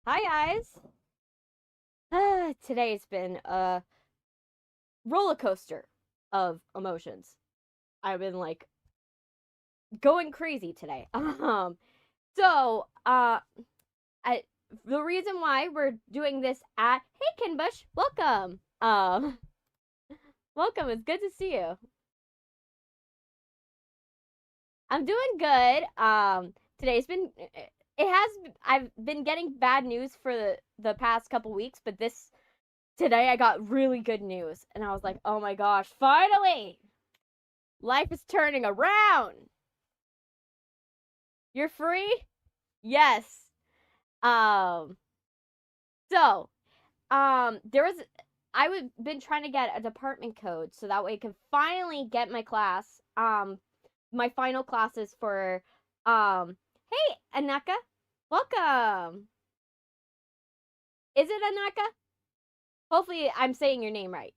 Hi guys. Today's been a roller coaster of emotions. I've been like going crazy today. So I the reason why we're doing this at Hey Kinbush, welcome. Welcome. It's good to see you. I'm doing good. Today's been it has I've been getting bad news for the past couple weeks, but this today I got really good news and I was like, "Oh my gosh, finally! Life is turning around. You're free?" Yes. Um so, there was I would been trying to get a department code so that way I could finally get my class my final classes for hey, Anaka. Welcome. Is it Anaka? Hopefully I'm saying your name right.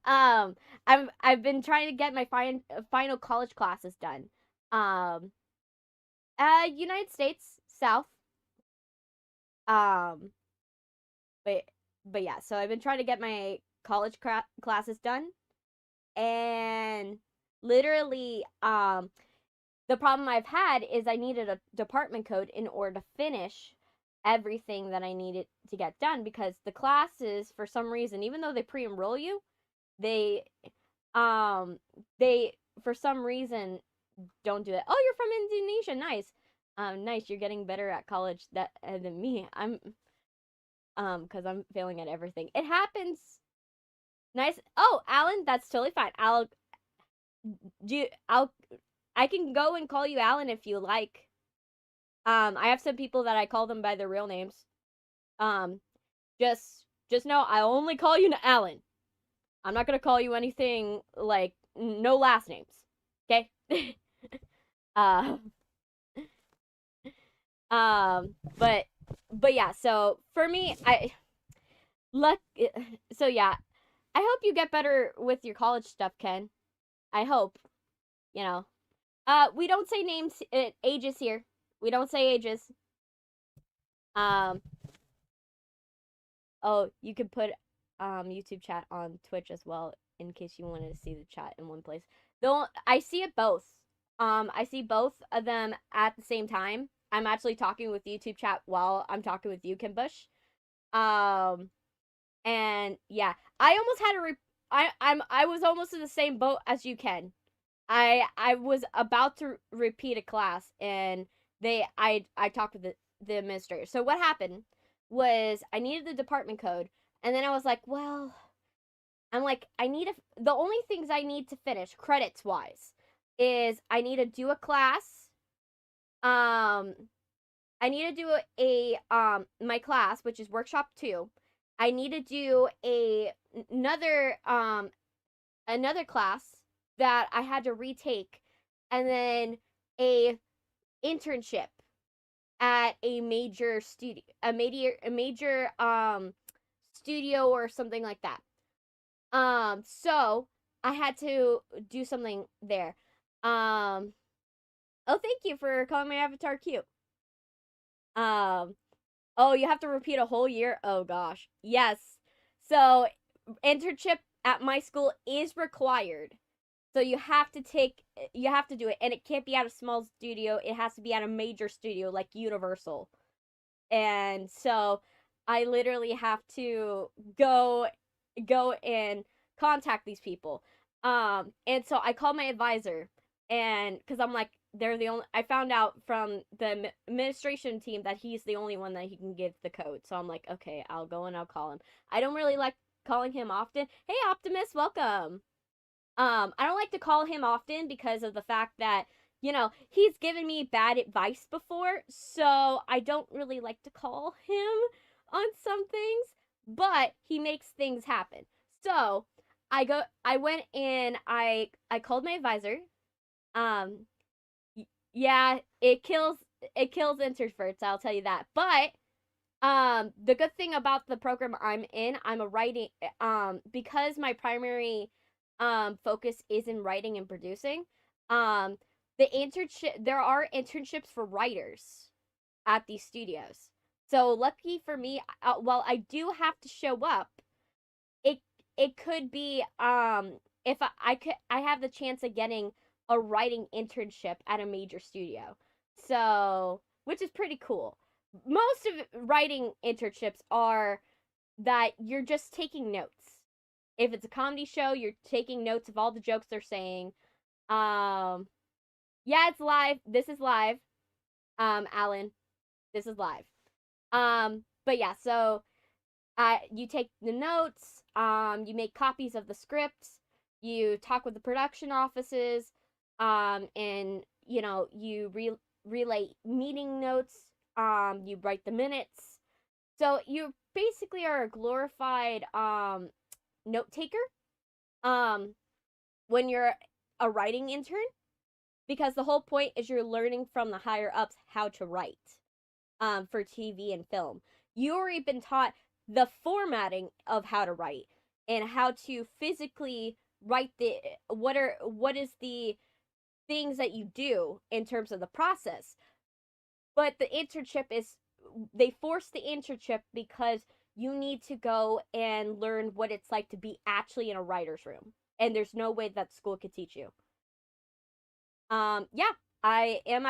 um I've been trying to get my final college classes done. Um United States South. Um, but but yeah, so I've been trying to get my college classes done, and literally, the problem I've had is I needed a department code in order to finish everything that I needed to get done because the classes, for some reason, even though they pre-enroll you, they um they for some reason don't do it. Oh, you're from Indonesia. Nice. Nice. You're getting better at college than me. Because I'm failing at everything. It happens. Nice. Oh, Alan, that's totally fine. I'll I can go and call you Alan if you like. I have some people that I call them by their real names. Um, just know I only call you Alan. I'm not gonna call you anything like no last names. Okay? uh, but yeah. So for me, luck. So yeah, I hope you get better with your college stuff, Ken. I hope. You know. We don't say names, ages here. We don't say ages. Um. Oh, you could put YouTube chat on Twitch as well in case you wanted to see the chat in one place. Though I see it both. I see both of them at the same time. I'm actually talking with YouTube chat while I'm talking with you, Kimbush. Um, and yeah, I almost had a I was almost in the same boat as you, Ken. I was about to repeat a class and I talked with the administrator. So what happened was I needed the department code and then I was like, well, I'm like I need the only things I need to finish credits wise is I need to do a class. Um I need to do my class which is workshop 2. I need to do another another class that I had to retake, and then a internship at a major studio, a major studio or something like that. So I had to do something there. Um, oh, thank you for calling my avatar cute. Um, oh, you have to repeat a whole year. Oh gosh, yes. So internship at my school is required. So you have to do it, and it can't be at a small studio. It has to be at a major studio like Universal. And so I literally have to go and contact these people. And so I called my advisor, and because I'm like, they're the only. I found out from the administration team that he's the only one that he can give the code. So I'm like, okay, I'll go and I'll call him. I don't really like calling him often. Hey, Optimus, welcome. I don't like to call him often because of the fact that, he's given me bad advice before, so I don't really like to call him on some things, but he makes things happen. So, I went and I called my advisor. Um yeah, it kills introverts, I'll tell you that. But the good thing about the program I'm in, I'm a writing because my primary focus is in writing and producing. Um there are internships for writers at these studios. So lucky for me, while I do have to show up, it it could be if I have the chance of getting a writing internship at a major studio. So, which is pretty cool. Most of writing internships are that you're just taking notes. If it's a comedy show, you're taking notes of all the jokes they're saying. Um yeah, it's live. This is live. Alan, this is live. But yeah, so you take the notes, you make copies of the scripts, you talk with the production offices, and relay meeting notes, you write the minutes. So you basically are a glorified note taker um, when you're a writing intern, because the whole point is you're learning from the higher ups how to write for TV and film. You already been taught the formatting of how to write and how to physically write what is the things that you do in terms of the process. But the internship is, they force the internship because you need to go and learn what it's like to be actually in a writer's room. And there's no way that school could teach you. Yeah, I am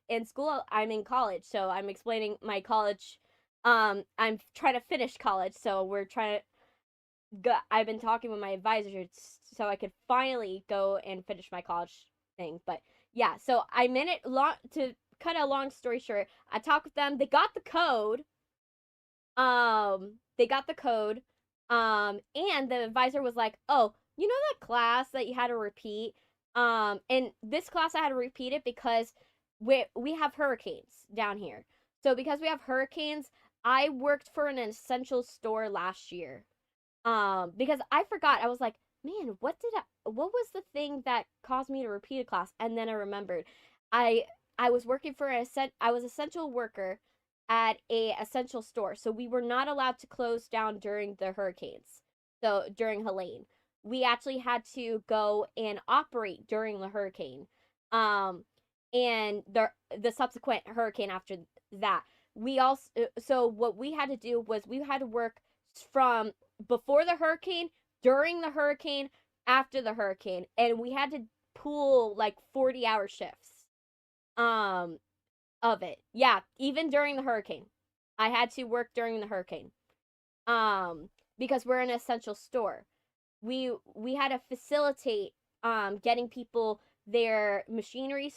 in school. I'm in college, so I'm explaining my college. I'm trying to finish college, so we're trying to go. I've been talking with my advisor so I could finally go and finish my college thing. But yeah, so I'm in it. To cut a long story short, I talked with them. They got the code. They got the code. And the advisor was like, "Oh, you know that class that you had to repeat? And this class I had to repeat it because we have hurricanes down here. So because we have hurricanes, I worked for an essential store last year. Because I forgot. I was like, man, what was the thing that caused me to repeat a class? And then I remembered. I I was working for I was essential worker at a essential store. So we were not allowed to close down during the hurricanes. So during Helene, we actually had to go and operate during the hurricane. Um and the subsequent hurricane after that. We also, so what we had to do was we had to work from before the hurricane, during the hurricane, after the hurricane, and we had to pool like 40-hour shifts um of it. Yeah, even during the hurricane. I had to work during the hurricane. Because we're an essential store. We had to facilitate getting people their machinery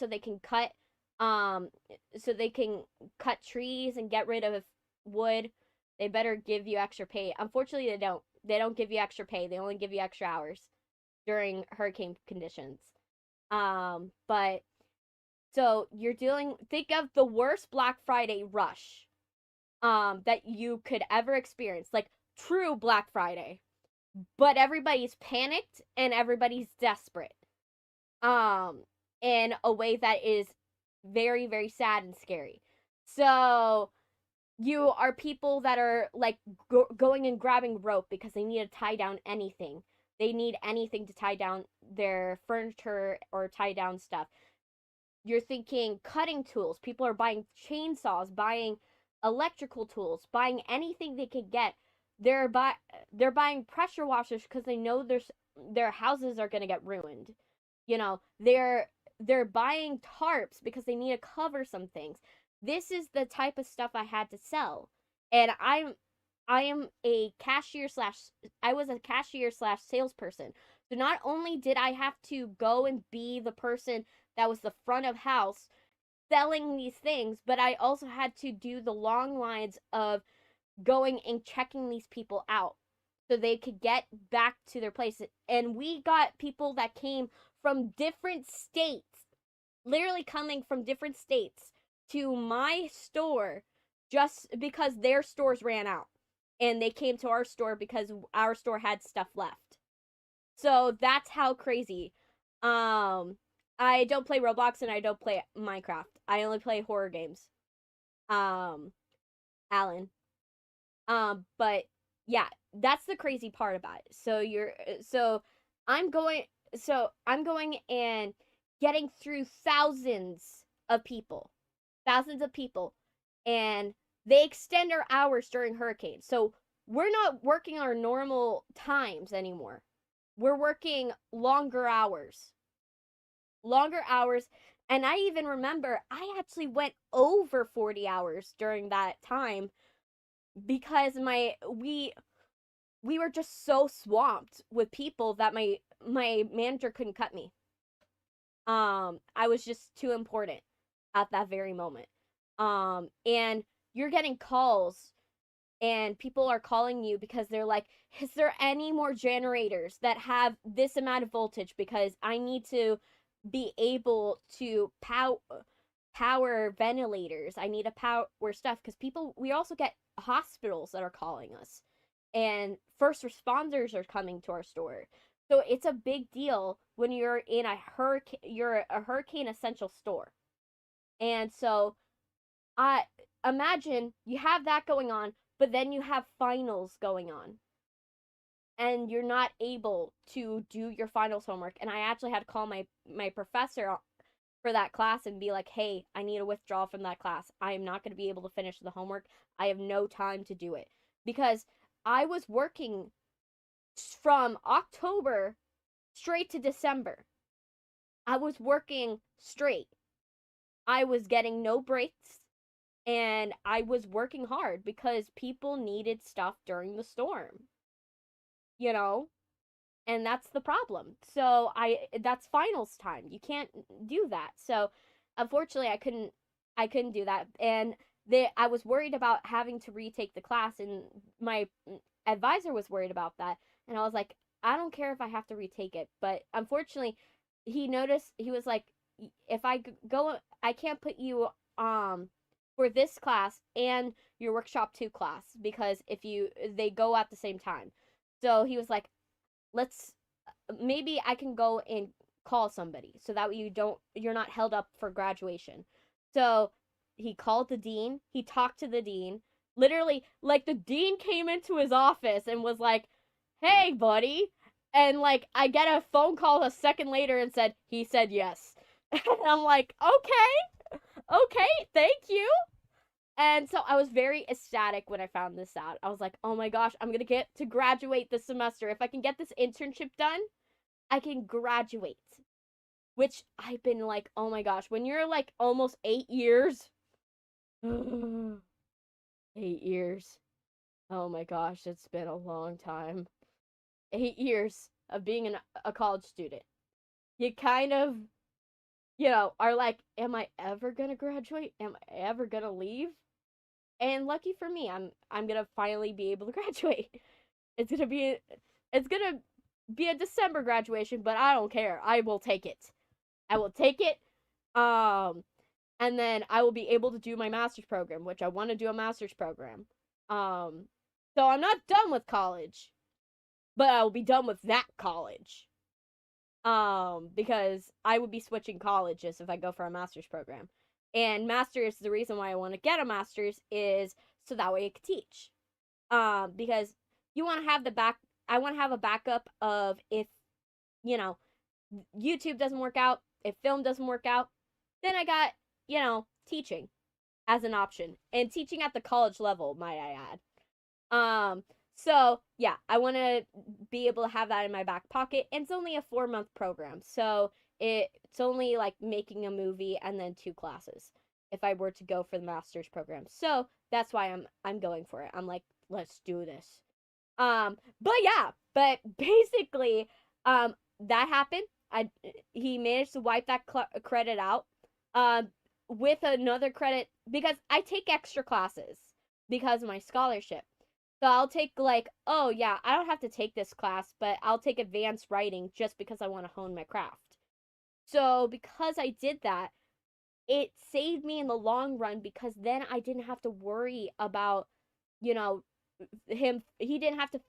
um so they can cut trees and get rid of wood. They better give you extra pay. Unfortunately, they don't give you extra pay. They only give you extra hours during hurricane conditions. But so you're dealing, think of the worst Black Friday rush that you could ever experience, like true Black Friday, but everybody's panicked and everybody's desperate um in a way that is very, very sad and scary. So you are people that are like going and grabbing rope because they need to tie down anything. They need anything to tie down their furniture or tie down stuff. You're thinking cutting tools. People are buying chainsaws, buying electrical tools, buying anything they could get. They're buy they're buying pressure washers because they know their houses are going to get ruined. They're buying tarps because they need to cover some things. This is the type of stuff I had to sell. And I am a cashier slash I was a cashier slash salesperson. So not only did I have to go and be the person that was the front of house selling these things, but I also had to do the long lines of going and checking these people out so they could get back to their place. And we got people that came from different states, literally coming from different states to my store just because their stores ran out. And they came to our store because our store had stuff left. So that's how crazy. Um, I don't play Roblox and I don't play Minecraft. I only play horror games. Um, Alan. But yeah, that's the crazy part about it. I'm going I'm going and getting through thousands of people. Thousands of people, and they extend our hours during hurricanes. So we're not working our normal times anymore. We're working longer hours. Longer hours. And I even remember I actually went over 40 hours during that time because we were just so swamped with people that my manager couldn't cut me. I was just too important at that very moment. And you're getting calls and people are calling you because they're like, is there any more generators that have this amount of voltage? Because I need to be able to power ventilators. I need to power stuff because we also get hospitals that are calling us and first responders are coming to our store. So it's a big deal when you're in you're a hurricane essential store. And so I imagine you have that going on, but then you have finals going on. And you're not able to do your finals homework. And I actually had to call my professor for that class and be like, hey, I need a withdrawal from that class. I am not going to be able to finish the homework. I have no time to do it. Because I was working from October straight to December. I was working straight. I was getting no breaks and I was working hard because people needed stuff during the storm. You know? And that's the problem. So that's finals time. You can't do that. So unfortunately I couldn't do that. And I was worried about having to retake the class and my advisor was worried about that. And I was like, I don't care if I have to retake it. But unfortunately, he noticed, he was like, if I go, I can't put you for this class and your workshop 2 class because they go at the same time. So he was like, let's maybe I can go and call somebody so that way you're not held up for graduation. So he called the dean, he talked to the dean. Literally, like the dean came into his office and was like, "Hey, buddy." And like I get a phone call a second later and he said yes. And I'm like, "Okay. Okay, thank you." And so I was very ecstatic when I found this out. I was like, oh my gosh, I'm going to get to graduate this semester. If I can get this internship done, I can graduate. Which I've been like, oh my gosh, when you're like almost 8 years. 8 years. Oh my gosh, it's been a long time. 8 years of being a college student. You kind of, are like, am I ever going to graduate? Am I ever going to leave? And lucky for me, I'm gonna finally be able to graduate. It's gonna be a December graduation, but I don't care. I will take it. I will take it. And then I will be able to do my master's program, which I want to do a master's program. So I'm not done with college, but I will be done with that college. Because I would be switching colleges if I go for a master's program. And master's, the reason why I want to get a master's is so that way I can teach. Because you want to have I want to have a backup of if, YouTube doesn't work out, if film doesn't work out, then I got, teaching as an option. And teaching at the college level, might I add. So yeah, I want to be able to have that in my back pocket. And it's only a 4-month program. So it's only like making a movie and then 2 classes if I were to go for the master's program. So that's why I'm going for it. I'm like, let's do this. But basically, that happened. He managed to wipe that credit out. With another credit because I take extra classes because of my scholarship. So I'll take like, oh yeah, I don't have to take this class, but I'll take advanced writing just because I want to hone my craft. So because I did that, it saved me in the long run because then I didn't have to worry about, he didn't have to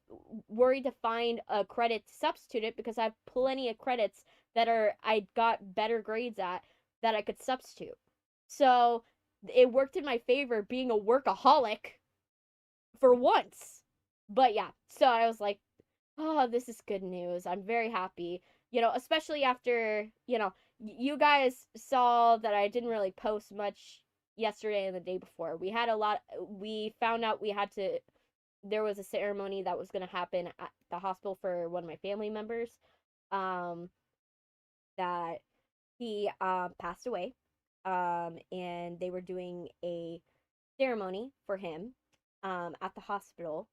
worry to find a credit to substitute it because I have plenty of credits that I got better grades at that I could substitute. So it worked in my favor being a workaholic for once. But yeah, so I was like, oh, this is good news. I'm very happy. Especially after, you guys saw that I didn't really post much, yesterday and the day before. We found out there was a ceremony that was going to happen at the hospital for one of my family members, um, that he passed away, and they were doing a ceremony for him at the hospital,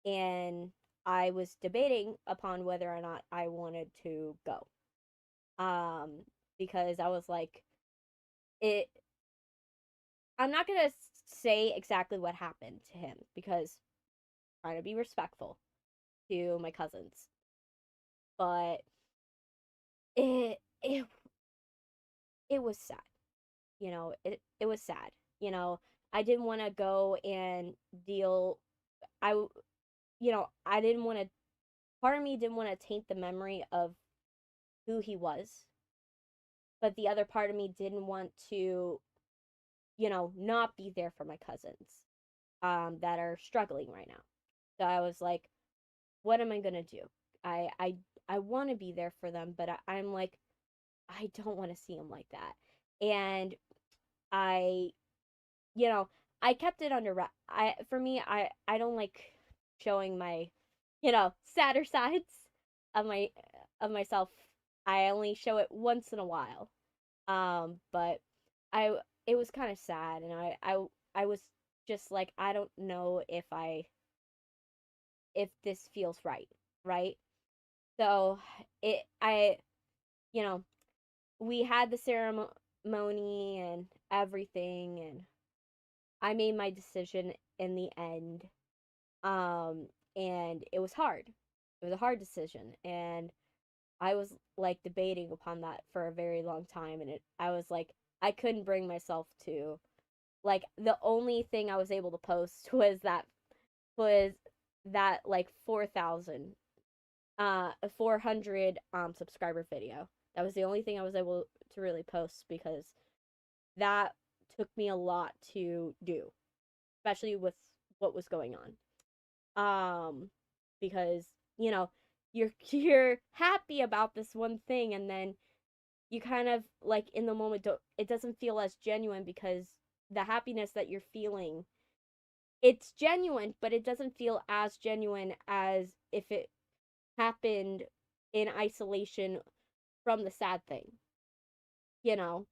and I was debating upon whether or not I wanted to go, um, because I was like, it. I'm not gonna say exactly what happened to him because I'm trying to be respectful to my cousins, but it it it was sad. It was sad. I didn't want to go and deal. I I didn't want to. Part of me didn't want to taint the memory of who he was, but the other part of me didn't want to, not be there for my cousins, that are struggling right now. So I was like, what am I gonna do? I I I want to be there for them, but I'm like, I don't want to see them like that, and I you know, I kept it under wrap. For me, I don't like showing my, sadder sides of myself. I only show it once in a while. But I it was kind of sad, and I was just like, I don't know if this feels right, right? So it I you know we had the ceremony and everything, and I made my decision in the end. Um, and it was hard. It was a hard decision, and I was like debating upon that for a very long time, and I was like, I couldn't bring myself to, like, the only thing I was able to post was that like 400 subscriber video. That was the only thing I was able to really post because that took me a lot to do, especially with what was going on. Because, you're happy about this one thing, and then you kind of like in the moment it doesn't feel as genuine because the happiness that you're feeling, it's genuine, but it doesn't feel as genuine as if it happened in isolation from the sad thing, you know?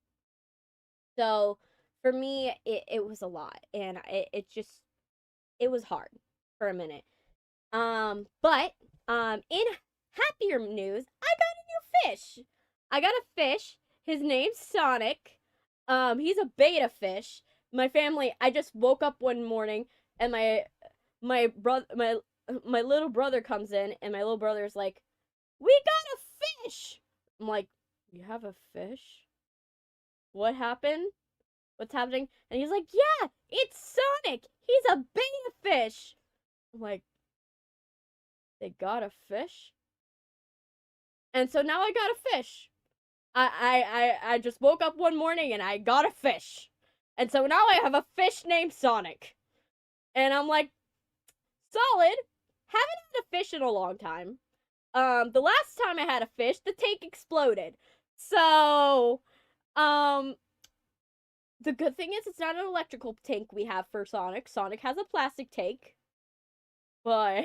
So for me, it was a lot, and it was hard for a minute. But in happier news, I got a new fish. I got a fish. His name's Sonic. He's a beta fish. My family, I just woke up one morning, and my brother my little brother comes in, and my little brother's like, "We got a fish." I'm like, "You have a fish? What happened? What's happening?" And he's like, "Yeah, it's Sonic. He's a beta fish." I'm like, "They got a fish?" And so now I got a fish. I just woke up one morning and I got a fish. And so now I have a fish named Sonic. And I'm like, solid. Haven't had a fish in a long time. The last time I had a fish, the tank exploded. So, the good thing is it's not an electrical tank we have for Sonic. Sonic has a plastic tank. But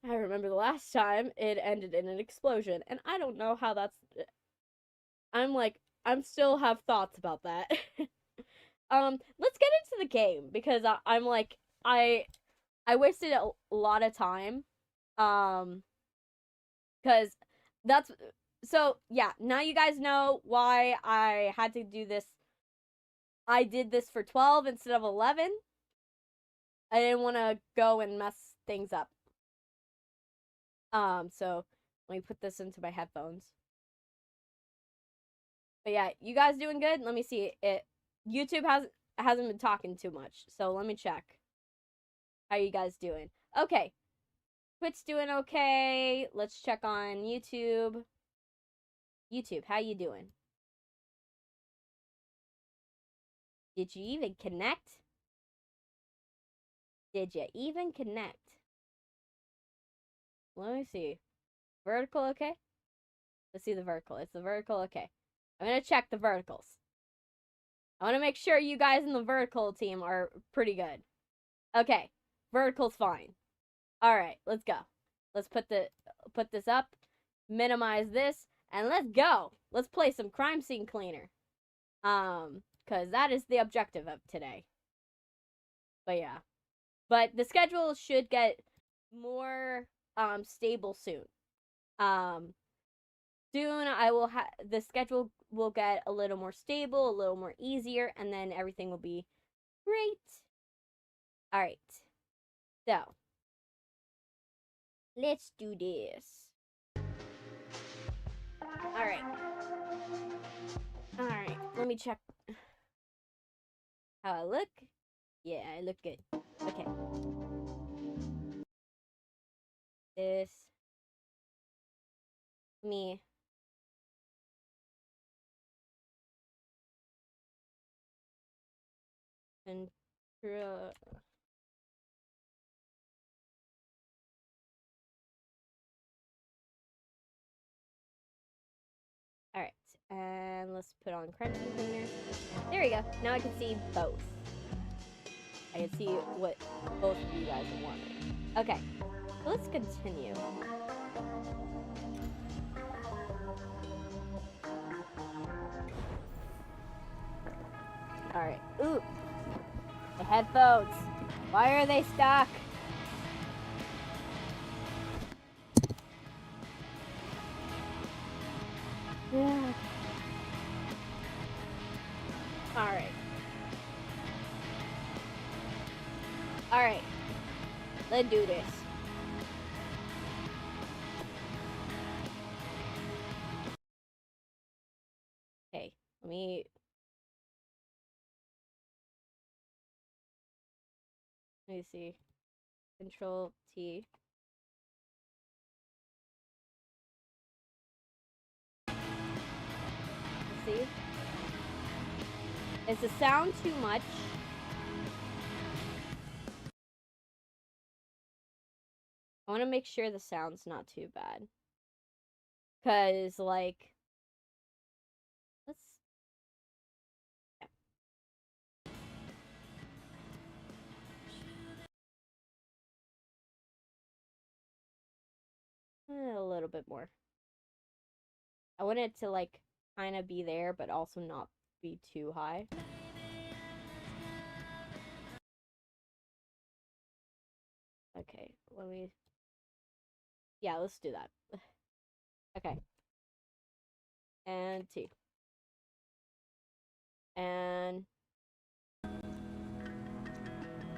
I remember the last time it ended in an explosion. And I don't know how that's. I'm like, I'm still have thoughts about that. Let's get into the game because I'm like, I wasted a lot of time. Um, because that's so yeah. Now you guys know why I had to do this. I did this for 12 instead of 11. I didn't want to go and mess things up. So let me put this into my headphones. But yeah, you guys doing good? Let me see. YouTube hasn't been talking too much, so let me check. How you guys doing? Okay, Twitch doing okay. Let's check on YouTube. YouTube, how you doing? Did you even connect? Did you even connect? Let me see. Vertical okay? Let's see the vertical. It's the vertical okay. I'm gonna check the verticals. I want to make sure you guys in the vertical team are pretty good. Okay, vertical's fine. All right, let's go. Let's put this up, minimize this, and let's go. Let's play some crime scene cleaner. Cause that is the objective of today. But yeah, but the schedule should get more stable soon. Soon I will have the schedule will get a little more stable, a little more easier, and then everything will be great. All right, so let's do this. All right. All right. Let me check how I look. Yeah, I look good. Okay. This. Me. Control. All right. And let's put on crime scene cleaner. There we go. Now I can see both. I can see what both of you guys are wanting. Okay. Let's continue. Alright. Ooh. The headphones. Why are they stuck? Yeah. Alright. Alright. Let's do this. Okay. Let me see. Control T. See? Is the sound too much? I want to make sure the sound's not too bad. Cause like, let's. Yeah. A little bit more. I want it to like kind of be there, but also not be too high. Okay, let me. Yeah, let's do that. Okay. And T. And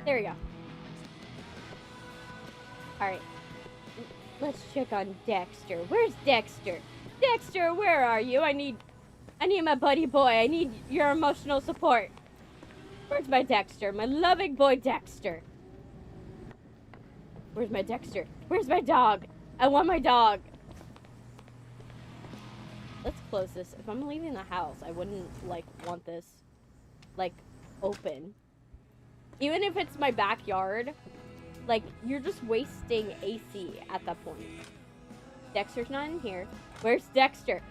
there we go. Alright. Let's check on Dexter. Where's Dexter? Dexter, where are you? I need my buddy boy. I need your emotional support. Where's my Dexter? My loving boy Dexter. Where's my Dexter? Where's my dog? I want my dog. Let's close this. If I'm leaving the house, I wouldn't, like, want this, like, open. Even if it's my backyard, like, you're just wasting AC at that point. Dexter's not in here. Where's Dexter?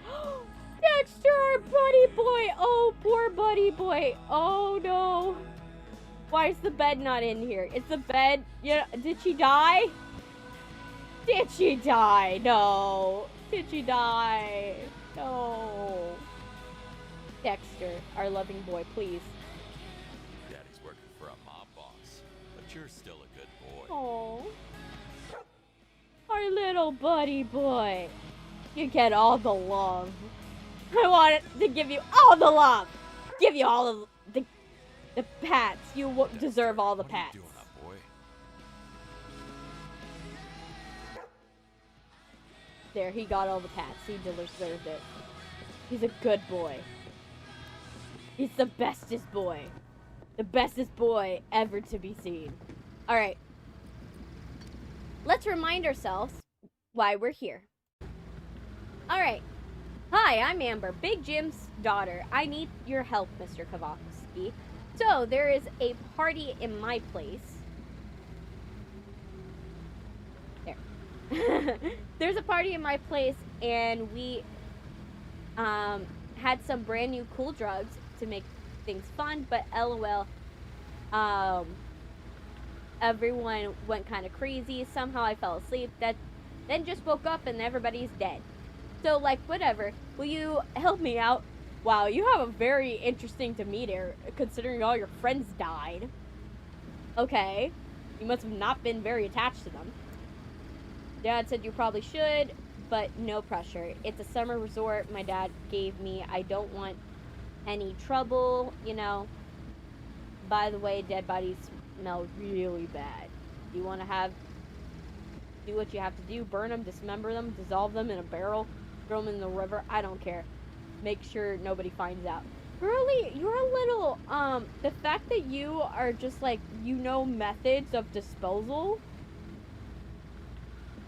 Dexter, our buddy boy! Oh, poor buddy boy. Oh, no. Why is the bed not in here? Is the bed... Yeah, did she die? Did she die? No. Did she die? No. Dexter, our loving boy, please. Daddy's working for a mob boss, but you're still a good boy. Oh. Our little buddy boy. You get all the love. I wanted to give you all the love. Give you all of the pats. You deserve all the pats. What are you doing up, boy? There, he got all the pats. He deserved it. He's a good boy. He's the bestest boy. The bestest boy ever to be seen. Alright. Let's remind ourselves why we're here. Alright. Hi, I'm Amber, Big Jim's daughter. I need your help, Mr. Kowalski. So, there is a party in my place. There. There's a party in my place, and we had some brand new cool drugs to make things fun, but LOL. Everyone went kind of crazy. Somehow I fell asleep. Then just woke up and everybody's dead. So, like, whatever. Will you help me out? Wow, you have a very interesting demeanor, considering all your friends died. Okay. You must have not been very attached to them. Dad said you probably should, but no pressure. It's a summer resort my dad gave me. I don't want any trouble, you know. By the way, dead bodies smell really bad. You want to do what you have to do. Burn them, dismember them, dissolve them in a barrel, throw them in the river. I don't care. Make sure nobody finds out. Really, you're a little, the fact that you are just like, you know, methods of disposal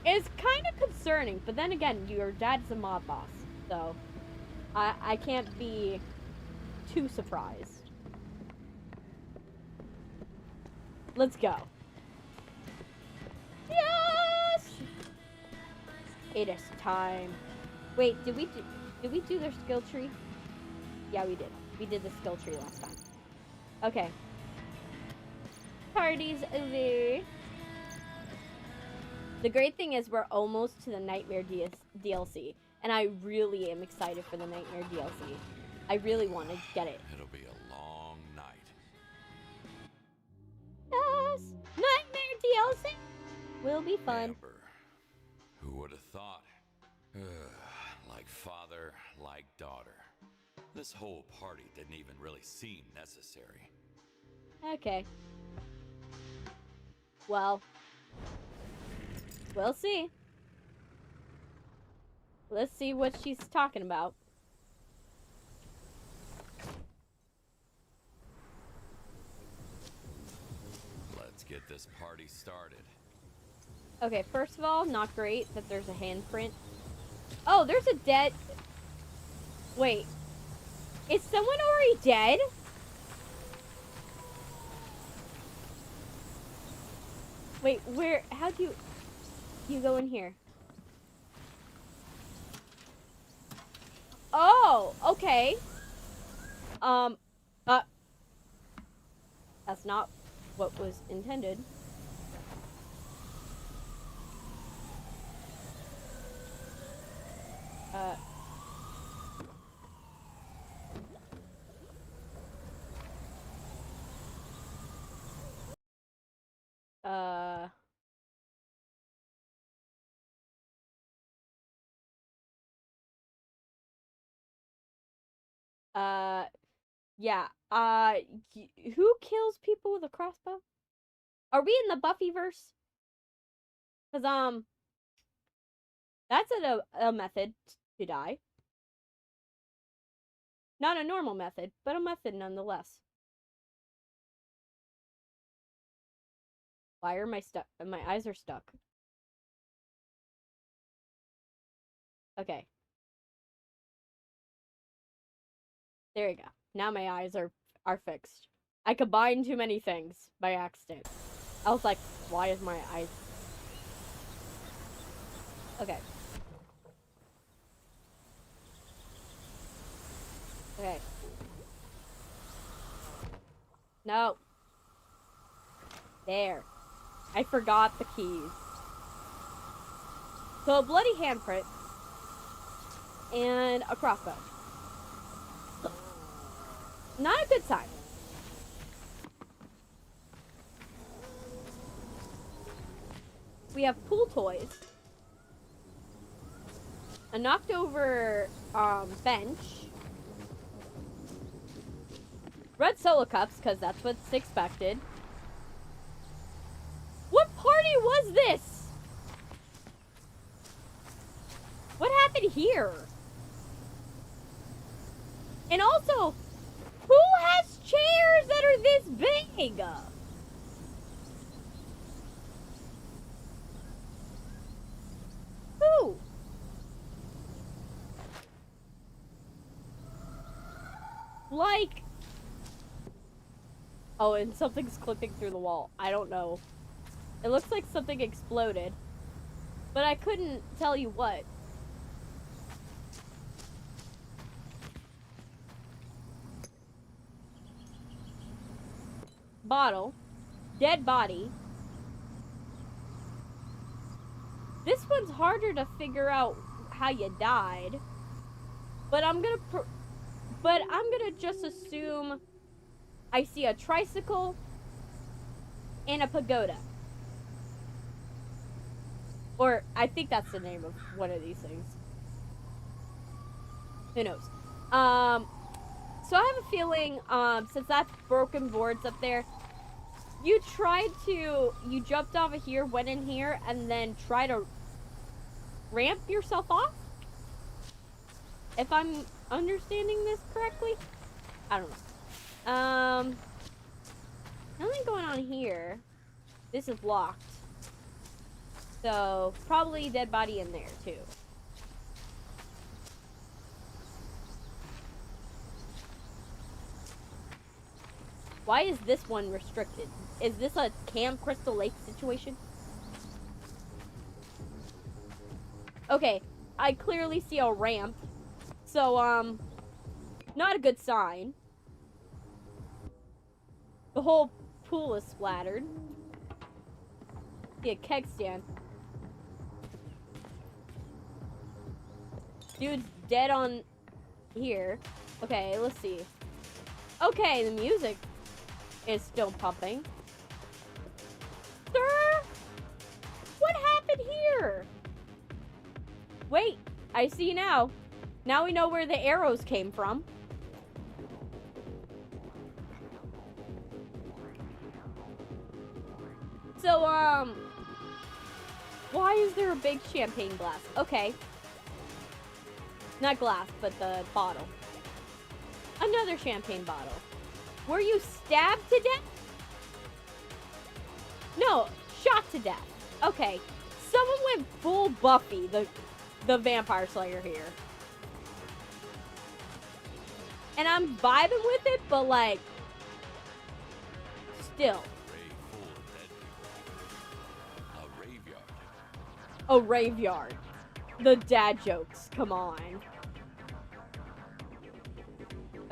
is kind of concerning. But then again, your dad's a mob boss, so I can't be too surprised. Let's go. Yes! It is time. Wait, did we do their skill tree? Yeah, we did. We did the skill tree last time. Okay. Party's over. The great thing is we're almost to the Nightmare DLC, and I really am excited for the Nightmare DLC. I really want to get it. It'll be a long night. Yes! Nightmare DLC will be fun. Amber. Who would have thought? Like father, like daughter. This whole party didn't even really seem necessary. Okay. Well, we'll see. Let's see what she's talking about. Let's get this party started. Okay, first of all, not great that there's a handprint. Oh, there's a dead... Wait. Is someone already dead? Wait, where... How do you go in here? Oh, okay. That's not what was intended. Yeah. Who kills people with a crossbow? Are we in the Buffyverse? Cause that's a method to die. Not a normal method, but a method nonetheless. Why are my eyes are stuck? Okay. There you go. Now my eyes are fixed. I combined too many things by accident. I was like, why is my eyes... Okay. Okay. No. There. I forgot the keys. So a bloody handprint. And a crossbow. Not a good sign. We have pool toys. A knocked over bench. Red solo cups, because that's what's expected. What party was this? What happened here? And also, who has chairs that are this big? Who? Like... Oh, and something's clipping through the wall. I don't know. It looks like something exploded. But I couldn't tell you what. bottle. Dead body. This one's harder to figure out how you died. But I'm gonna just assume I see a tricycle and a pagoda. Or I think that's the name of one of these things. Who knows? So I have a feeling, since that's broken boards up there, you jumped off of here, went in here, and then try to ramp yourself off? If I'm understanding this correctly? I don't know. Nothing going on here. This is locked. So, probably dead body in there, too. Why is this one restricted? Is this a Camp Crystal Lake situation? Okay, I clearly see a ramp. So, not a good sign. The whole pool is splattered. See a keg stand. Dude's dead on here. Okay, let's see. Okay, the music is still pumping. Sir? What happened here? Wait, I see now. Now we know where the arrows came from. So, why is there a big champagne glass? Okay. Not glass, but the bottle. Another champagne bottle. Were you stabbed to death? No, shot to death. Okay. Someone went full Buffy, the vampire slayer here. And I'm vibing with it, but like, still. A rave yard. The dad jokes, come on.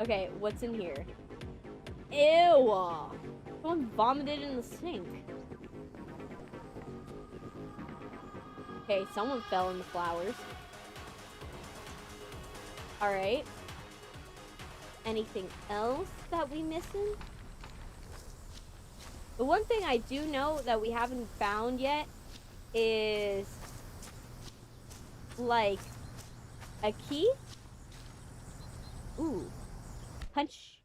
Okay, what's in here? Ew! Someone vomited in the sink. Okay, someone fell in the flowers. Alright. Anything else that we missing? The one thing I do know that we haven't found yet is like a key. Ooh. Punch.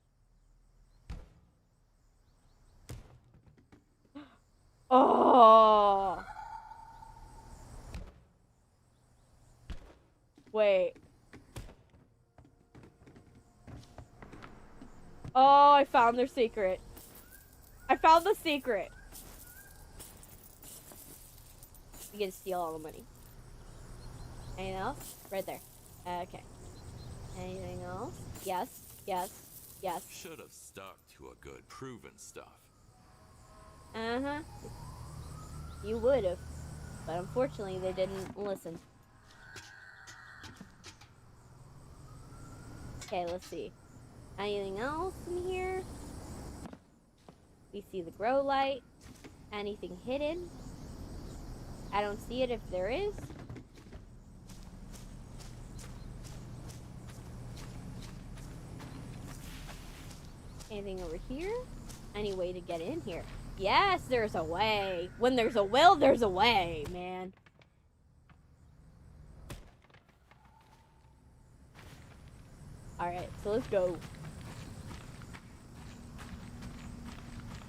Oh. Wait. Oh, I found their secret. I found the secret. You get to steal all the money. Anything else? Right there. Okay. Anything else? Yes. Yes. Yes. Should have stuck to a good proven stuff. Uh-huh. You would have. But unfortunately, they didn't listen. Okay, let's see. Anything else in here? We see the grow light. Anything hidden? I don't see it if there is. Anything over here? Any way to get in here? Yes, there's a way. When there's a will, there's a way, man. Alright, so let's go.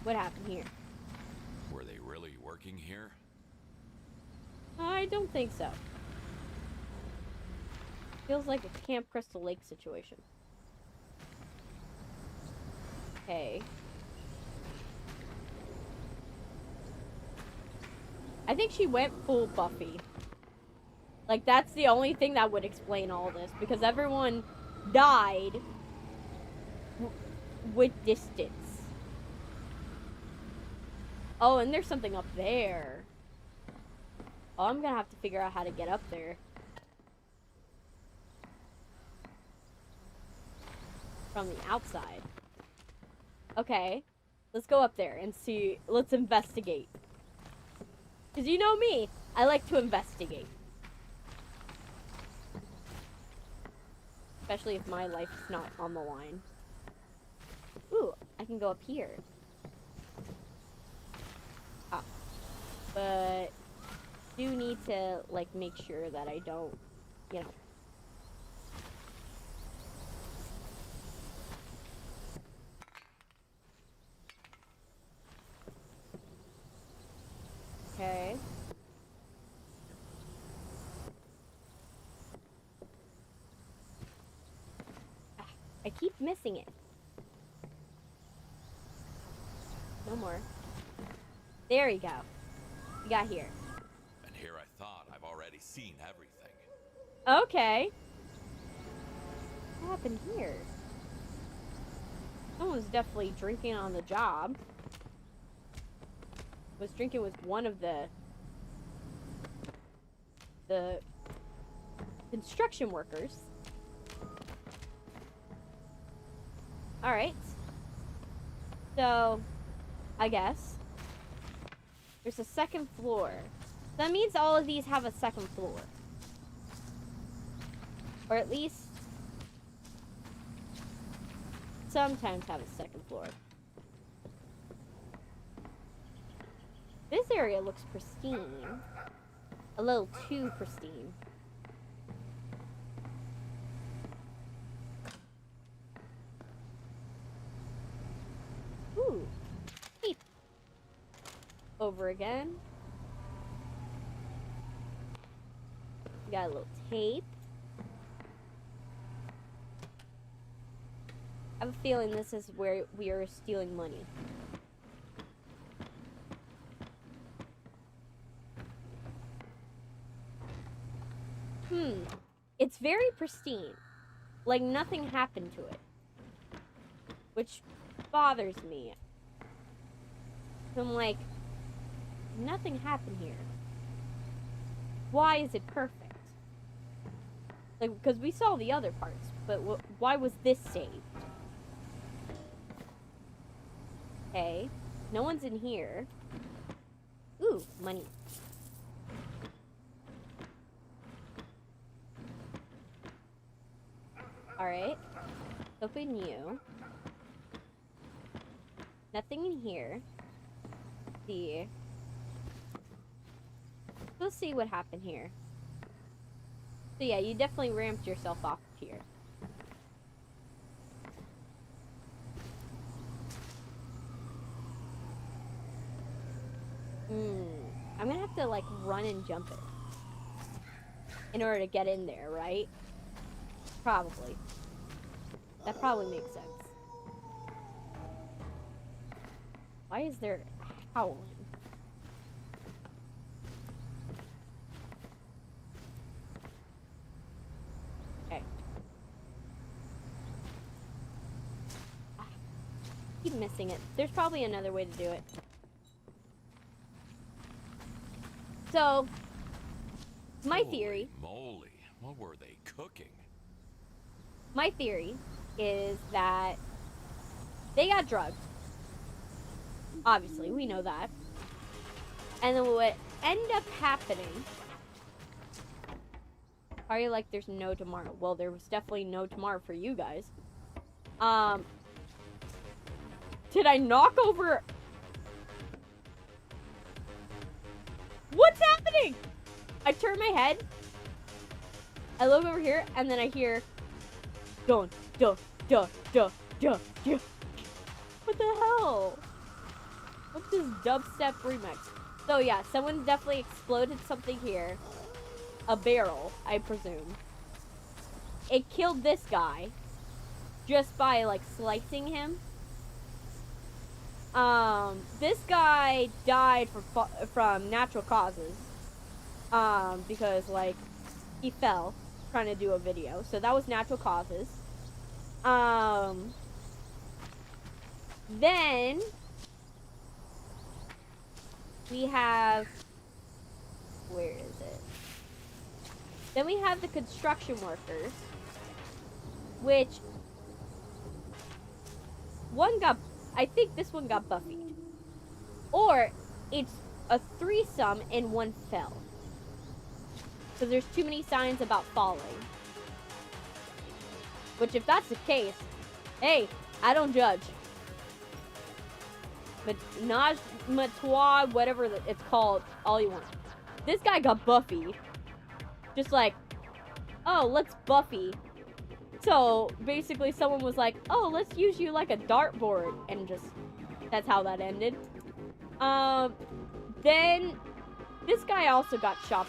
What happened here? Were they really working here? I don't think so. Feels like a Camp Crystal Lake situation. Okay. I think she went full Buffy. Like, that's the only thing that would explain all this. Because everyone died with distance. Oh, and there's something up there. Oh, I'm gonna have to figure out how to get up there. From the outside. Okay. Let's go up there and see. Let's investigate. Because you know me, I like to investigate. Especially if my life is not on the line. Ooh, I can go up here. Ah. But do need to, like, make sure that I don't, you know. Okay. Ah, I keep missing it. No more. There you go. We got here. And here I thought I've already seen everything. Okay. What happened here? Someone's definitely drinking on the job. Was drinking with one of the construction workers. Alright. So, I guess there's a second floor. That means all of these have a second floor. Or at least sometimes have a second floor. This area looks pristine. A little too pristine. Ooh. Tape. Over again. We got a little tape. I have a feeling this is where we are stealing money. It's very pristine. Like nothing happened to it. Which bothers me. I'm like, nothing happened here. Why is it perfect? Like, because we saw the other parts, but why was this saved? Okay, no one's in here. Ooh, money. Alright. Open you. Nothing in here. See. We'll see what happened here. So yeah, you definitely ramped yourself off here. I'm gonna have to like run and jump it in order to get in there, right? Probably. That probably makes sense. Why is there howling? Okay. Keep missing it. There's probably another way to do it. So, my theory... Holy moly, what were they cooking? My theory is that they got drugged. Obviously, we know that. And then what ended up happening... Are you like, there's no tomorrow? Well, there was definitely no tomorrow for you guys. Did I knock over... What's happening? I turn my head. I look over here, and then I hear... Dun, duh, duh, duh, duh, duh. What the hell? What's this dubstep remix? So yeah, someone definitely exploded something here. A barrel, I presume. It killed this guy. Just by, like, slicing him. This guy died from natural causes. Because, like, he fell trying to do a video. So that was natural causes. Then we have... Where is it? Then we have the construction workers. Which... One got I think this one got buffied. Or it's a threesome and one fell. Because there's too many signs about falling. Which, if that's the case, hey, I don't judge. But Matois, whatever it's called, all you want. This guy got Buffy. Just like, oh, let's Buffy. So, basically someone was like, oh, let's use you like a dartboard. And just, that's how that ended. Then, this guy also got shot.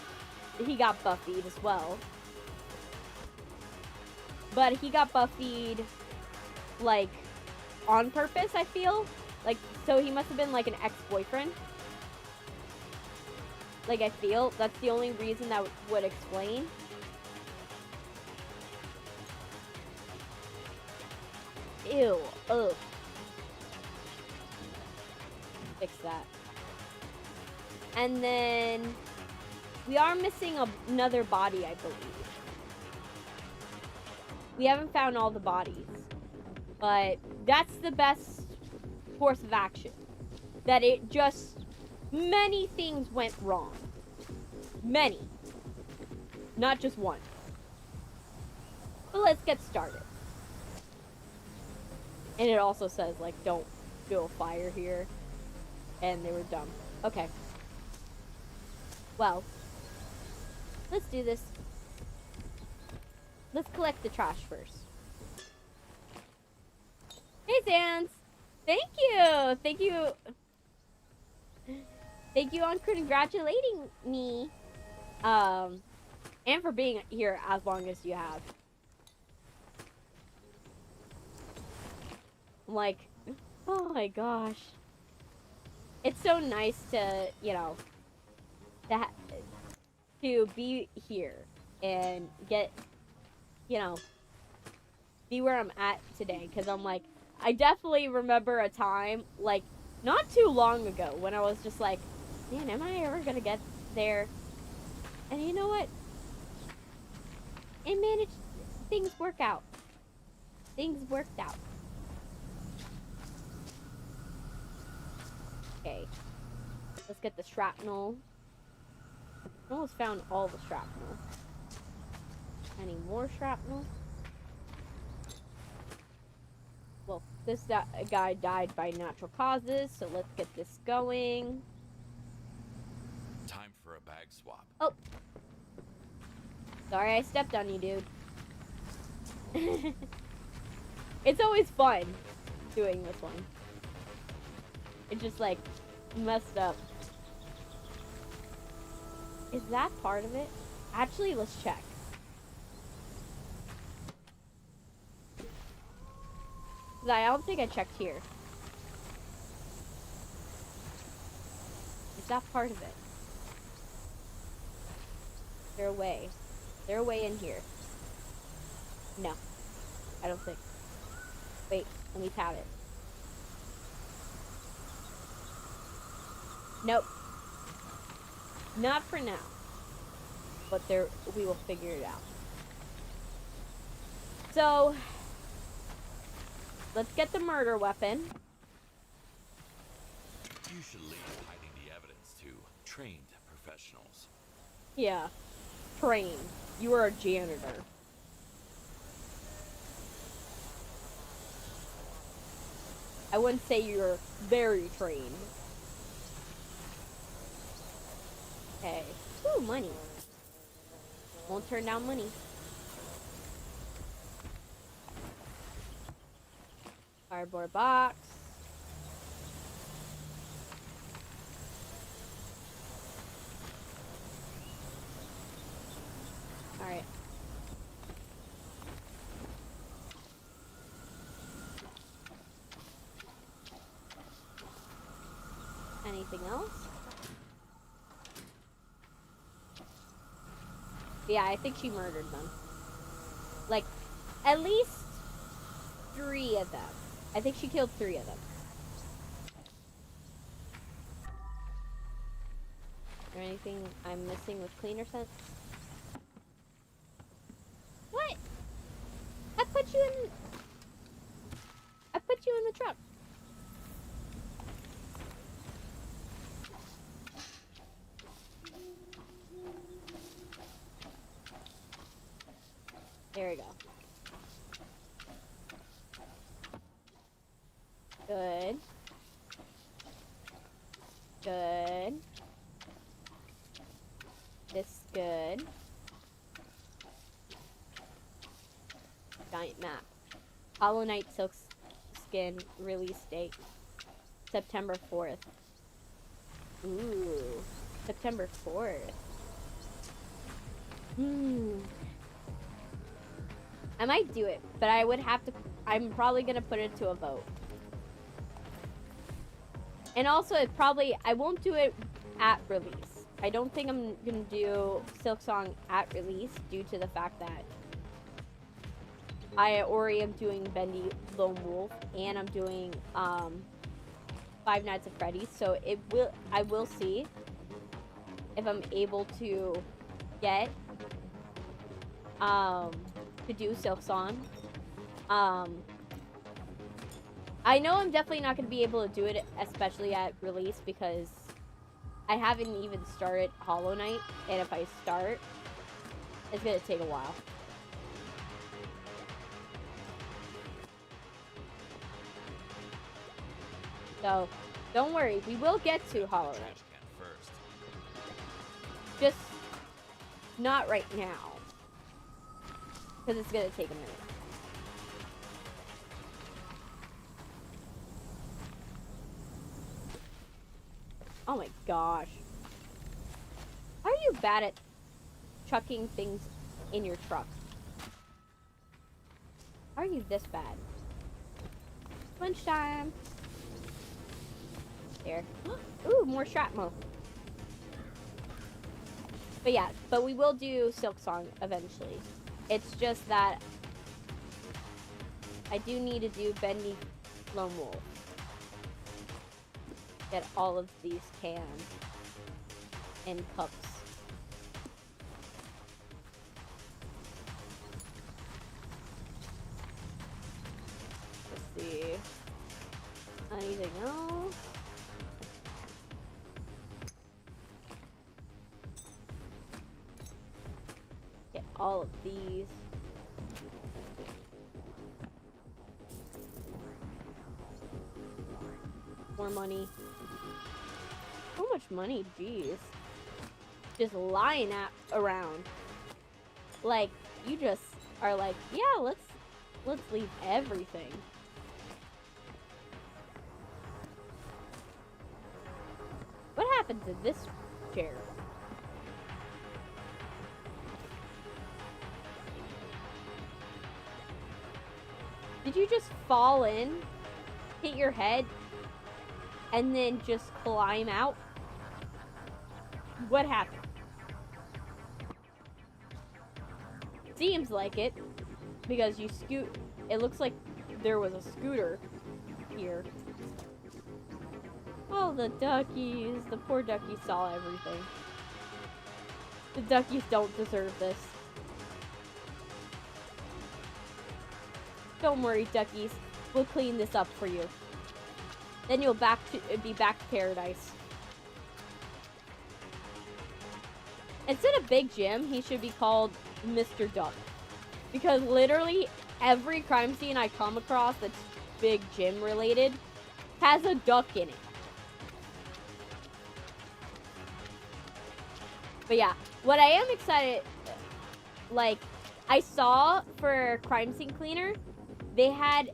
He got Buffy'd as well. But he got Buffy'd, like, on purpose, I feel. Like, so he must have been, like, an ex-boyfriend. Like, I feel that's the only reason that would explain. Ew. Ugh. Fix that. And then we are missing another body, I believe. We haven't found all the bodies. But that's the best course of action. That it just... Many things went wrong. Many. Not just one. But let's get started. And it also says, like, don't do a fire here. And they were dumb. Okay. Well. Let's do this. Let's collect the trash first. Hey, Sans! Thank you! Thank you... Thank you on congratulating me. And for being here as long as you have. Like, oh my gosh. It's so nice to, you know, to be here and get, you know, be where I'm at today. Because I'm like, I definitely remember a time, like, not too long ago when I was just like, man, am I ever gonna get there? And you know what? And managed, things work out. Things worked out. Okay. Let's get the shrapnel. I almost found all the shrapnel. Any more shrapnel? Well, this guy died by natural causes, so let's get this going. Time for a bag swap. Oh. Sorry I stepped on you, dude. It's always fun doing this one. It just, like, messed up. Is that part of it? Actually, let's check. I don't think I checked here. Is that part of it? Is there a way? Is there a way in here? No. I don't think. Wait, let me tab it. Nope. Not for now. But there, we will figure it out. So, let's get the murder weapon. You should leave hiding the evidence to trained professionals. Yeah. Trained. You are a janitor. I wouldn't say you're very trained. Okay. Ooh, money. Won't turn down money. Cardboard box. Alright. Anything else? Yeah, I think she murdered them. Like, at least 3 of them. I think she killed 3 of them. Is there anything I'm missing with cleaner scents? What? I put you in the truck. There we go. Good. Good. This good. Giant map. Hollow Knight Silk Skin release date. September 4th. Ooh. September 4th. I might do it, but I would have to... I'm probably going to put it to a vote. And also, I won't do it at release. I don't think I'm going to do Silksong at release due to the fact that I already am doing Bendy Lone Wolf and I'm doing Five Nights at Freddy's. So I will see if I'm able to get to do Silksong. I know I'm definitely not going to be able to do it, especially at release, because I haven't even started Hollow Knight, and if I start, it's going to take a while. So, don't worry, we will get to Hollow Knight. Just not right now, because it's going to take a minute. Oh my gosh. How are you bad at chucking things in your truck? How are you this bad? Lunchtime. There. Ooh, more shrapnel. But yeah, but we will do Silksong eventually. It's just that I do need to do Bendy Lone Wolf. Get all of these cans and cups. Let's see. Anything else? Get all of these. More money. So much money, jeez. Just lying around. Like, you just are like, yeah, let's leave everything. What happened to this chair? Did you just fall in, hit your head, and then just climb out? What happened? Seems like it, because you scoot. It looks like there was a scooter here. Oh, the duckies. The poor duckies saw everything. The duckies don't deserve this. Don't worry, duckies. We'll clean this up for you. Then you'll be back to paradise. Instead of Big Jim, he should be called Mr. Duck. Because literally every crime scene I come across that's Big Jim related has a duck in it. But yeah, what I am excited, like, I saw for Crime Scene Cleaner, they had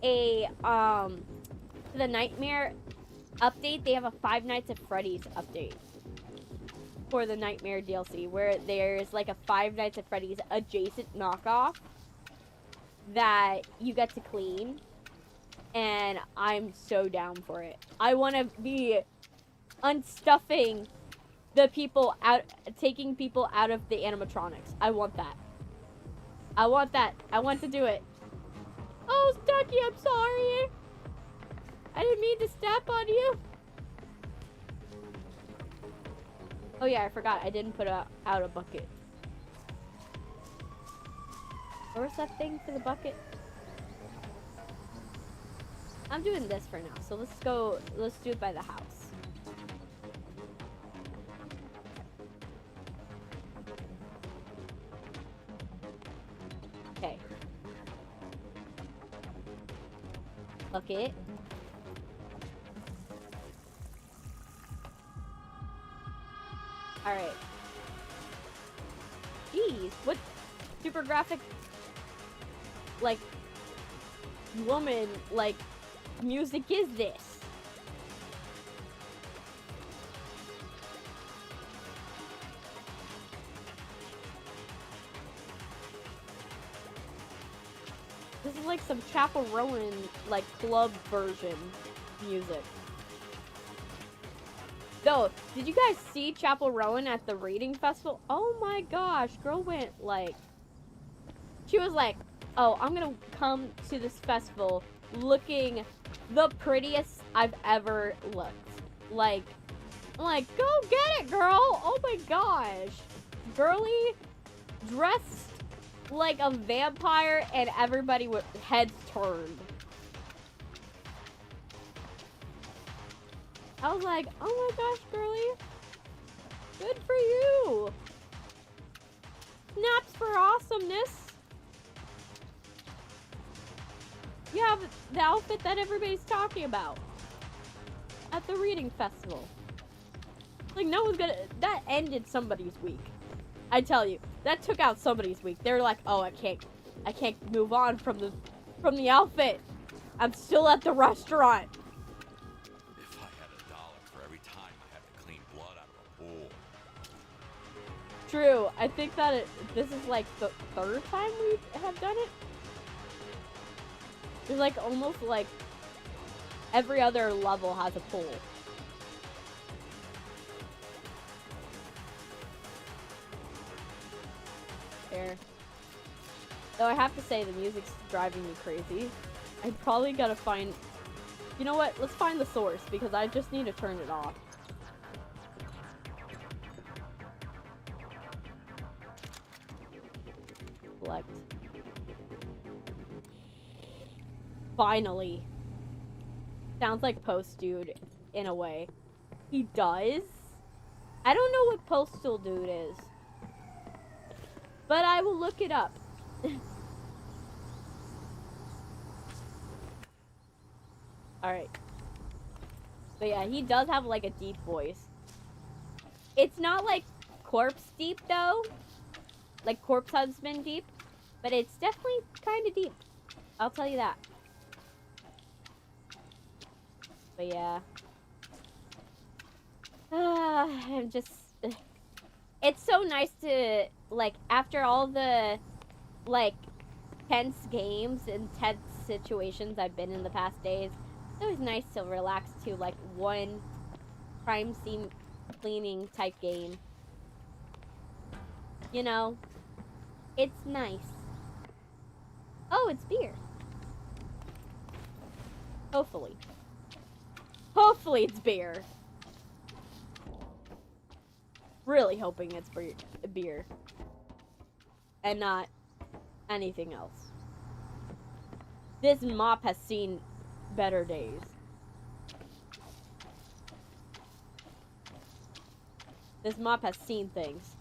a, the Nightmare update, they have a Five Nights at Freddy's update for the Nightmare DLC, where there's like a Five Nights at Freddy's adjacent knockoff that you get to clean, and I'm so down for it. I want to be unstuffing the people out, taking people out of the animatronics. I want that. I want that. I want to do it. Oh, Ducky, I'm sorry. I didn't mean to step on you. Oh yeah, I forgot. I didn't put out a bucket. Where's that thing for the bucket? I'm doing this for now. So let's do it by the house. Okay. Alright. Jeez, what super graphic, like, woman, like, music is this? This is like some Chapel Rowan, like, club version music. Though, did you guys see Chapel Rowan at the reading festival? Oh my gosh, girl went, like, she was like, oh, I'm gonna come to this festival looking the prettiest I've ever looked. Like, I'm like, go get it, girl! Oh my gosh. Girly dressed like a vampire and everybody with heads turned. I was like, oh my gosh, girly. Good for you. Snaps for awesomeness. You have the outfit that everybody's talking about at the reading festival. Like, no one's gonna, that ended somebody's week. I tell you, that took out somebody's week. They're like, oh, I can't move on from the outfit. I'm still at the restaurant. If I had $1 for every time I had to clean blood out of a pool. True. I think that this is like the third time we have done it. There's like almost like every other level has a pool. There. Though I have to say the music's driving me crazy. I probably gotta find... You know what? Let's find the source because I just need to turn it off. Select. Finally. Sounds like Post Dude in a way. He does? I don't know what Postal Dude is. But I will look it up. Alright. But yeah, he does have like a deep voice. It's not like corpse deep though. Like corpse husband deep. But it's definitely kind of deep. I'll tell you that. But yeah. I'm just... It's so nice to, like, after all the, like, tense games and tense situations I've been in the past days, it's always nice to relax to, like, one crime scene cleaning type game. You know? It's nice. Oh, it's beer. Hopefully. Hopefully it's beer. Really hoping it's beer. And not anything else. This mop has seen better days. This mop has seen things.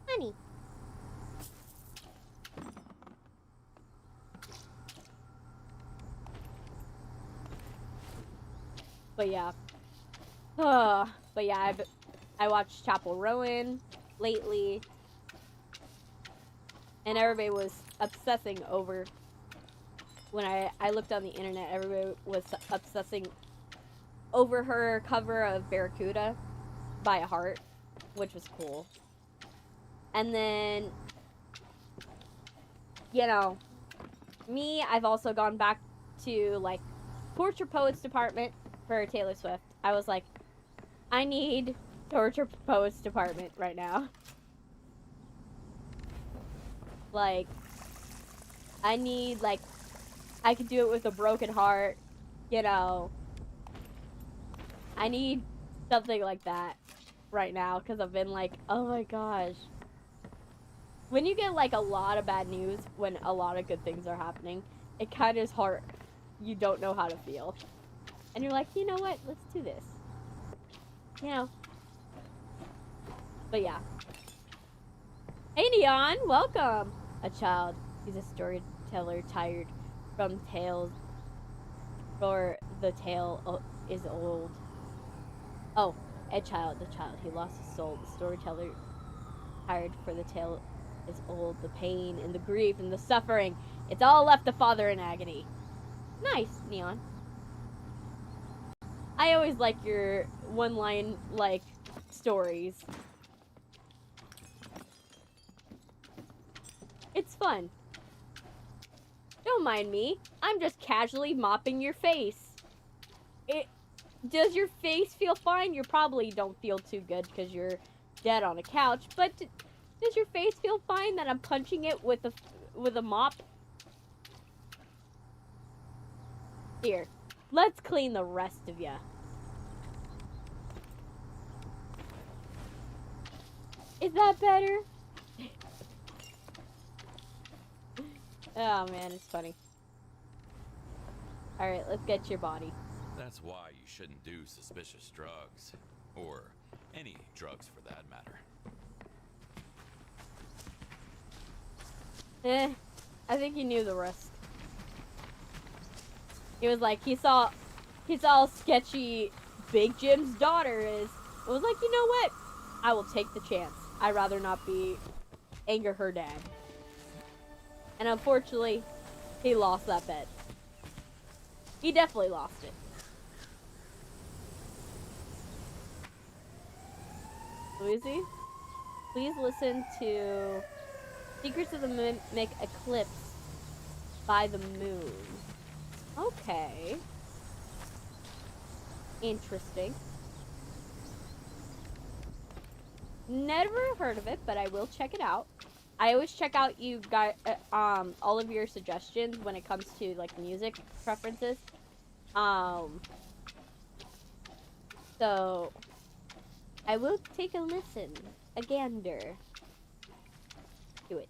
Honey. But yeah. But yeah, I watched Chapel Rowan lately. And everybody was obsessing over... When I looked on the internet, everybody was obsessing over her cover of Barracuda by a heart, which was cool. And then, you know, me, I've also gone back to, like, Torture Poets Department for Taylor Swift. I was like, I need Torture Poets Department right now. Like, I need, like, I could do it with a broken heart, you know. I need something like that right now, because I've been like, oh my gosh. When you get, like, a lot of bad news, when a lot of good things are happening, it kind of is hard. You don't know how to feel. And you're like, you know what? Let's do this. You know. But yeah. Hey Neon, welcome! A child. He's a storyteller tired from tales, for the tale is old. Oh, a child, the child. He lost his soul. The storyteller tired, for the tale is old. The pain and the grief and the suffering. It's all left the father in agony. Nice, Neon. I always like your one-line, like, stories. It's fun. Don't mind me. I'm just casually mopping your face. Does your face feel fine? You probably don't feel too good because you're dead on a couch, but does your face feel fine that I'm punching it with a mop? Here, let's clean the rest of ya. Is that better? Oh man, it's funny. Alright, let's get to your body. That's why you shouldn't do suspicious drugs. Or any drugs for that matter. I think he knew the risk. He was like, he saw how sketchy Big Jim's daughter is. It was like, you know what? I will take the chance. I'd rather not anger her dad. And unfortunately, he lost that bet. He definitely lost it. Louise, please listen to Secrets of the Mimic Eclipse by the Moon. Okay. Interesting. Never heard of it, but I will check it out. I always check out you guys, all of your suggestions when it comes to like music preferences. So I will take a listen, a gander to it.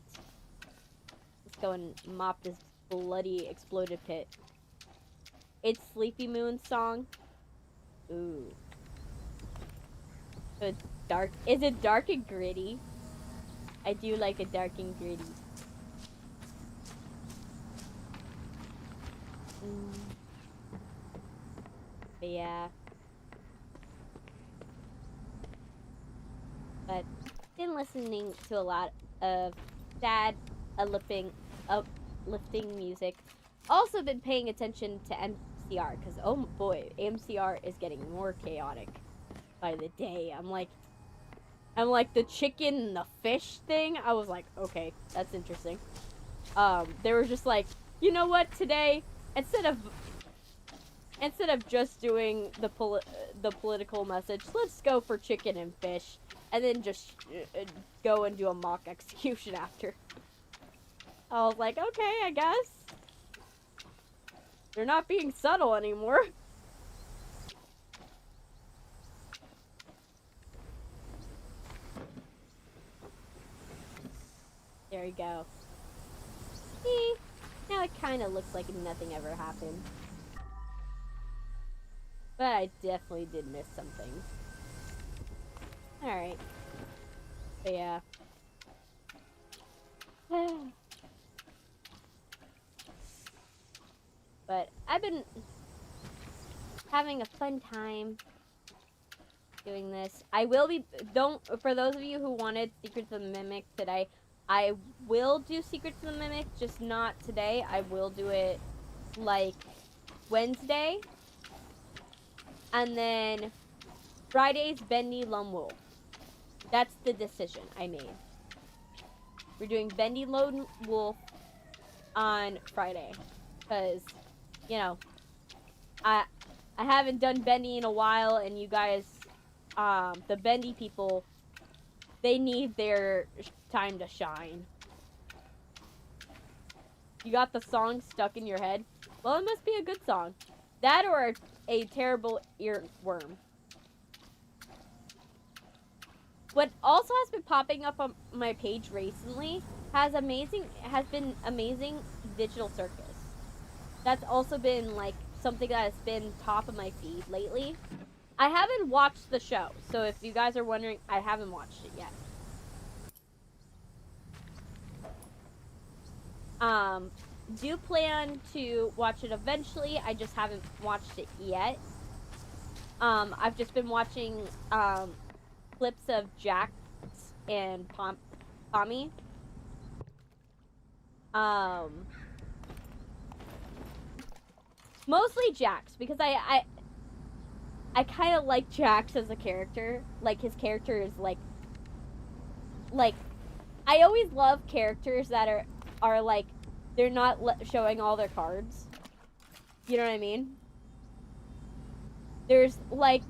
Let's go and mop this bloody exploded pit. It's Sleepy Moon's song. Ooh. So it's dark. Is it dark and gritty? I do like a dark and gritty. But yeah. But been listening to a lot of sad, uplifting music. Also been paying attention to MCR because oh boy, MCR is getting more chaotic by the day. I'm like the chicken and the fish thing. I was like, okay, that's interesting. They were just like, you know what? Today, instead of just doing the political message, let's go for chicken and fish, and then just go and do a mock execution after. I was like, okay, I guess they're not being subtle anymore. There you go. See? Now it kind of looks like nothing ever happened. But I definitely did miss something. Alright. But yeah. But I've been having a fun time doing this. I will be, for those of you who wanted Secrets of the Mimic today, I will do Secrets of the Mimic, just not today. I will do it, like, Wednesday. And then Friday's Bendy Lone Wolf. That's the decision I made. We're doing Bendy Lone Wolf on Friday. Because, you know, I haven't done Bendy in a while, and you guys, the Bendy people, they need their time to shine. You got the song stuck in your head? Well, it must be a good song. That or a terrible earworm. What also has been popping up on my page recently has been amazing Digital Circus. That's also been like something that has been top of my feed lately. I haven't watched the show, so if you guys are wondering, I haven't watched it yet. Do plan to watch it eventually. I just haven't watched it yet. I've just been watching clips of Jax and Tommy. Mostly Jax, because I kind of like Jax as a character. Like, his character is like I always love characters that are like, they're not showing all their cards. You know what I mean? There's like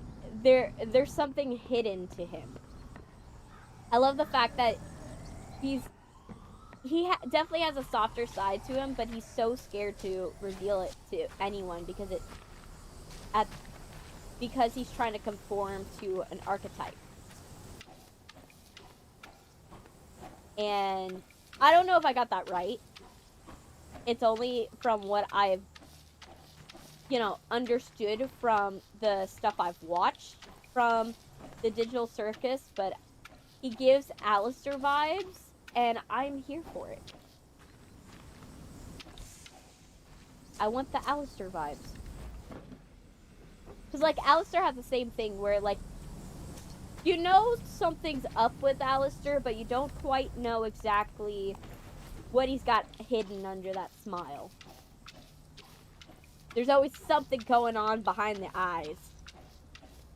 there's something hidden to him. I love the fact that he definitely has a softer side to him, but he's so scared to reveal it to anyone because because he's trying to conform to an archetype. And I don't know if I got that right. It's only from what I've, understood from the stuff I've watched from the Digital Circus, but he gives Alistair vibes, and I'm here for it. I want the Alistair vibes. Because, like, Alistair has the same thing where, like, you know something's up with Alistair, but you don't quite know exactly what he's got hidden under that smile. There's always something going on behind the eyes.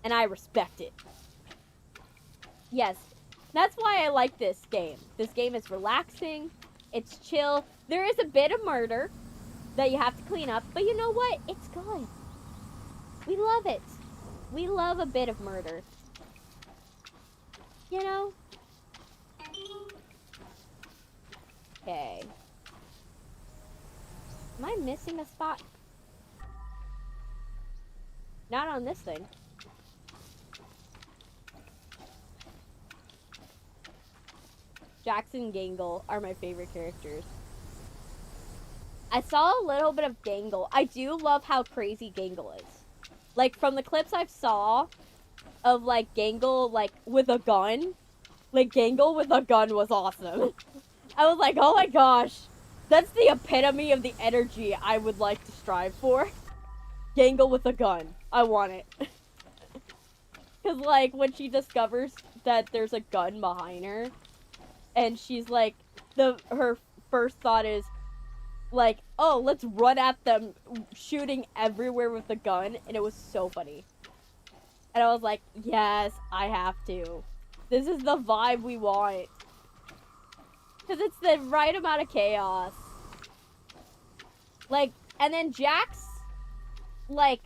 And I respect it. Yes, that's why I like this game. This game is relaxing. It's chill. There is a bit of murder that you have to clean up, but you know what? It's good. We love it. We love a bit of murder. You know? Okay. Am I missing a spot? Not on this thing. Jax and Gangle are my favorite characters. I saw a little bit of Gangle. I do love how crazy Gangle is. Like, from the clips I saw of, like, Gangle, like, with a gun. Like, Gangle with a gun was awesome. I was like, oh my gosh. That's the epitome of the energy I would like to strive for. Gangle with a gun. I want it. Because, like, when she discovers that there's a gun behind her, and she's like, her first thought is, like, oh, let's run at them, shooting everywhere with the gun, and it was so funny. And I was like, yes, I have to. This is the vibe we want. Because it's the right amount of chaos. Like, and then Jax, like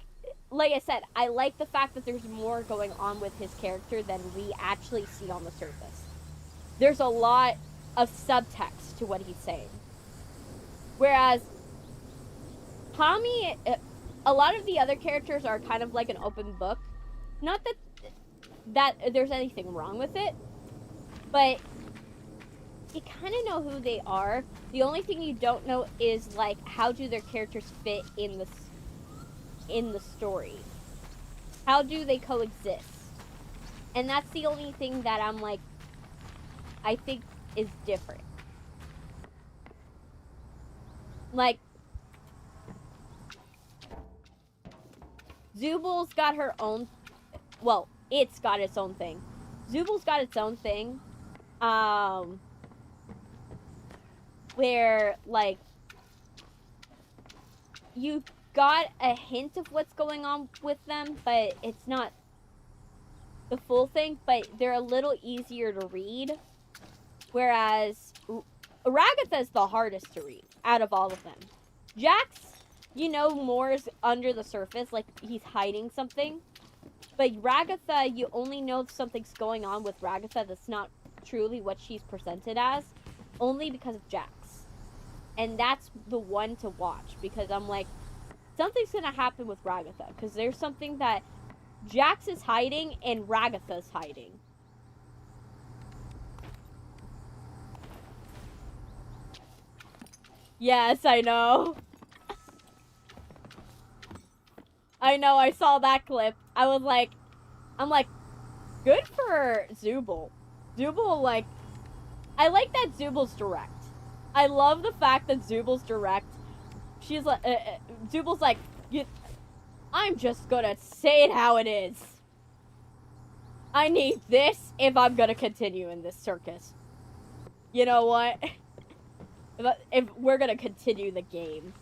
I said, I like the fact that there's more going on with his character than we actually see on the surface. There's a lot of subtext to what he's saying. Whereas Tommy, a lot of the other characters are kind of like an open book. Not that there's anything wrong with it, but you kind of know who they are. The only thing you don't know is, like, how do their characters fit in the story? How do they coexist? And that's the only thing that I'm like, I think is different. Like, Zubal's got her own, well, it's got its own thing. Zubal's got its own thing. Where, like, you got a hint of what's going on with them, but it's not the full thing, but they're a little easier to read. Whereas Ragatha is the hardest to read out of all of them. Jax, you know, more is under the surface, like he's hiding something. But Ragatha, you only know something's going on with Ragatha that's not truly what she's presented as, only because of Jax. And that's the one to watch, because I'm like, something's gonna happen with Ragatha, because there's something that Jax is hiding and Ragatha's hiding. Yes, I know. I know, I saw that clip. I'm like, good for Zubal. Zubal, like, I like that Zubal's direct. I love the fact that Zubal's direct. She's like, Zubal's like, I'm just gonna say it how it is. I need this if I'm gonna continue in this circus. You know what? If we're gonna continue the game.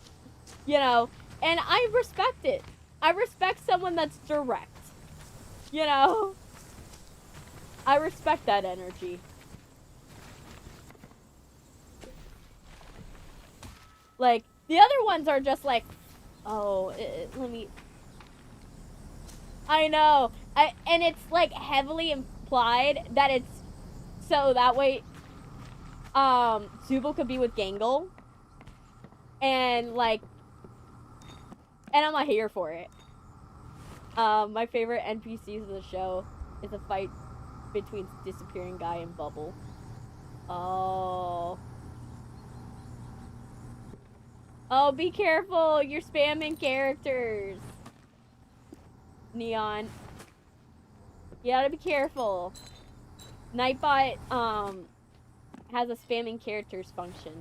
You know? And I respect it. I respect someone that's direct. You know? I respect that energy. Like, the other ones are just like, oh, let me... I know. And it's, like, heavily implied that it's so that way, Zubul could be with Gangle. And, like... And I'm not here for it. My favorite NPCs of the show is a fight between Disappearing Guy and Bubble. Oh. Oh, be careful! You're spamming characters! Neon. You gotta be careful. Nightbot, has a spamming characters function.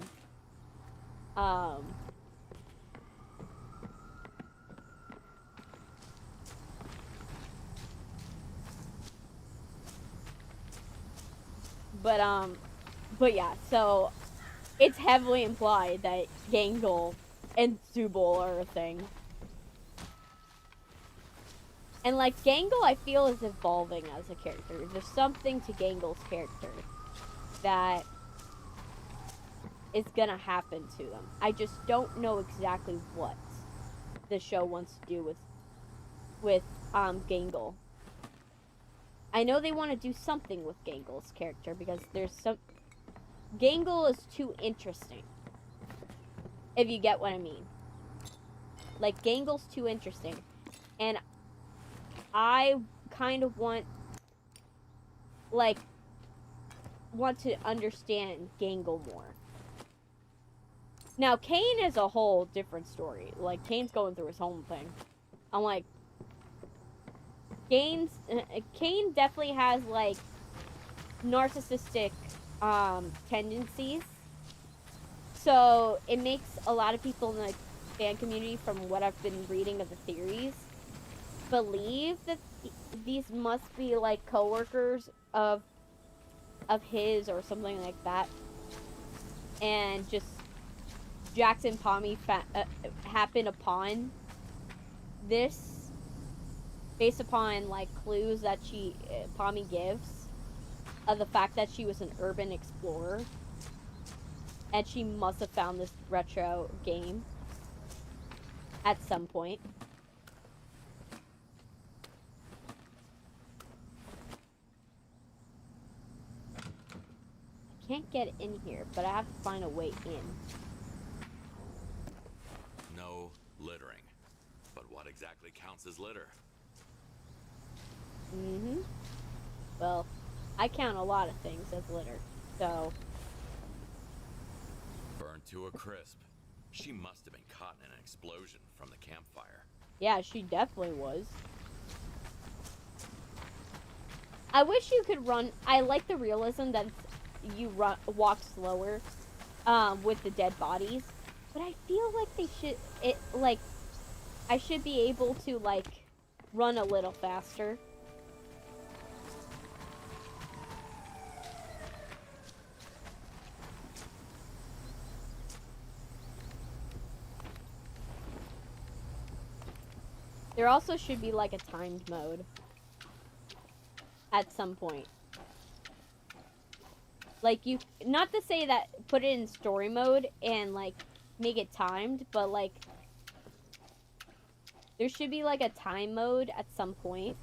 But yeah, so it's heavily implied that Gangle and Zubul are a thing. And, like, Gangle, I feel, is evolving as a character. There's something to Gangle's character that is gonna happen to them. I just don't know exactly what the show wants to do with Gangle. I know they want to do something with Gangle's character because there's some... Gangle is too interesting. If you get what I mean. Like, Gangle's too interesting. And I kind of want to understand Gangle more. Now, Kane is a whole different story. Like, Kane's going through his own thing. I'm like... Kane definitely has, like, narcissistic tendencies. So it makes a lot of people in the fan community, from what I've been reading of the theories, believe that these must be, like, coworkers of his or something like that. And just Jax and Pommy happen upon this based upon, like, clues that Pommy gives of the fact that she was an urban explorer. And she must have found this retro game at some point. I can't get in here, but I have to find a way in. No littering. But what exactly counts as litter? Mm-hmm. Well, I count a lot of things as litter, so... Burned to a crisp. She must have been caught in an explosion from the campfire. Yeah, she definitely was. I wish you could run... I like the realism that you walk slower with the dead bodies. But I feel like they should... I should be able to, like, run a little faster. There also should be, like, a timed mode at some point. Like, you... Not to say that put it in story mode and, like, make it timed, but, like... There should be, like, a time mode at some point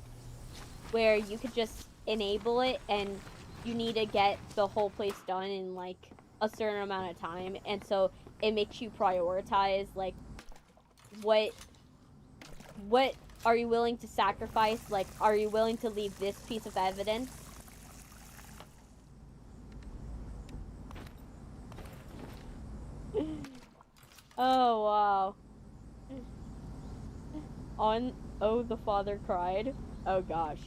where you could just enable it and you need to get the whole place done in, like, a certain amount of time. And so it makes you prioritize, like, what are you willing to sacrifice? Like, are you willing to leave this piece of evidence? Oh, wow. Oh, the father cried. Oh, gosh.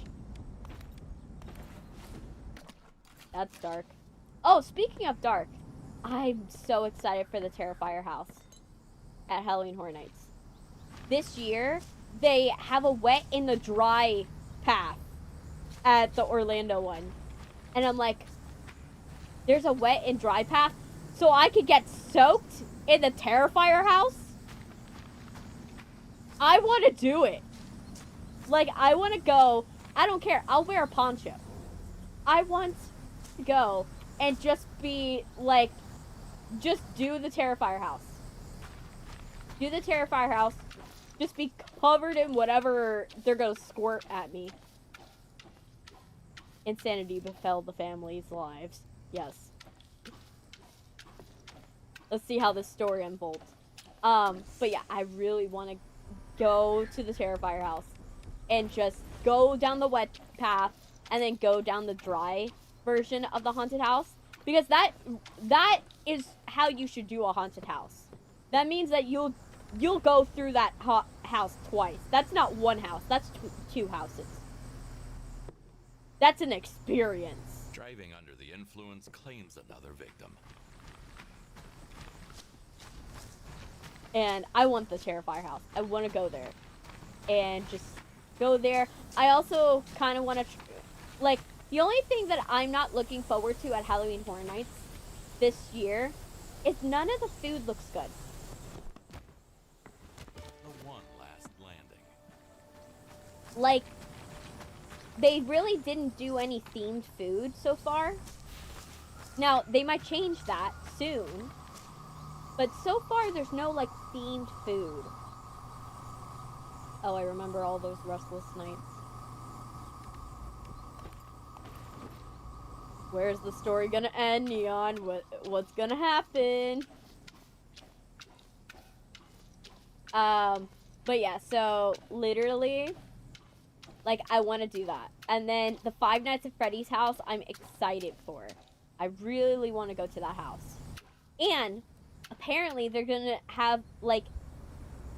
That's dark. Oh, speaking of dark. I'm so excited for the Terrifier house at Halloween Horror Nights. This year, they have a wet in the dry path at the Orlando one. And I'm like, there's a wet and dry path? So I could get soaked in the Terrifier house? I want to do it. Like, I want to go. I don't care. I'll wear a poncho. I want to go and just be, like, just do the Terrifier house. Do the Terrifier house. Just be covered in whatever they're going to squirt at me. Insanity befell the family's lives. Yes. Let's see how this story unfolds. But yeah, I really want to go to the Terrifier house and just go down the wet path and then go down the dry version of the haunted house, because that is how you should do a haunted house. That means that you'll go through that house twice. That's not one house. That's two houses. That's an experience. Driving under the influence claims another victim. And I want the Terrifier house. I want to go there and just go there. I also kind of want to, like, the only thing that I'm not looking forward to at Halloween Horror Nights this year is none of the food looks good. The one last landing. Like, they really didn't do any themed food so far. Now, they might change that soon. But so far, there's no, like, themed food. Oh, I remember all those restless nights. Where's the story gonna end, Neon? What's gonna happen? But yeah, so literally, like, I want to do that. And then the Five Nights at Freddy's house, I'm excited for. I really want to go to that house. And apparently they're gonna have, like,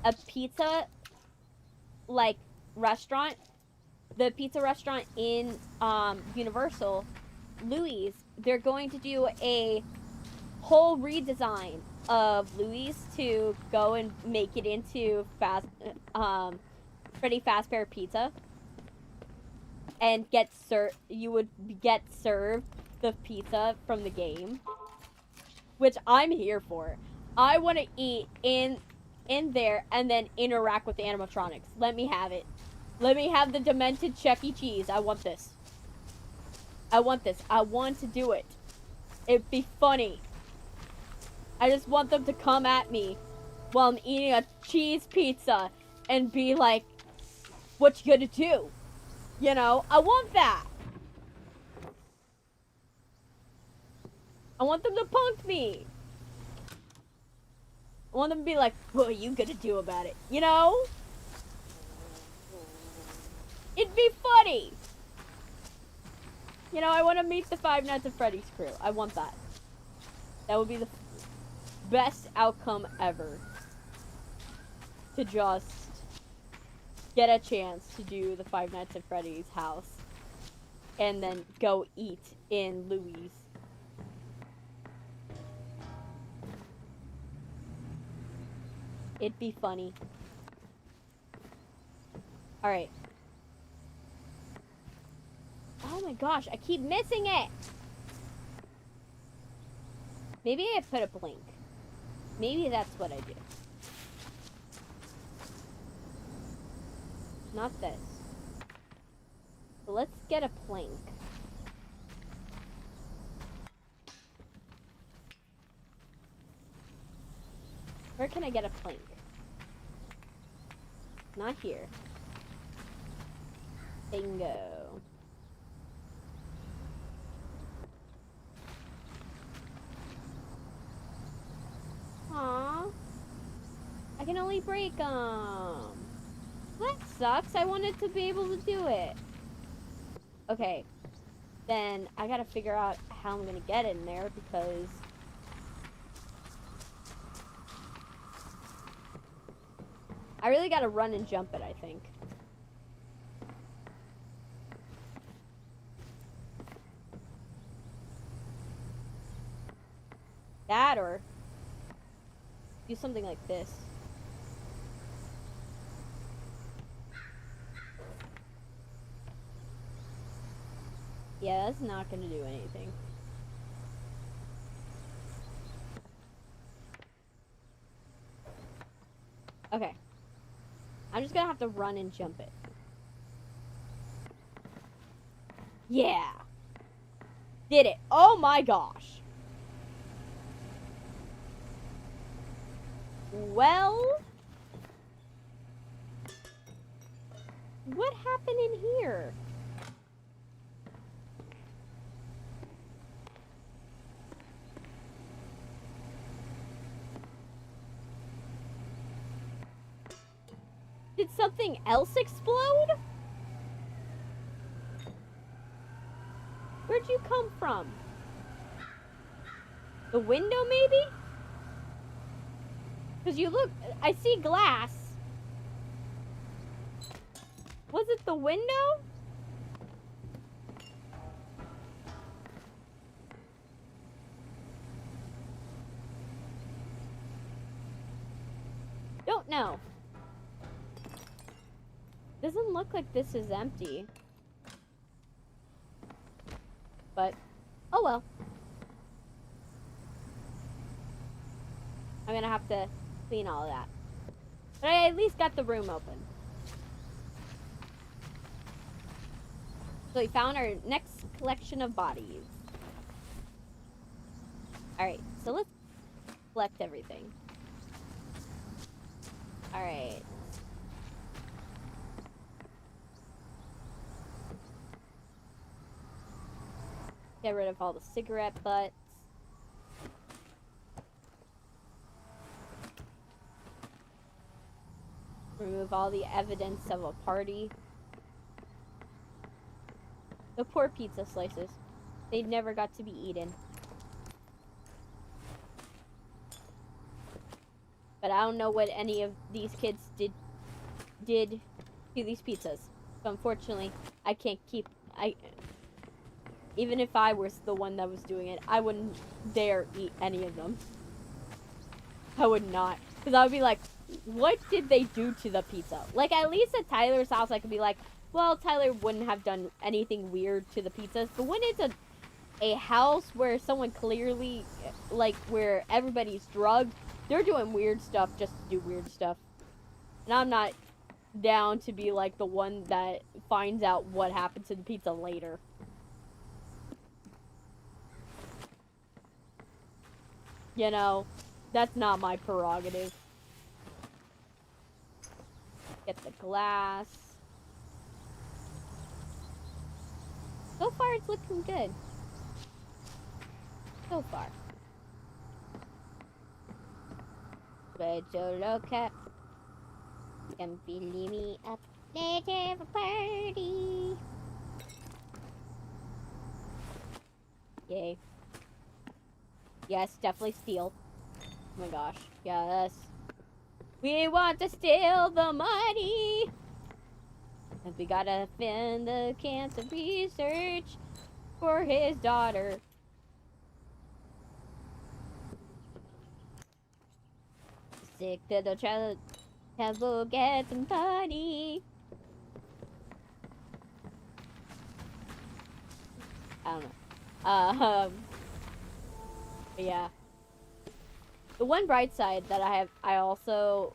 a pizza, like, restaurant. The pizza restaurant in Universal, Louis, they're going to do a whole redesign of Louis to go and make it into Freddy Fazbear Pizza. And you would get served the pizza from the game, which I'm here for. I want to eat in there and then interact with the animatronics. Let me have it. Let me have the demented Chuck E. Cheese. I want this. I want this. I want to do it. It'd be funny. I just want them to come at me while I'm eating a cheese pizza and be like, what you gonna do? You know, I want that. I want them to punk me. I want them to be like, what are you gonna do about it? You know? It'd be funny. You know, I want to meet the Five Nights at Freddy's crew. I want that. That would be the best outcome ever. To just get a chance to do the Five Nights at Freddy's house. And then go eat in Louis'. It'd be funny. Alright. Oh my gosh, I keep missing it! Maybe I put a blink. Maybe that's what I do. Not this. So let's get a plank. Where can I get a plank? Not here. Bingo. Aww. I can only break them. That sucks. I wanted to be able to do it. Okay. Then I gotta figure out how I'm gonna get in there because I really gotta run and jump it, I think. that or do something like this. Yeah, that's not gonna do anything. Okay. I'm just gonna have to run and jump it. Yeah. Did it. Oh my gosh. Well, what happened in here? Did something else explode? Where'd you come from? The window, maybe? Because you look... I see glass. Was it the window? Don't know. Doesn't look like this is empty. But, oh well. I'm gonna have to clean all of that. But I at least got the room open. So we found our next collection of bodies. Alright, so let's collect everything. Alright. Get rid of all the cigarette butts. Remove all the evidence of a party. The poor pizza slices. They never got to be eaten. But I don't know what any of these kids did to these pizzas. So unfortunately, I can't keep... Even if I was the one that was doing it, I wouldn't dare eat any of them. I would not. Because I would be like, what did they do to the pizza? Like, at least at Tyler's house, I could be like, well, Tyler wouldn't have done anything weird to the pizzas. But when it's a house where someone clearly, like, where everybody's drugged, they're doing weird stuff just to do weird stuff. And I'm not down to be, like, the one that finds out what happened to the pizza later. You know, that's not my prerogative. Get the glass. So far, it's looking good. So far. But you look at... Can believe me up later for party. Yay. Yes, definitely steal. Oh my gosh. Yes. We want to steal the money. And we gotta fund the cancer research for his daughter. Sick to the child. We'll get some money. I don't know. But yeah. The one bright side that I also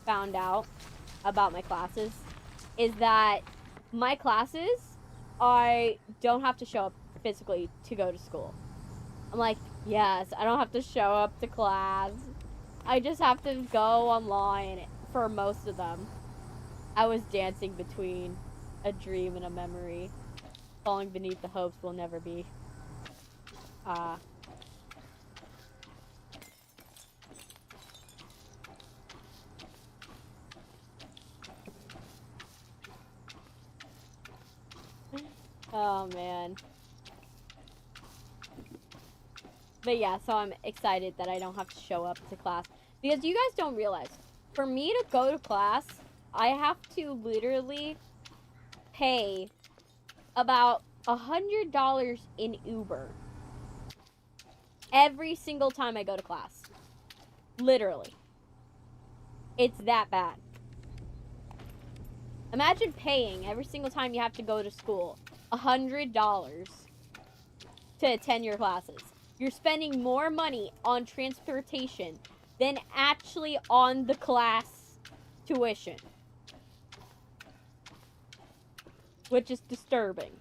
found out about my classes is that my classes, I don't have to show up physically to go to school. I'm like, yes, I don't have to show up to class. I just have to go online for most of them. I was dancing between a dream and a memory. Falling beneath the hopes will never be. Oh, man. But yeah, so I'm excited that I don't have to show up to class. Because you guys don't realize, for me to go to class, I have to literally pay about $100 in Uber. every single time I go to class. Literally. It's that bad. Imagine paying every single time you have to go to school $100 to attend your classes. You're spending more money on transportation than actually on the class tuition. Which is disturbing.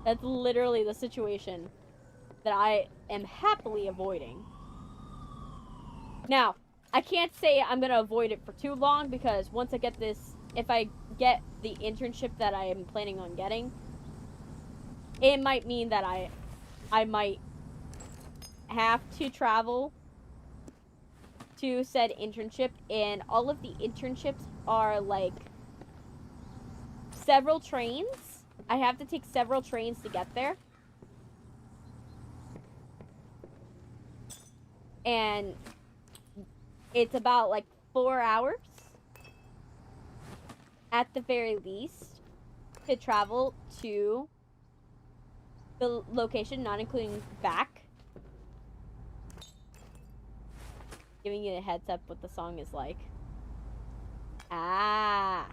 That's literally the situation that I am happily avoiding. Now, I can't say I'm going to avoid it for too long because once I get this, if I get the internship that I am planning on getting, it might mean that I might have to travel to said internship, and all of the internships are like several trains. I have to take several trains to get there. And it's about like 4 hours at the very least to travel to the location, not including back. Giving you a heads up what the song is like. Ah.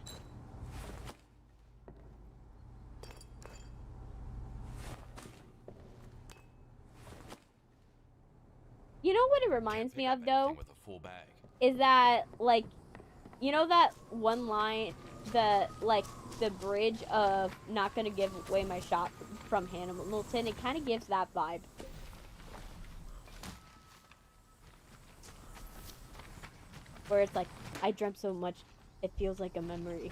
You know what it reminds me of, though? Is that, like, you know that one line, the bridge of not gonna give away my shop from Hamilton? It kind of gives that vibe. Where it's like, I dreamt so much, it feels like a memory.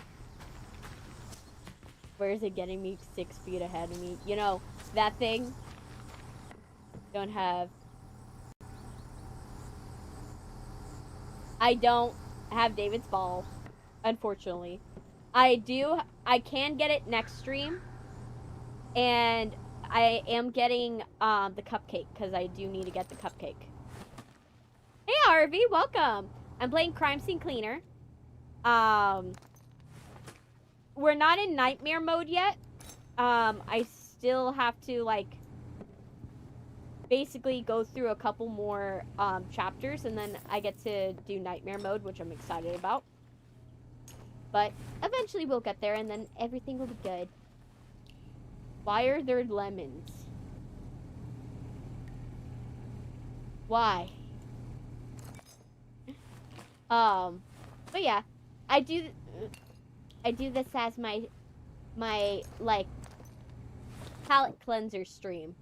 Where is it getting me 6 feet ahead of me? You know, that thing. Don't have... I don't have David's ball, unfortunately. I can get it next stream. And I am getting the cupcake, because I do need to get the cupcake. Hey RV, welcome! I'm playing Crime Scene Cleaner. We're not in nightmare mode yet. I still have to, like, basically go through a couple more chapters, and then I get to do nightmare mode, which I'm excited about. But eventually we'll get there, and then everything will be good. Why are there lemons? Why? But yeah, I do this as my like palate cleanser stream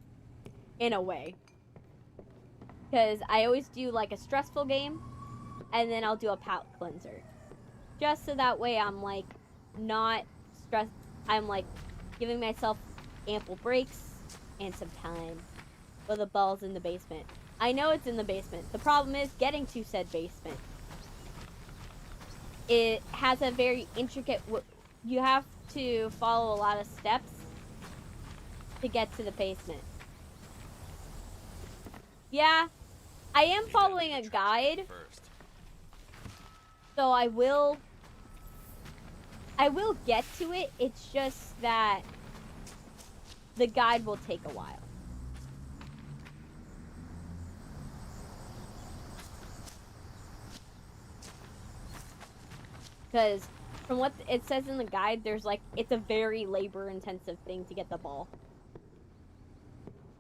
in a way, because I always do like a stressful game and then I'll do a palate cleanser, just so that way I'm like not stressed. I'm like giving myself ample breaks and some time. Well, the ball's in the basement. I know it's in the basement. The problem is getting to said basement. It has a very intricate... You have to follow a lot of steps to get to the basement. Yeah, I am following a guide. So I will get to it. It's just that the guide will take a while. Because from what it says in the guide, there's like, it's a very labor-intensive thing to get the ball.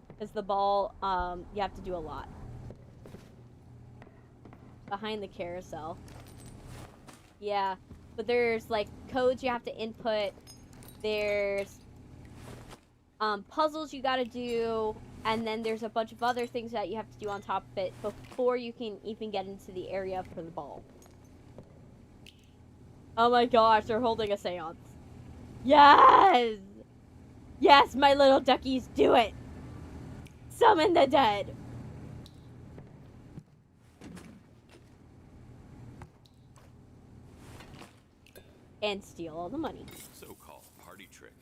Because the ball, you have to do a lot. Behind the carousel. Yeah. But there's like codes you have to input. There's puzzles you gotta do. And then there's a bunch of other things that you have to do on top of it before you can even get into the area for the ball. Oh my gosh, they're holding a seance. Yes! Yes, my little duckies, do it! Summon the dead! And steal all the money. So-called party trick.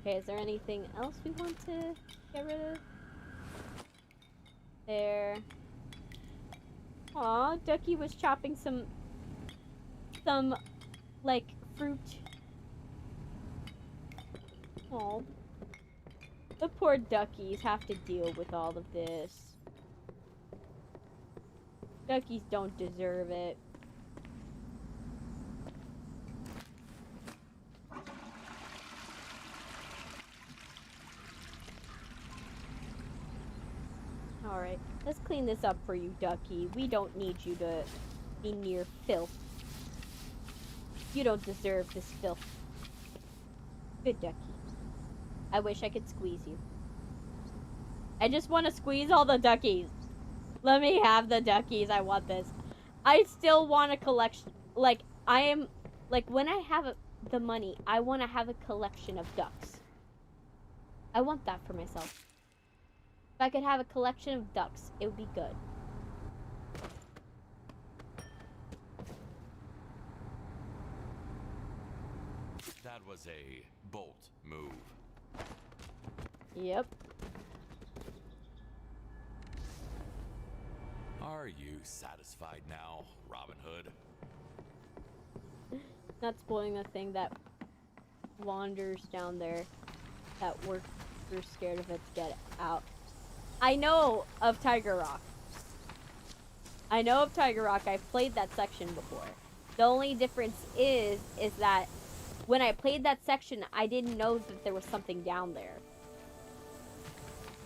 Okay, is there anything else we want to get rid of? There. Aw, Ducky was chopping some, like, fruit. Aw. The poor duckies have to deal with all of this. Duckies don't deserve it. Alright, let's clean this up for you, Ducky. We don't need you to be near filth. You don't deserve this filth. Good Ducky. I wish I could squeeze you. I just want to squeeze all the duckies. Let me have the duckies. I want this. I still want a collection. Like, I am... Like, when I have the money, I want to have a collection of ducks. I want that for myself. If I could have a collection of ducks, it would be good. That was a bold move. Yep. Are you satisfied now, Robin Hood? Not spoiling the thing that wanders down there that we're scared of it to get out. I know of Tiger Rock. I know of Tiger Rock. I've played that section before. The only difference is that when I played that section, I didn't know that there was something down there.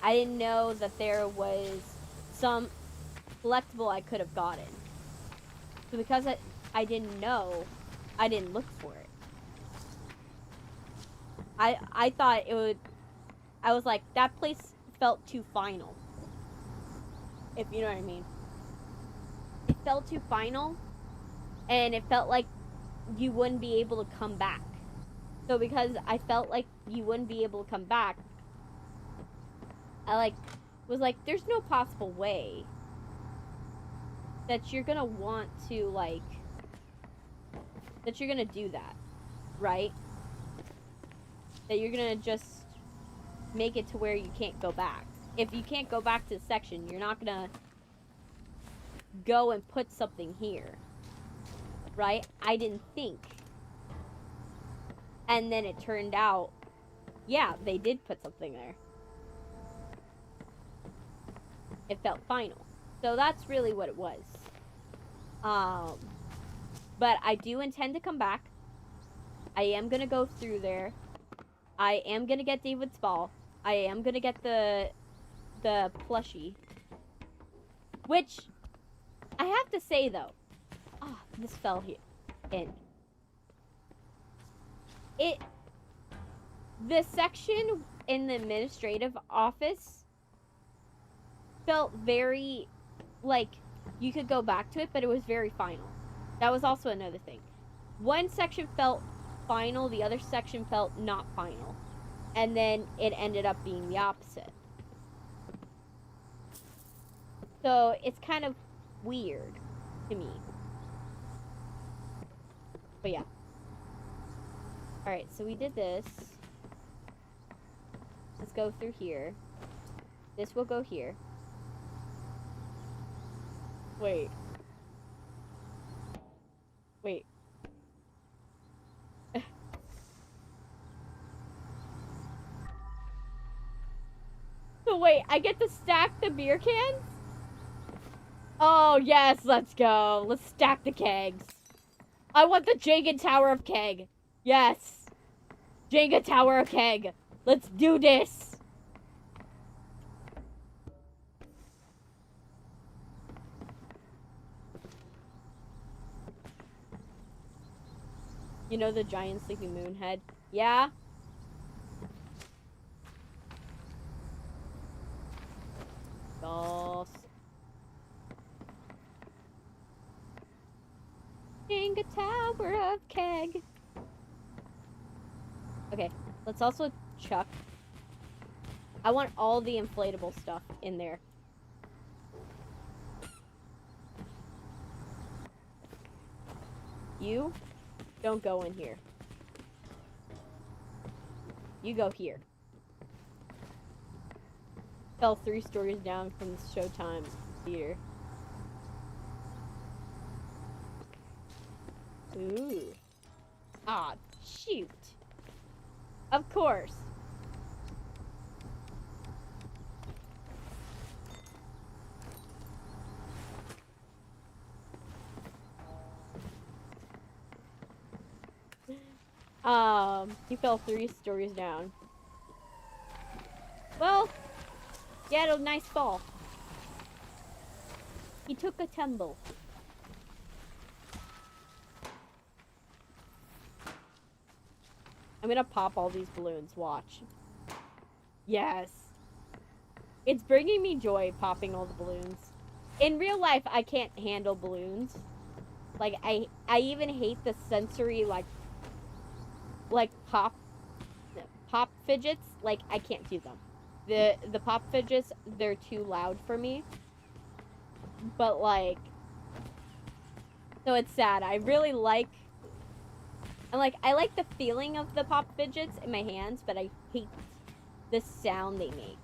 I didn't know that there was some collectible I could have gotten. So because I didn't know, I didn't look for it. I thought it would... I was like, that place felt too final. If you know what I mean. It felt too final, and it felt like you wouldn't be able to come back. So because I felt like you wouldn't be able to come back, I was like, there's no possible way that you're gonna want to that you're gonna do that, right? That you're gonna just make it to where you can't go back. If you can't go back to the section, you're not gonna go and put something here, right? I didn't think. And then it turned out, yeah, they did put something there. It felt final. So that's really what it was. But I do intend to come back. I am gonna go through there. I am gonna get David's ball. I am gonna get the plushie. Which, I have to say though, this fell here in. The section in the administrative office felt very, like, you could go back to it, but it was very final. That was also another thing. One section felt final, the other section felt not final. And then it ended up being the opposite. So it's kind of weird to me. But yeah. Alright, so we did this. Let's go through here. This will go here. Wait. Wait. So wait, I get to stack the beer cans? Oh, yes, let's go. Let's stack the kegs. I want the Jenga Tower of Keg. Yes. Jenga Tower of Keg. Let's do this. You know the giant sleeping moon head? Yeah? Goss. Jenga Tower of Keg. Okay, let's also chuck. I want all the inflatable stuff in there. You don't go in here. You go here. Fell 3 stories down from the Showtime theater. Ooh. Ah, shoot. Of course. He fell 3 stories down. Well, he had a nice fall. He took a tumble. I'm gonna pop all these balloons, watch. Yes. It's bringing me joy popping all the balloons. In real life, I can't handle balloons. Like, I even hate the sensory, like pop fidgets. Like, I can't do them. The pop fidgets, they're too loud for me. But, like, so it's sad. I really like, I like the feeling of the pop fidgets in my hands, but I hate the sound they make.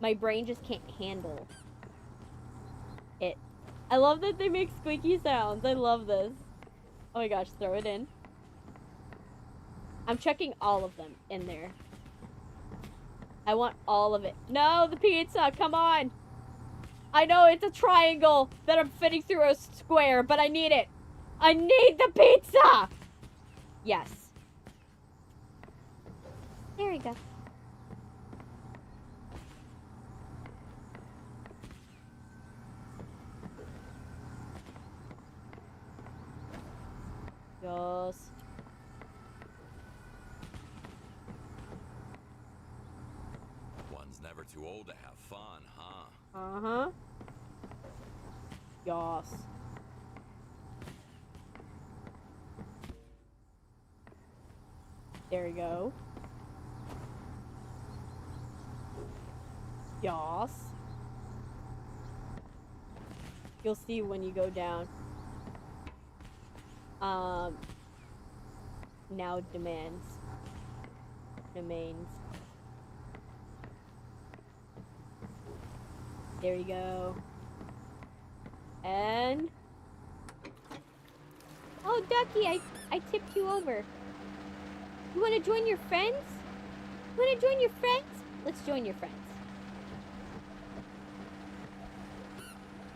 My brain just can't handle it. I love that they make squeaky sounds. I love this. Oh my gosh, throw it in. I'm checking all of them in there. I want all of it. No, the pizza, come on. I know it's a triangle that I'm fitting through a square, but I need it. I need the pizza! Yes. There we go. Yes. One's never too old to have fun, huh? Uh-huh. Yes. There we go. Yes. You'll see when you go down. Now domains. There you go. And... oh, Ducky, I tipped you over. You want to join your friends? You want to join your friends? Let's join your friends.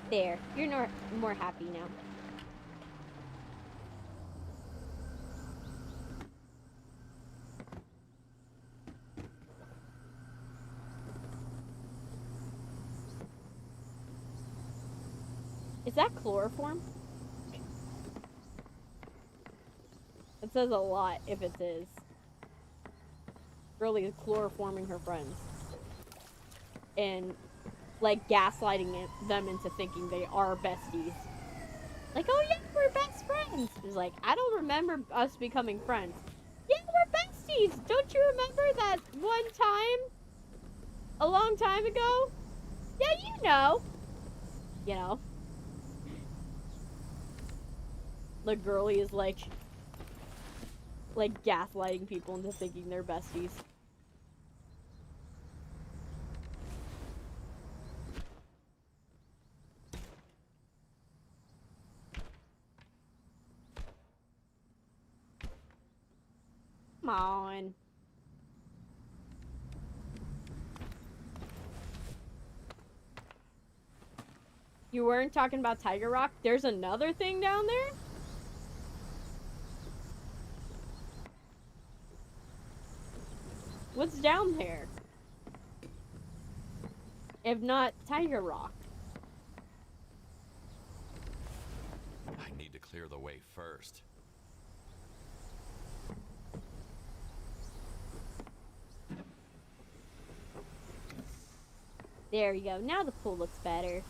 There. You're more happy now. Is that chloroform? It says a lot if it is. Really chloroforming her friends. And, like, gaslighting them into thinking they are besties. Like, oh yeah, we're best friends. It's like, I don't remember us becoming friends. Yeah, we're besties. Don't you remember that one time? A long time ago? Yeah, you know. You know. The girlie is like gaslighting people into thinking they're besties. Come on. You weren't talking about Tiger Rock? There's another thing down there? What's down there? If not Tiger Rock. I need to clear the way first. There you go. Now the pool looks better.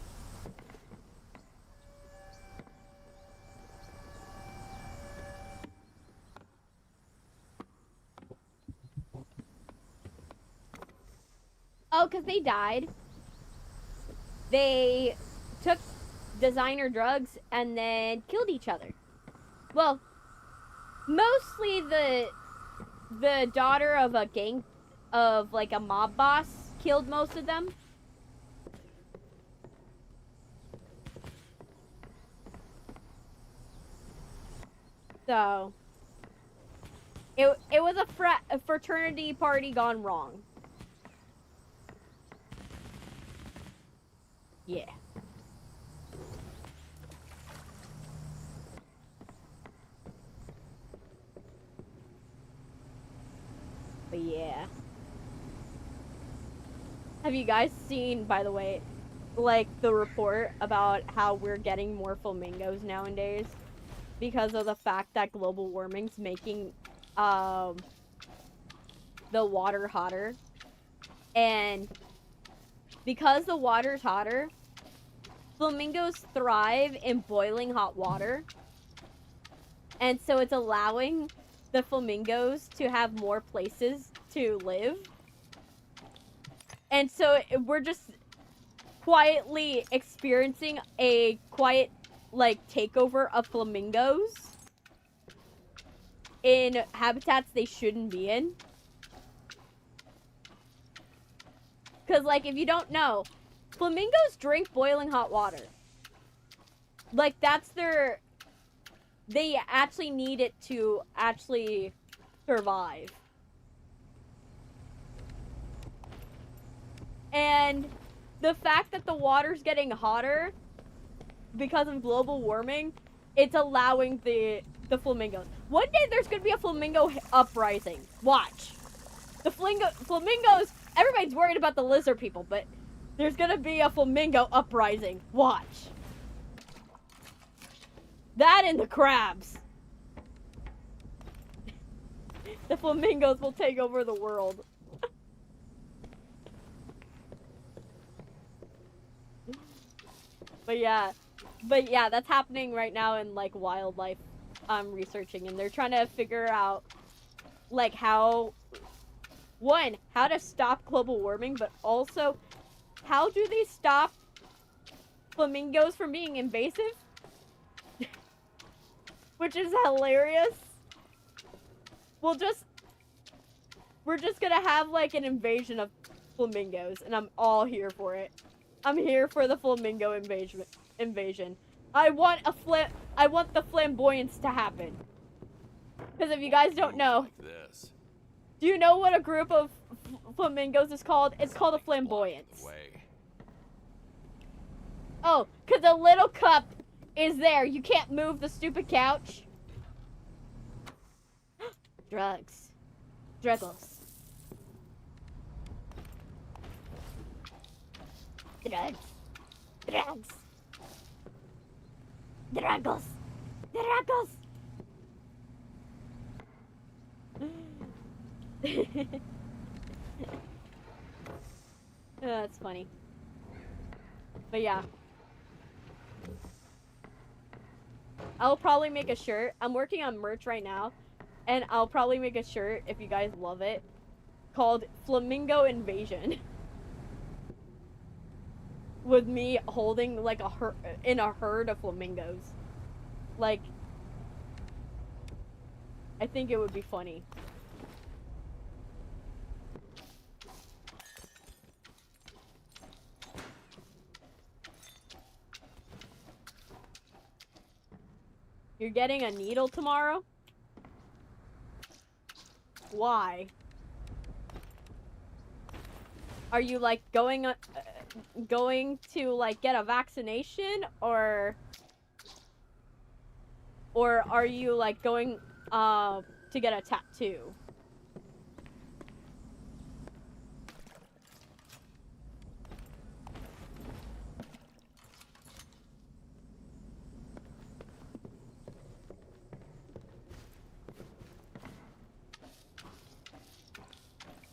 Oh, because they died. They took designer drugs and then killed each other. Well, mostly the daughter of a gang, of like a mob boss, killed most of them. So it was a fraternity party gone wrong. Yeah. But yeah. Have you guys seen, by the way, like the report about how we're getting more flamingos nowadays because of the fact that global warming's making the water hotter? And because the water's hotter, flamingos thrive in boiling hot water. And so it's allowing the flamingos to have more places to live. And so we're just quietly experiencing a quiet, like, takeover of flamingos in habitats they shouldn't be in. Because, like, if you don't know, flamingos drink boiling hot water. Like, that's their... They actually need it to actually survive. And the fact that the water's getting hotter because of global warming, it's allowing the flamingos. One day there's gonna be a flamingo uprising. Watch. The flamingos, everybody's worried about the lizard people, but there's gonna be a flamingo uprising. Watch. That and the crabs. The flamingos will take over the world. But yeah, that's happening right now in, like, wildlife I'm researching, and they're trying to figure out, like, how to stop global warming, but also how do they stop flamingos from being invasive? Which is hilarious. We're just gonna have, like, an invasion of flamingos, and I'm all here for it. I'm here for the flamingo invasion. I want the flamboyance to happen. Because if you guys don't know, do you know what a group of flamingos is called? It's called a flamboyance. Oh, because the little cup is there. You can't move the stupid couch. Drugs. Druggles. Drugs. Drugs. Druggles. Druggles. That's funny. But yeah. I'll probably make a shirt. I'm working on merch right now. And I'll probably make a shirt, if you guys love it, called Flamingo Invasion. With me holding, like, in a herd of flamingos. Like, I think it would be funny. You're getting a needle tomorrow? Why? Are you, like, going to, like, get a vaccination, or are you, like, going to get a tattoo?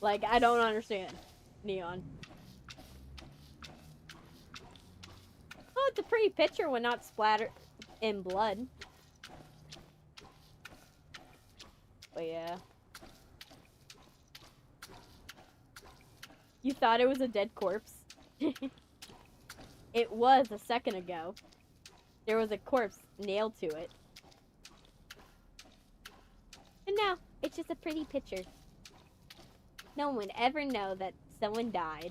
Like, I don't understand, Neon. Oh, it's a pretty picture when not splattered in blood. But yeah. You thought it was a dead corpse? It was a second ago. There was a corpse nailed to it. And now, it's just a pretty picture. No one would ever know that someone died.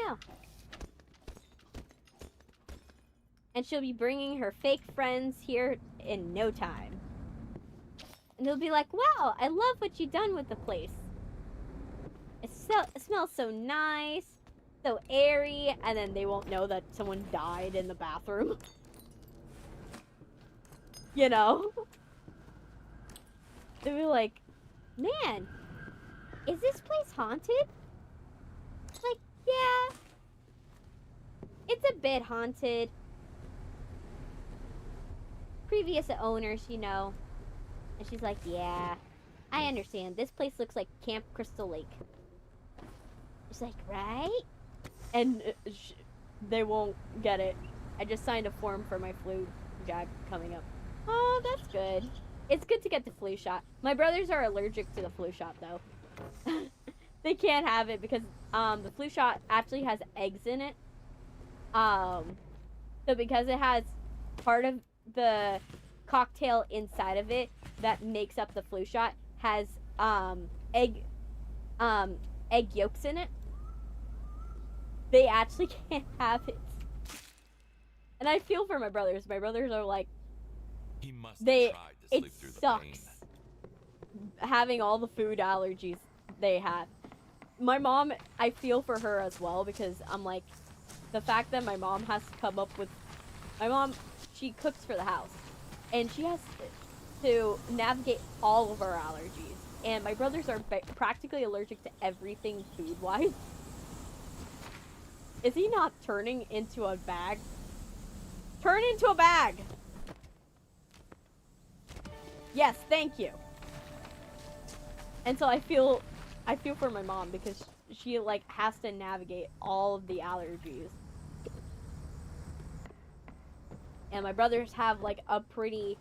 know. And she'll be bringing her fake friends here in no time. And they'll be like, wow, I love what you've done with the place. It smells so nice, so airy, and then they won't know that someone died in the bathroom. You know? They'll be like, man, is this place haunted? Like, yeah. It's a bit haunted. Previous owners, you know. And she's like, yeah, I understand. This place looks like Camp Crystal Lake. She's like, right? And they won't get it. I just signed a form for my flu jab coming up. Oh, that's good. It's good to get the flu shot. My brothers are allergic to the flu shot, though. They can't have it because the flu shot actually has eggs in it. So because it has part of the cocktail inside of it that makes up the flu shot has egg yolks in it, they actually can't have it. And I feel for my brothers. My brothers are like, he must have tried to sleep through the pain. Having all the food allergies they have. My mom, I feel for her as well, because I'm like, the fact that my mom has to come up with, my mom, she cooks for the house, and she has to navigate all of our allergies. And my brothers are practically allergic to everything food-wise. Is he not turning into a bag? Turn into a bag! Yes, thank you. And so I feel for my mom because she like has to navigate all of the allergies. And my brothers have like a pretty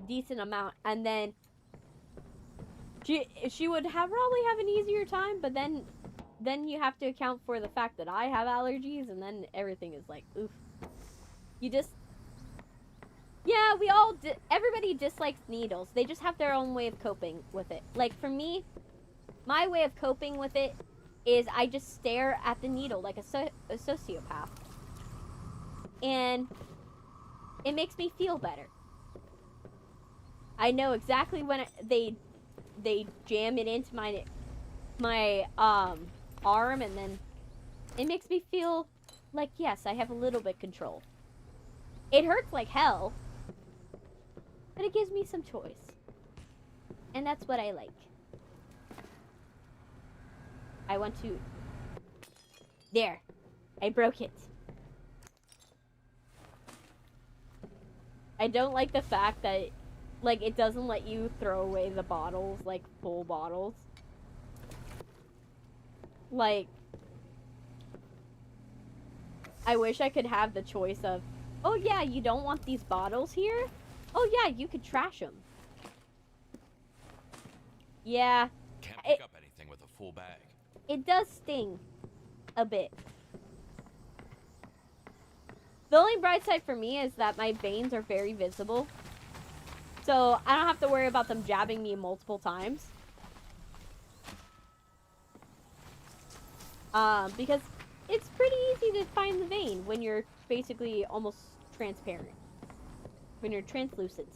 decent amount, and then she would probably have an easier time, but then you have to account for the fact that I have allergies, and then everything is like, oof. You just, yeah, everybody dislikes needles. They just have their own way of coping with it. Like for me, my way of coping with it is I just stare at the needle like a sociopath. And it makes me feel better. I know exactly when they jam it into my arm, and then it makes me feel like, yes, I have a little bit control. It hurts like hell, but it gives me some choice. And that's what I like. I want to... There. I broke it. I don't like the fact that, like, it doesn't let you throw away the bottles, like, full bottles. Like, I wish I could have the choice of, oh yeah, you don't want these bottles here? Oh yeah, you could trash them. Yeah. Can't pick up anything with a full bag. It does sting a bit. The only bright side for me is that my veins are very visible. So I don't have to worry about them jabbing me multiple times. Because it's pretty easy to find the vein when you're basically almost transparent. When you're translucent.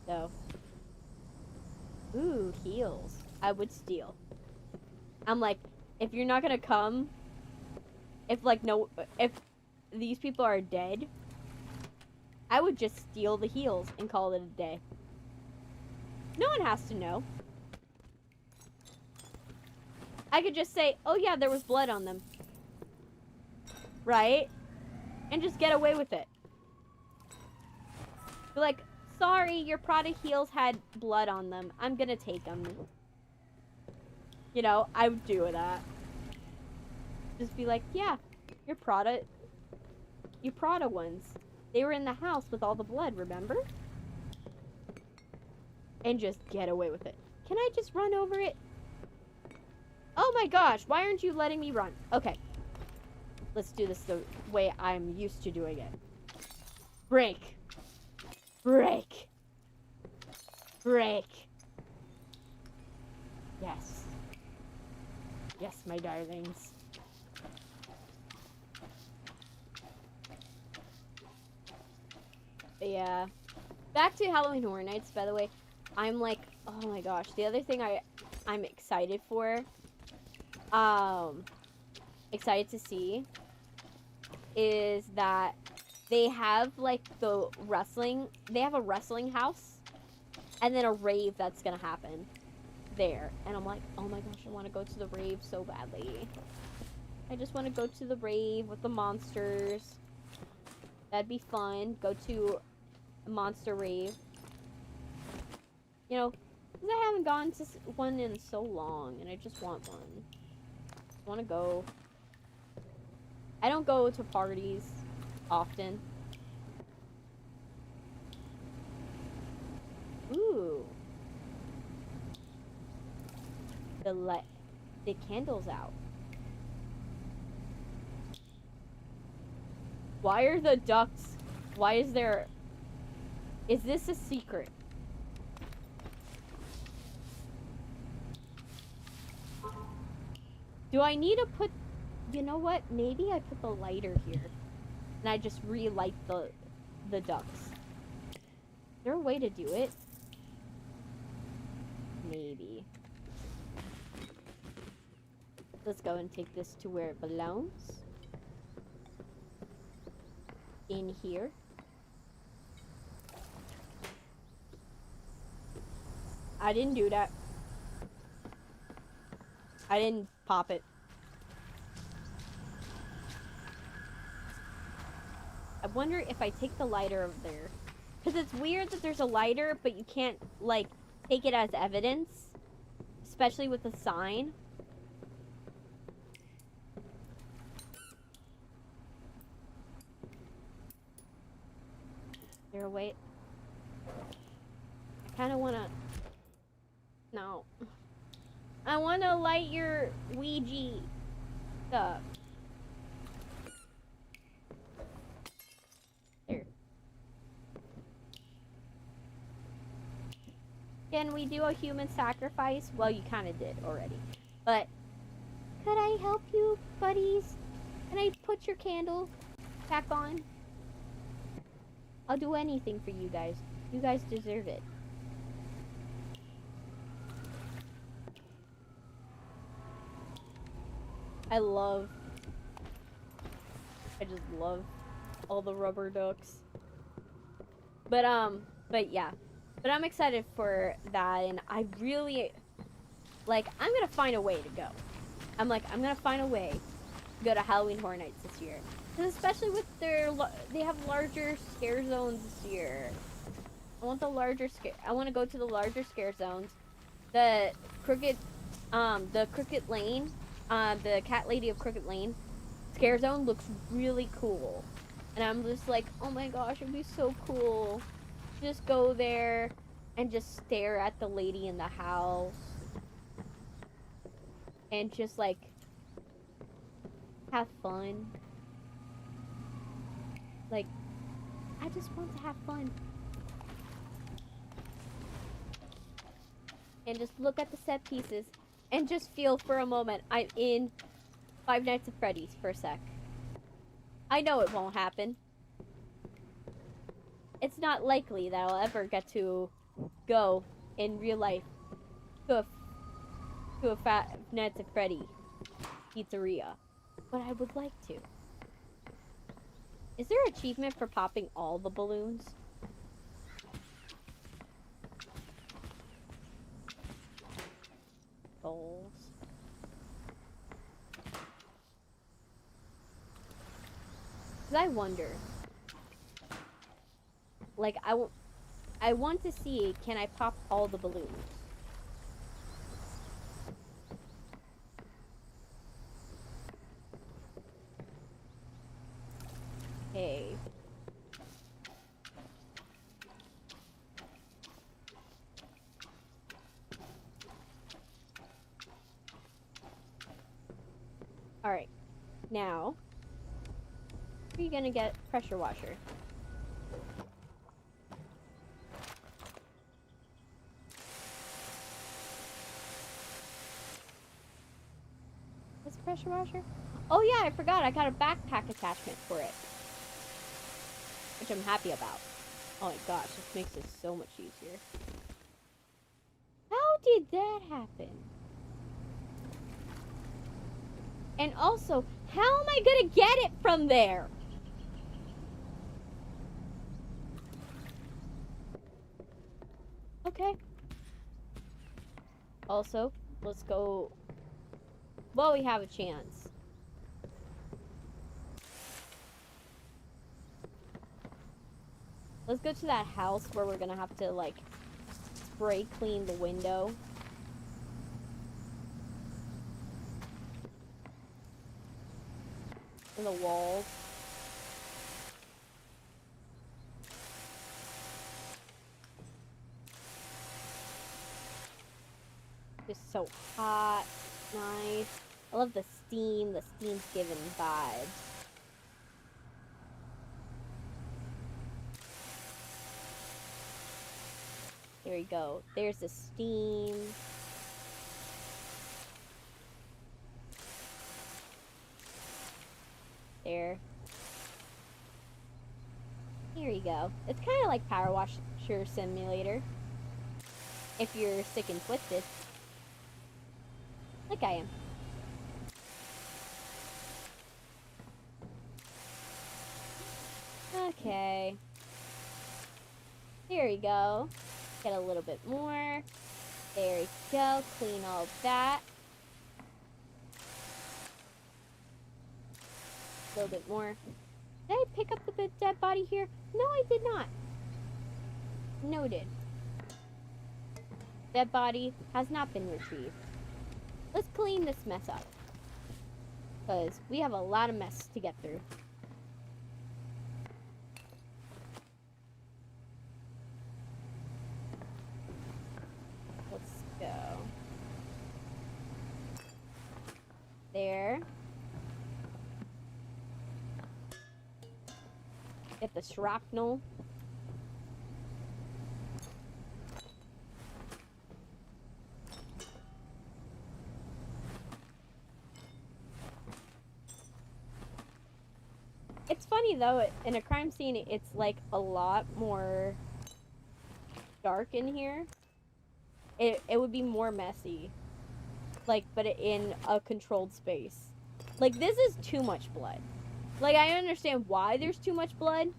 So. Ooh, heals. I would steal. I'm like, if you're not gonna come, if these people are dead, I would just steal the heals and call it a day. No one has to know. I could just say, oh yeah, there was blood on them. Right? And just get away with it. Be like, sorry, your Prada heels had blood on them. I'm gonna take them. You know, I would do that. Just be like, yeah, your Prada ones. They were in the house with all the blood, remember? And just get away with it. Can I just run over it? Oh my gosh, why aren't you letting me run? Okay. Let's do this the way I'm used to doing it. Break. Break. Break. Yes. Yes, my darlings. But yeah. Back to Halloween Horror Nights, by the way. I'm like, oh my gosh. The other thing I'm excited for, excited to see, is that they have like they have a wrestling house and then a rave that's gonna happen there. And I'm like, oh my gosh, I want to go to the rave so badly. I just want to go to the rave with the monsters. That'd be fun. Go to a monster rave. You know, because I haven't gone to one in so long, and I just want one. I want to go. I don't go to parties often. Ooh. The candle's out. Why are the ducks? Why is there? Is this a secret? Do I need to put? You know what? Maybe I put the lighter here, and I just relight the ducks. Is there a way to do it? Maybe. Let's go and take this to where it belongs. In here. I didn't do that. I didn't pop it. I wonder if I take the lighter over there. Because it's weird that there's a lighter, but you can't, like, take it as evidence. Especially with the sign. Is there a way? I kind of want to... No. I want to light your Ouija stuff. There. Can we do a human sacrifice? Well, you kind of did already. But, could I help you, buddies? Can I put your candle back on? I'll do anything for you guys. You guys deserve it. I just love all the rubber ducks. But yeah. But I'm excited for that, and I really, like, I'm gonna find a way to go. I'm gonna find a way to go to Halloween Horror Nights this year. Because especially with they have larger scare zones this year. I want to go to the larger scare zones. The Crooked Lane, the Cat Lady of Crooked Lane scare zone looks really cool. And I'm just like, oh my gosh, it'd be so cool. Just go there and just stare at the lady in the house. And just like have fun. Like, I just want to have fun. And just look at the set pieces. And just feel for a moment I'm in Five Nights at Freddy's for a sec. I know it won't happen. It's not likely that I'll ever get to go in real life to a Five Nights at Freddy pizzeria. But I would like to. Is there an achievement for popping all the balloons? Goals. Because I wonder. Like, I want to see, can I pop all the balloons? Okay. Alright. Now, we're gonna get pressure washer. pressure washer? Oh yeah, I forgot. I got a backpack attachment for it. Which I'm happy about. Oh my gosh, this makes it so much easier. How did that happen? And also, how am I gonna get it from there? Okay. Also, let's go while we have a chance. Let's go to that house where we're gonna have to, like, spray clean the window. And the walls. Just so hot. Nice. I love the steam. The steam's giving vibes. There we go. There's the steam. There. Here you go. It's kind of like Power Washer Simulator. If you're sick and twisted. Like I am. Okay. Here we go. Get a little bit more. There we go. Clean all that. A little bit more. Did I pick up the dead body here? No, I did not. Noted. Dead body has not been retrieved. Let's clean this mess up. Because we have a lot of mess to get through. Let's go. There. Get the shrapnel. It's funny though, in a crime scene, it's like a lot more dark in here. It would be more messy. Like, but in a controlled space. Like, this is too much blood. Like, I understand why there's too much blood.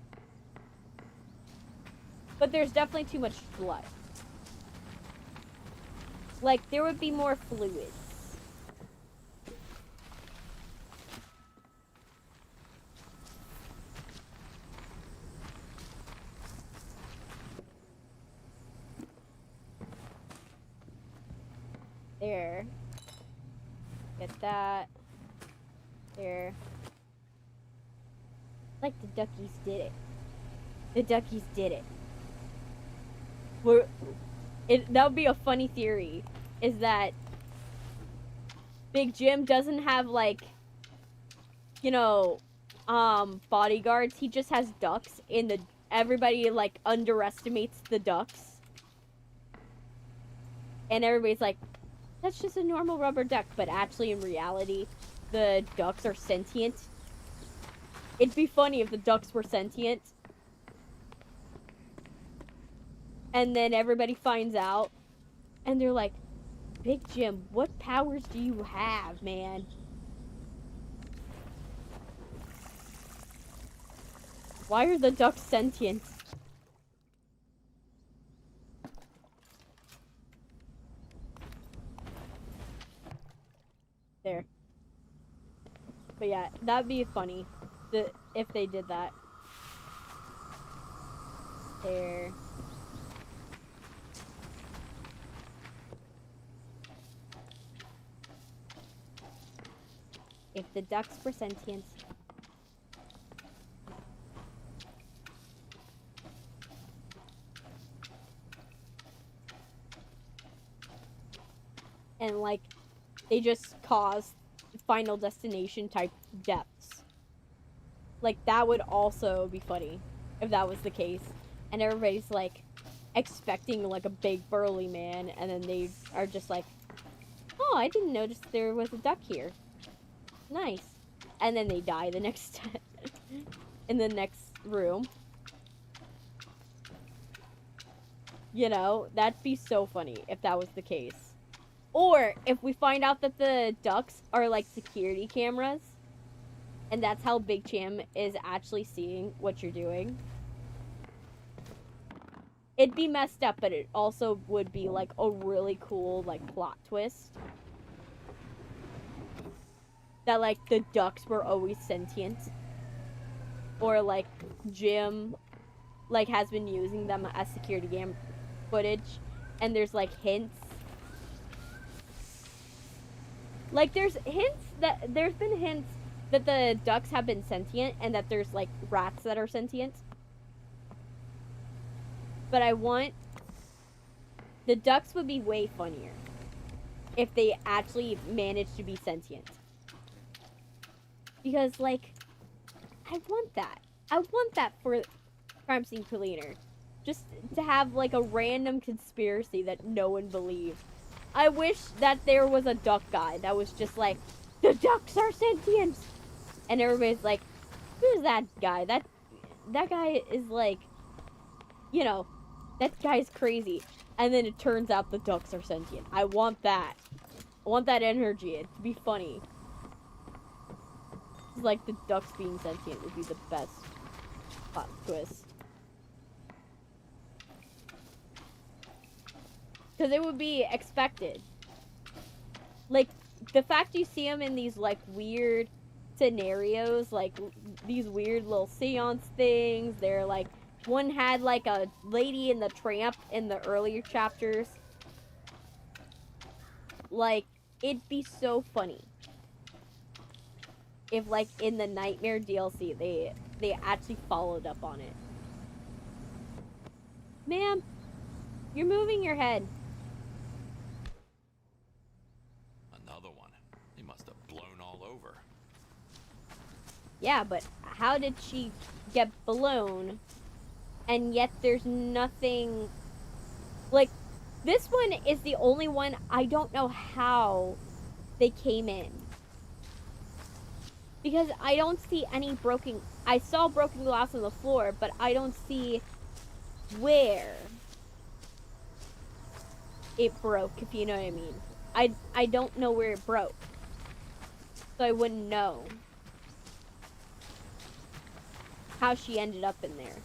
But there's definitely too much blood. Like, there would be more fluids. There. Get that. There. Like the duckies did it. The duckies did it. That would be a funny theory. Is that Big Jim doesn't have, like, you know, bodyguards. He just has ducks, and everybody, like, underestimates the ducks. And everybody's like, that's just a normal rubber duck. But actually, in reality, the ducks are sentient. It'd be funny if the ducks were sentient. And then everybody finds out. And they're like, Big Jim, what powers do you have, man? Why are the ducks sentient? There. But yeah, that'd be funny if they did that. There. If the ducks were sentient. And, like, they just cause Final Destination type deaths. Like, that would also be funny if that was the case. And everybody's, like, expecting, like, a big burly man, and then they are just like, oh, I didn't notice there was a duck here. Nice. And then they die the next in the next room. You know, that'd be so funny if that was the case. Or if we find out that the ducks are like security cameras, and that's how Big Cham is actually seeing what you're doing. It'd be messed up, but it also would be like a really cool like plot twist. That like the ducks were always sentient. Or like Jim like has been using them as security cam footage, and there's like hints. Like there's been hints that the ducks have been sentient and that there's like rats that are sentient. But the ducks would be way funnier if they actually managed to be sentient. Because like I want that. I want that for Crime Scene Cleaner. Just to have like a random conspiracy that no one believes. I wish that there was a duck guy that was just like, the ducks are sentient! And everybody's like, who's that guy? That guy is like, you know, that guy's crazy. And then it turns out the ducks are sentient. I want that. I want that energy. It'd be funny. It's like the ducks being sentient would be the best plot twist. Because it would be expected. Like, the fact you see them in these, like, weird scenarios, like, these weird little seance things. They're, like, one had, like, a Lady in the Tramp in the earlier chapters. Like, it'd be so funny if, like, in the Nightmare DLC, they actually followed up on it. Ma'am, you're moving your head. Yeah, but how did she get blown? And yet there's nothing... Like, this one is the only one I don't know how they came in. Because I don't see any broken... I saw broken glass on the floor, but I don't see where it broke, if you know what I mean. I don't know where it broke. So I wouldn't know how she ended up in there.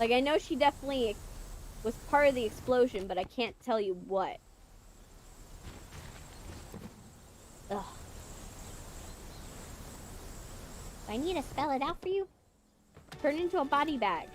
Like, I know she definitely was part of the explosion, but I can't tell you what. Ugh. Do I need to spell it out for you? Turn into a body bag.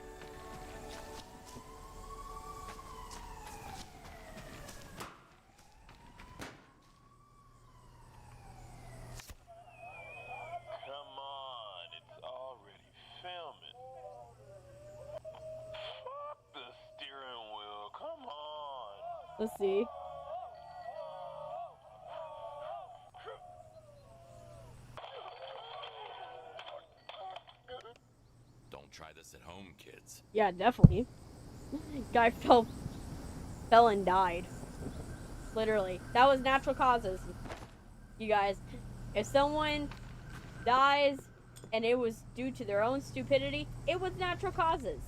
Let's see. Don't try this at home, kids. Yeah, definitely. Guy fell and died. Literally. That was natural causes. You guys, if someone dies and it was due to their own stupidity, it was natural causes.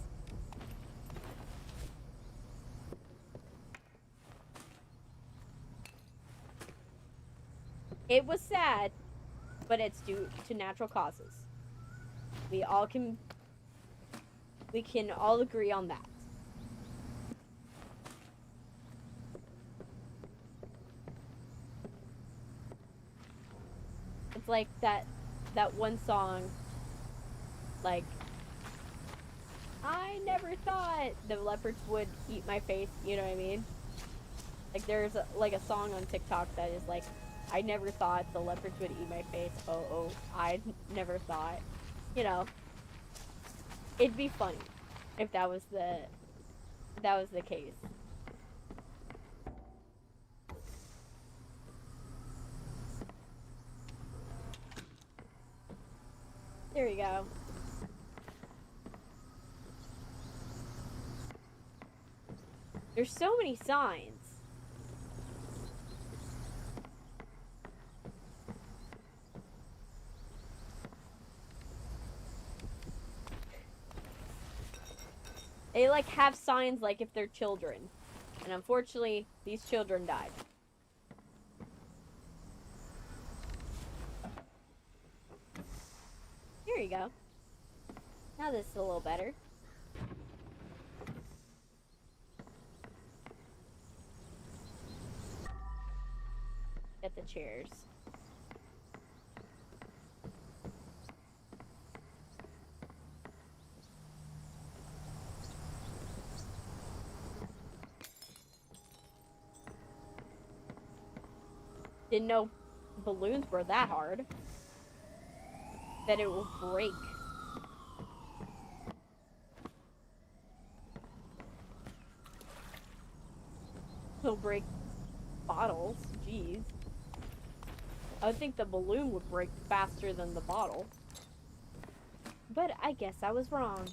It was sad, but it's due to natural causes. We can all agree on that. It's like that one song, like, I never thought the leopards would eat my face, you know what I mean? Like, there's a song on TikTok that is like, I never thought the leopards would eat my face. Oh, I never thought. You know, it'd be funny if that was the case. There we go. There's so many signs. They, like, have signs like if they're children. And unfortunately, these children died. Here you go. Now this is a little better. Get the chairs. Didn't know balloons were that hard. That it will break. It'll break bottles. Jeez. I would think the balloon would break faster than the bottle. But I guess I was wrong.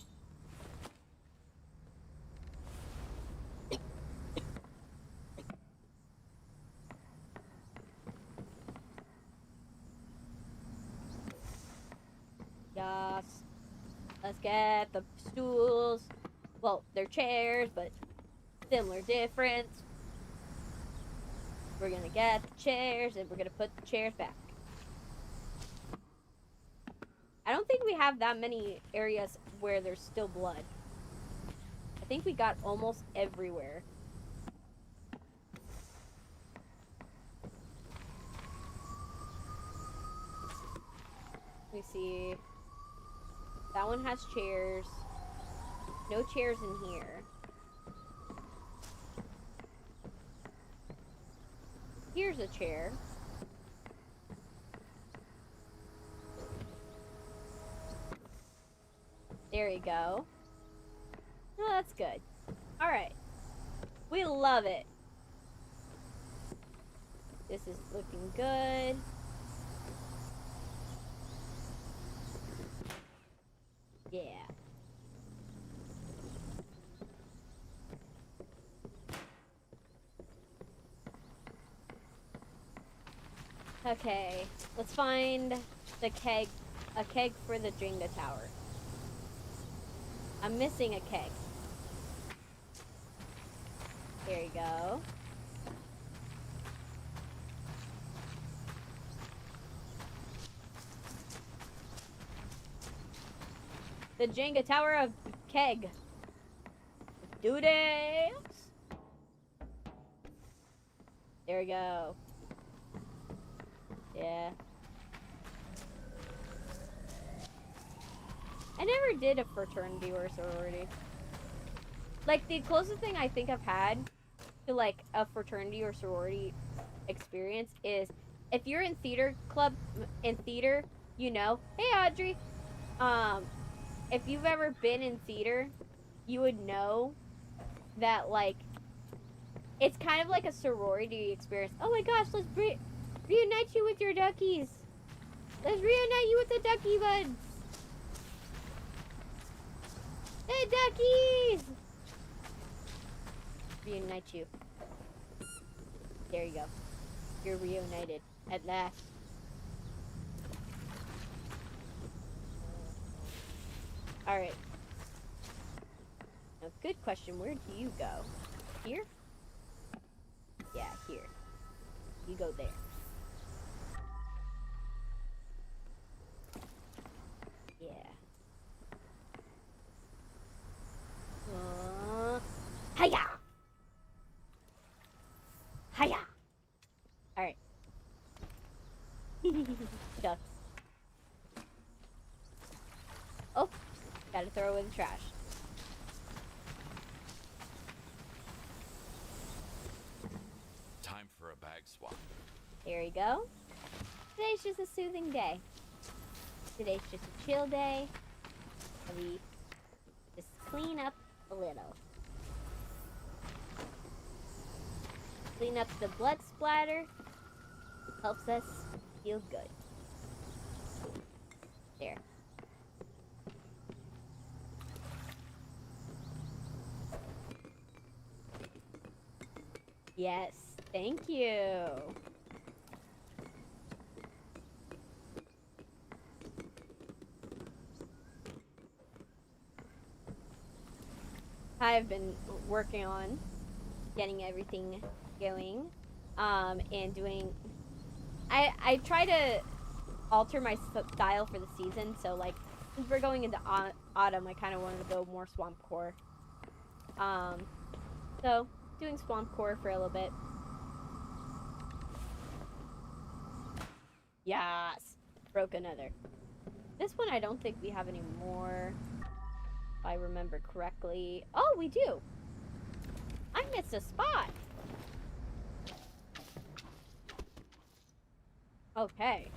Yes. Let's get the stools. Well, they're chairs, but similar difference. We're gonna get the chairs and we're gonna put the chairs back. I don't think we have that many areas where there's still blood. I think we got almost everywhere. Let me see. That one has chairs. No chairs in here. Here's a chair. There you go. Oh, that's good. Alright. We love it. This is looking good. Yeah. Okay, let's find the keg, a keg for the Jenga tower. I'm missing a keg. There you go. The Jenga tower of keg. Do this. There we go. Yeah. I never did a fraternity or a sorority. Like, the closest thing I think I've had to, like, a fraternity or sorority experience is if you're in theater club, in theater, you know. Hey, Audrey. If you've ever been in theater, you would know that, like, it's kind of like a sorority experience. Oh my gosh, let's reunite you with your duckies. Let's reunite you with the ducky buds. Hey, duckies! Reunite you. There you go. You're reunited at last. Alright. Now, good question. Where do you go? Here? Yeah, here. You go there. Yeah. Hiya! Hiya! Alright. Ducks. Oh, gotta throw away the trash. Time for a bag swap. There you go. Today's just a soothing day. Today's just a chill day. And we just clean up a little. Clean up the blood splatter. Helps us feel good. There. Yes, thank you. I've been working on getting everything going, and doing. I try to alter my style for the season. So like, since we're going into autumn, I kind of wanted to go more swamp core. So doing swamp core for a little bit. Yes, broke another. This one I don't think we have any more, if I remember correctly. Oh, we do. I missed a spot. Okay.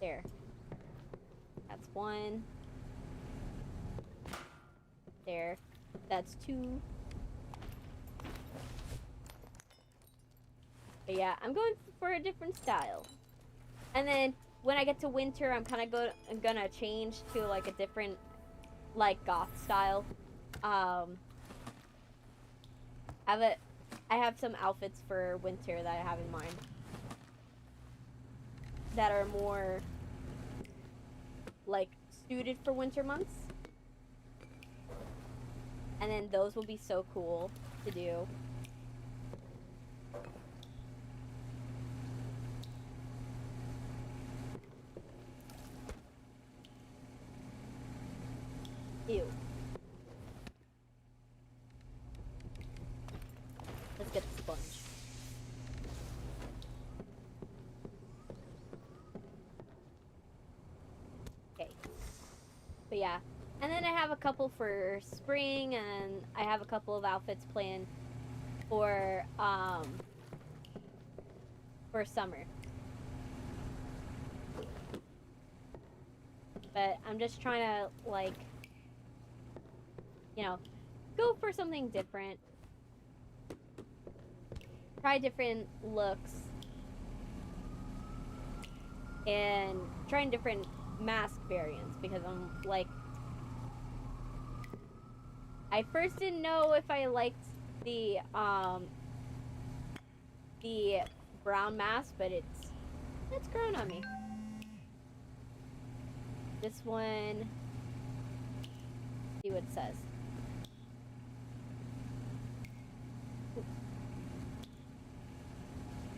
There. That's one. There. That's two. But yeah, I'm going for a different style. And then when I get to winter, I'm gonna change to like a different, like, goth style. Have it. I have some outfits for winter that I have in mind that are more like suited for winter months. And then those will be so cool to do. Ew. Let's get the sponge. Okay. But yeah. And then I have a couple for spring, and I have a couple of outfits planned for summer. But I'm just trying to, like, you know, go for something different. Try different looks. And trying different mask variants, because I'm like, I first didn't know if I liked the brown mask, but it's grown on me. This one, see what it says.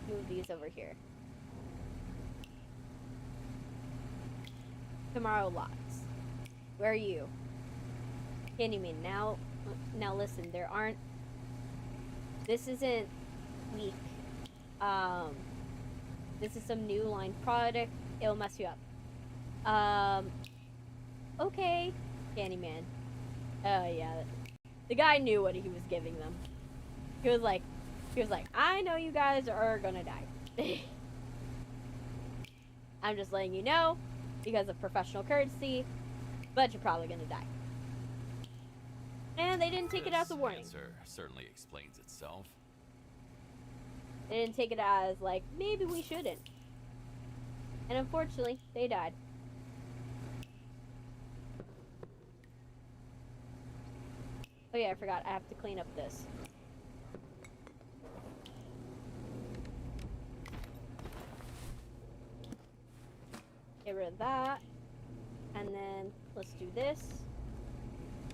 Move these over here. Tomorrow lots. Where are you? Candyman, now listen, there aren't, this isn't weak. This is some new line product. It'll mess you up. Okay, Candyman. Yeah. The guy knew what he was giving them. He was like, I know you guys are gonna die. I'm just letting you know, because of professional courtesy, but you're probably gonna die. And they didn't take it as a warning. This answer certainly explains itself. They didn't take it as, like, maybe we shouldn't. And unfortunately, they died. Oh yeah, I forgot. I have to clean up this. Get rid of that. And then let's do this.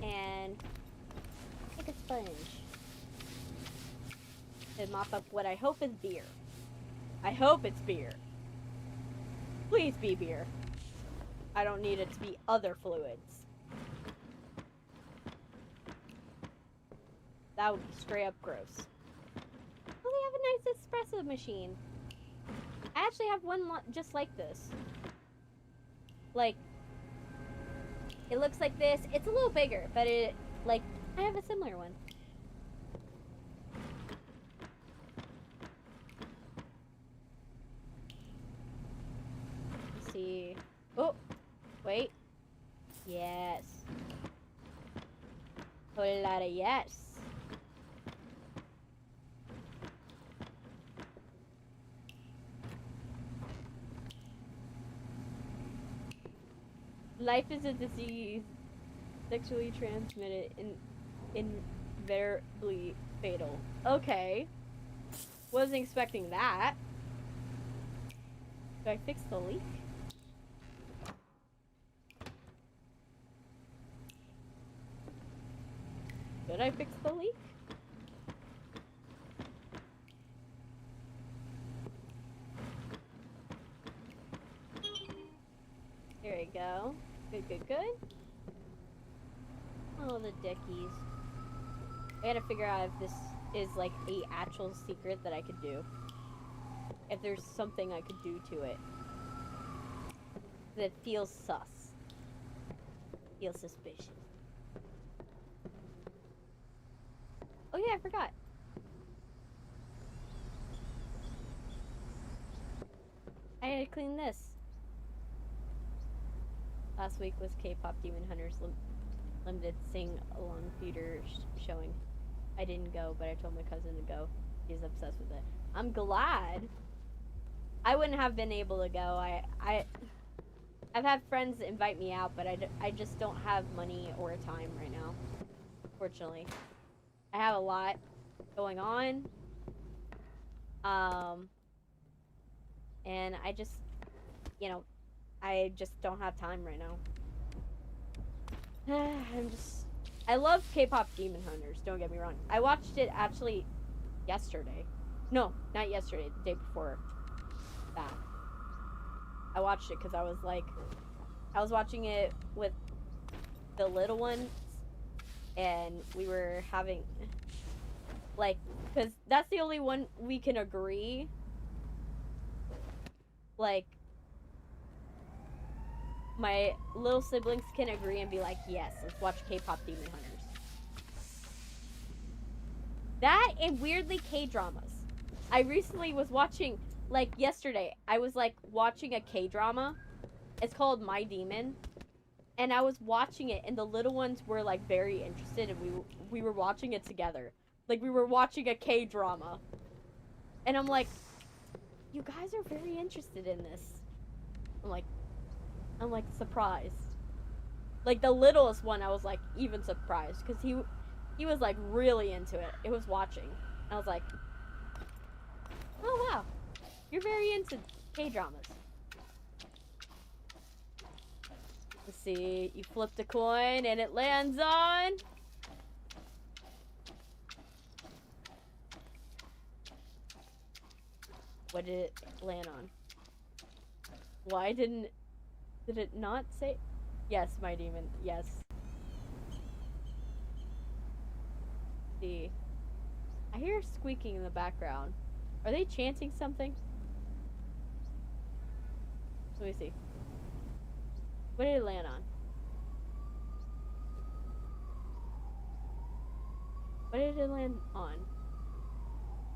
And take a sponge. And mop up what I hope is beer. I hope it's beer. Please be beer. I don't need it to be other fluids. That would be straight up gross. Oh, they have a nice espresso machine. I actually have one just like this. Like, it looks like this. It's a little bigger, but I have a similar one. Let's see. Oh, wait. Yes. A whole lot of yes. Life is a disease, sexually transmitted, and invariably fatal. Okay. Wasn't expecting that. Do I fix the leak? Should I fix the leak? There we go. Good, good, good. Oh, the dickies. I gotta figure out if this is like a actual secret that I could do. If there's something I could do to it that feels sus. Feels suspicious. Oh yeah, I forgot. I had to clean this. Last week was K-pop Demon Hunters limited sing-along theater showing. I didn't go, but I told my cousin to go. He's obsessed with it. I'm glad. I wouldn't have been able to go. I've had friends invite me out, but I just don't have money or time right now. Fortunately, I have a lot going on. And I just, you know, I just don't have time right now. I love K-pop Demon Hunters, don't get me wrong. I watched it actually yesterday. No, not yesterday, the day before that. I watched it because I was watching it with the little ones, and we were having, like, because that's the only one we can agree. Like, my little siblings can agree and be like, yes, let's watch K-pop Demon Hunters. That and weirdly K-dramas. I recently was watching, like yesterday, I was like watching a K-drama. It's called My Demon. And I was watching it and the little ones were like very interested and we were watching it together. Like we were watching a K-drama. And I'm like, you guys are very interested in this. I'm like surprised. Like the littlest one, I was like even surprised because he was like really into it. It was watching. I was like, oh wow, you're very into K-dramas. Let's see, you flipped a coin and it lands on. What did it land on? Why did it not say? Yes, my demon. Yes. See. I hear squeaking in the background. Are they chanting something? Let me see. What did it land on? What did it land on?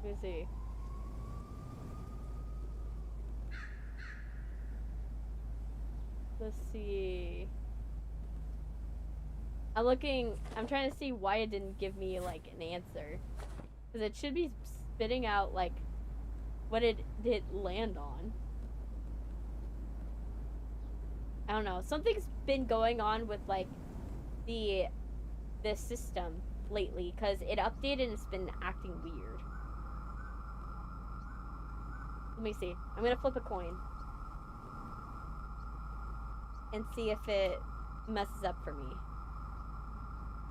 Let me see. Let's see. I'm trying to see why it didn't give me, like, an answer. Because it should be spitting out, like, what it did land on. I don't know. Something's been going on with, like, the system lately. Because it updated and it's been acting weird. Let me see. I'm gonna flip a coin. And see if it messes up for me.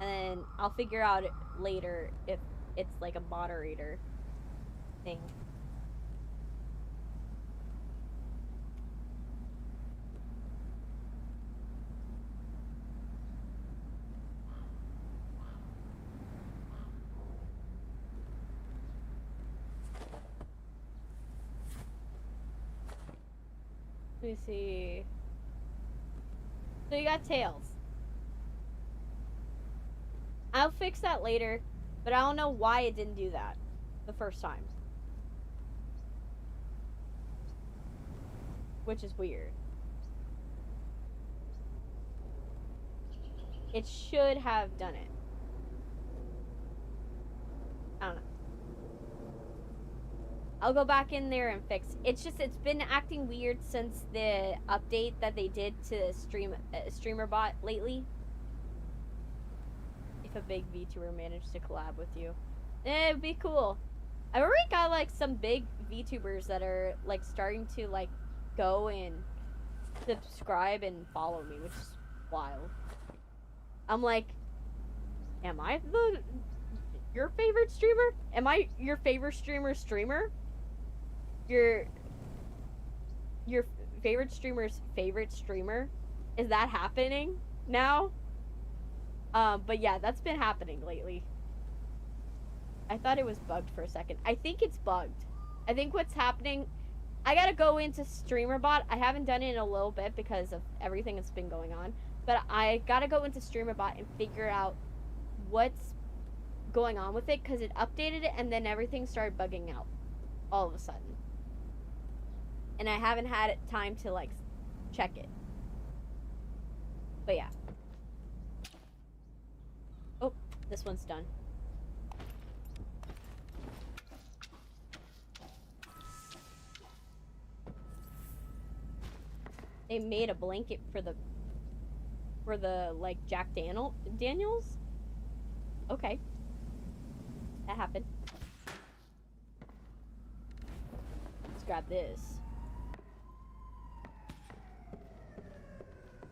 And then I'll figure out later if it's like a moderator thing. Let me see. So you got tails. I'll fix that later, but I don't know why it didn't do that the first time. Which is weird. It should have done it. I don't know. I'll go back in there and fix. It's been acting weird since the update that they did to streamer bot lately. If a big VTuber managed to collab with you, it'd be cool. I've already got like some big VTubers that are like starting to like go and subscribe and follow me, which is wild. I'm like, Am I your favorite streamer? Am I your favorite streamer? Your your favorite streamer's favorite streamer? Is that happening now? But yeah, that's been happening lately. I thought it was bugged for a second. I think it's bugged. I think what's happening, I gotta go into StreamerBot. I haven't done it in a little bit because of everything that's been going on. But I gotta go into StreamerBot and figure out what's going on with it, because it updated it and then everything started bugging out all of a sudden. And I haven't had time to like check it. But yeah. Oh, this one's done. They made a blanket for the like Jack Daniels. Okay, that happened. Let's grab this.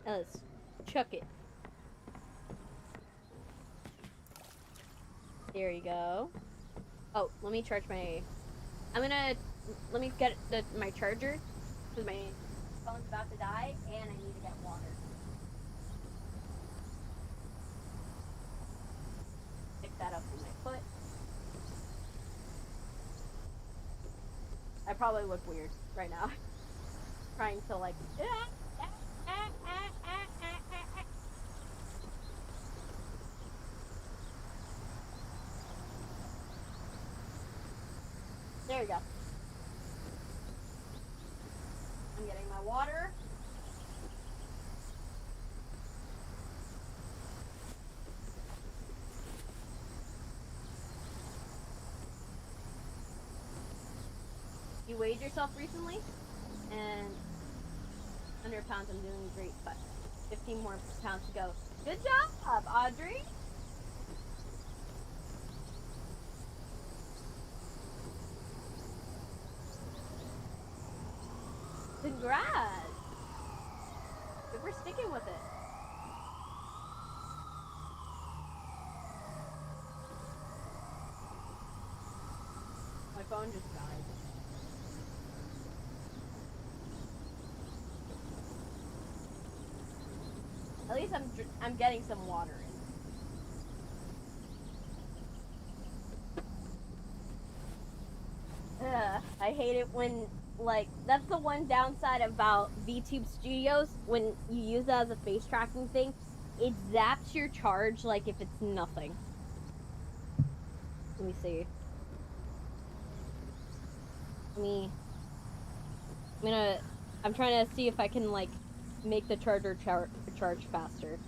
Now let's chuck it. There you go. Oh, let me charge my. Let me get my charger because my phone's about to die and I need to get water. Pick that up with my foot. I probably look weird right now. Trying to like. There you go. I'm getting my water. You weighed yourself recently? And 100 pounds, I'm doing great, but 15 more pounds to go. Good job, Audrey! Congrats! But we're sticking with it. My phone just died. At least I'm getting some water in. Ugh, I hate it when, like, that's the one downside about VTube Studios. When you use that as a face tracking thing, it zaps your charge like if it's nothing. Let me see. I'm trying to see if I can, like, make the charger charge faster.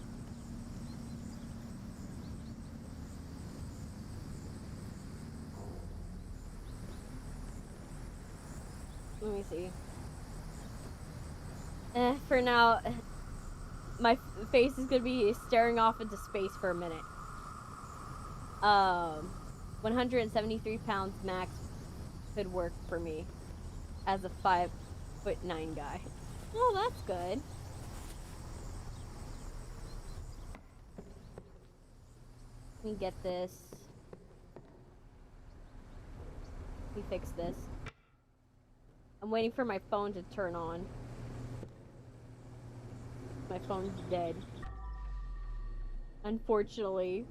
Let me see. For now, my face is gonna be staring off into space for a minute. 173 pounds max could work for me as a 5'9" guy. Oh, that's good. Let me get this. Let me fix this. I'm waiting for my phone to turn on. My phone's dead. Unfortunately.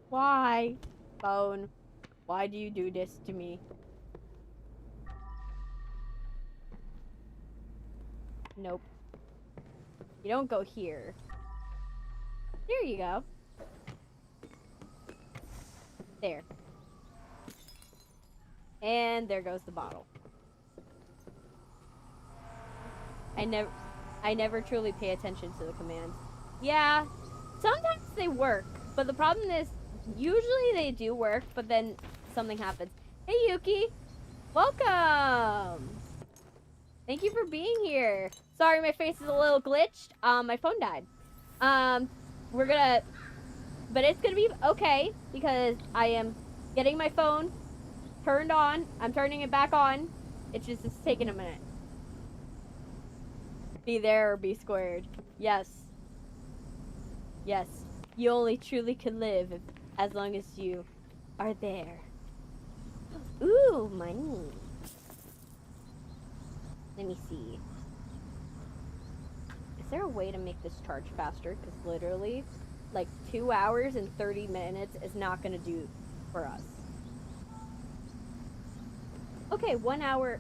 Why? Phone. Why do you do this to me? Nope. You don't go here. There you go. There. And there goes the bottle. I never truly pay attention to the commands. Yeah, sometimes they work, but the problem is, usually they do work, but then something happens. Hey, Yuki! Welcome! Thank you for being here. Sorry, my face is a little glitched. My phone died. But it's gonna be okay, because I am getting my phone turned on. I'm turning it back on. It's taking a minute. Be there or be squared. Yes. Yes. You only truly can live as long as you are there. Ooh, money. Let me see. Is there a way to make this charge faster? Because literally, like 2 hours and 30 minutes is not going to do for us. Okay, 1 hour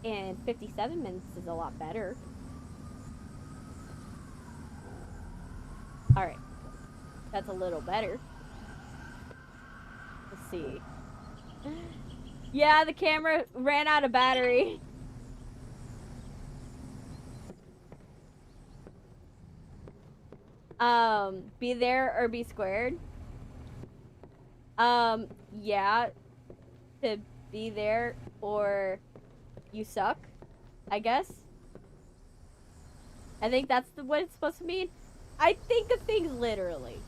and 57 minutes is a lot better. Alright. That's a little better. Let's see. Yeah, the camera ran out of battery. Be there or be squared. Yeah. To be there or you suck, I guess. I think that's what it's supposed to mean. I think of things literally.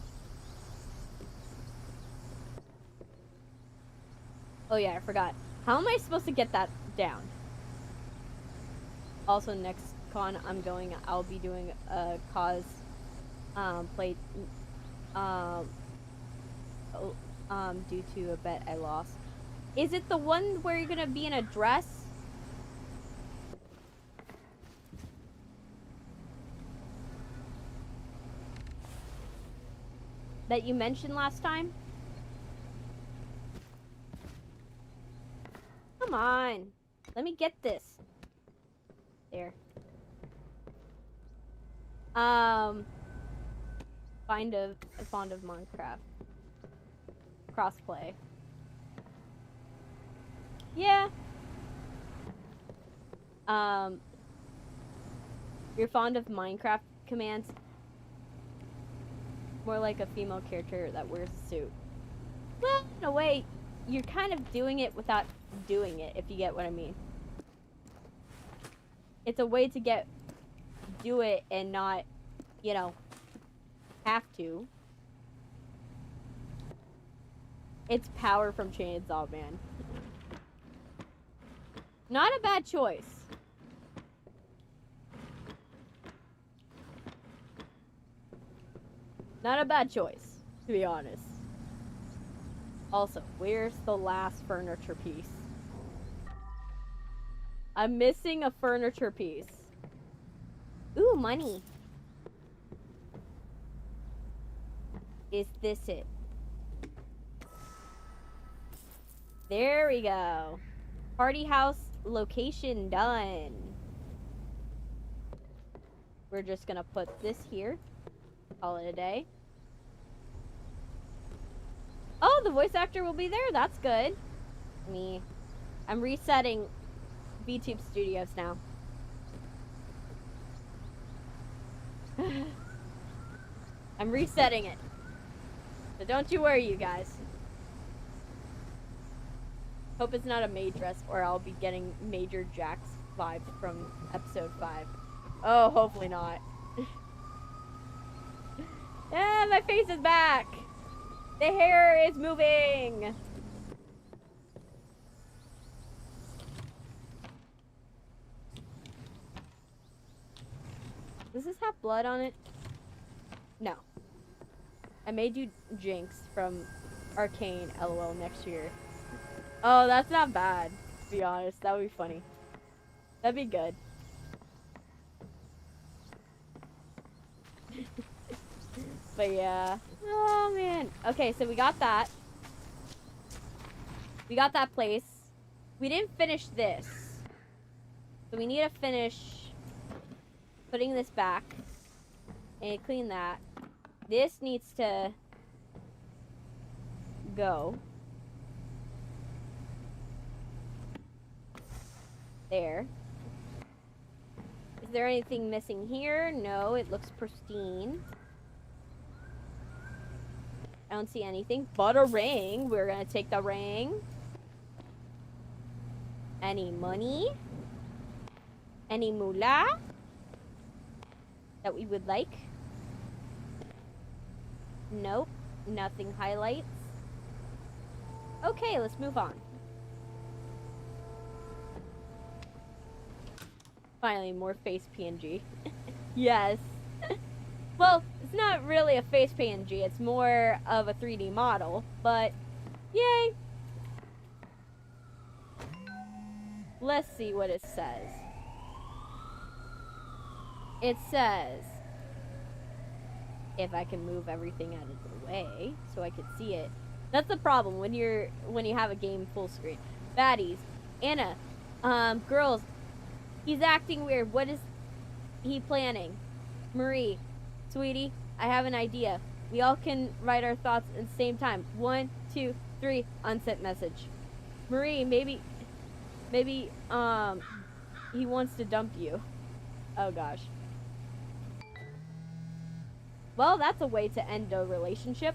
Oh yeah, I forgot. How am I supposed to get that down? Also, next con I'll be doing a cause play due to a bet I lost. Is it the one where you're gonna be in a dress? That you mentioned last time? Come on. Let me get this. There. Fond of Minecraft. Crossplay. Yeah. You're fond of Minecraft commands? More like a female character that wears a suit. Well, in a way, you're kind of doing it without doing it, if you get what I mean. It's a way to do it and not, you know, have to. It's power from Chainsaw Man. Not a bad choice. Not a bad choice, to be honest. Also, where's the last furniture piece? I'm missing a furniture piece. Ooh, money. Is this it? There we go. Party house location done. We're just gonna put this here. Call it a day. Oh, the voice actor will be there. That's good. I'm resetting VTube Studios now. I'm resetting it. So don't you worry, you guys. Hope it's not a maid dress or I'll be getting Major Jack's vibes from episode 5. Oh, hopefully not. Yeah, my face is back. The hair is moving. Does this have blood on it? No. I may do Jinx from Arcane LOL next year. Oh, that's not bad, to be honest. That would be funny. That'd be good. But yeah. Oh, man. Okay, so we got that. We got that place. We didn't finish this. So we need to finish putting this back. And clean that. This needs to go. There. Is there anything missing here? No, it looks pristine. I don't see anything but a ring. We're gonna take the ring. Any money? Any moolah that we would like? Nope. Nothing highlights. Okay, let's move on. Finally, more face PNG. Yes. Well, It's not really a face PNG, it's more of a 3D model, but yay! Let's see what it says. It says, if I can move everything out of the way so I can see it. That's the problem when you have a game full screen. Baddies, Anna, girls, he's acting weird. What is he planning? Marie, sweetie, I have an idea. We all can write our thoughts at the same time. 1, 2, 3, unsent message. Marie, maybe, he wants to dump you. Oh gosh. Well, that's a way to end a relationship.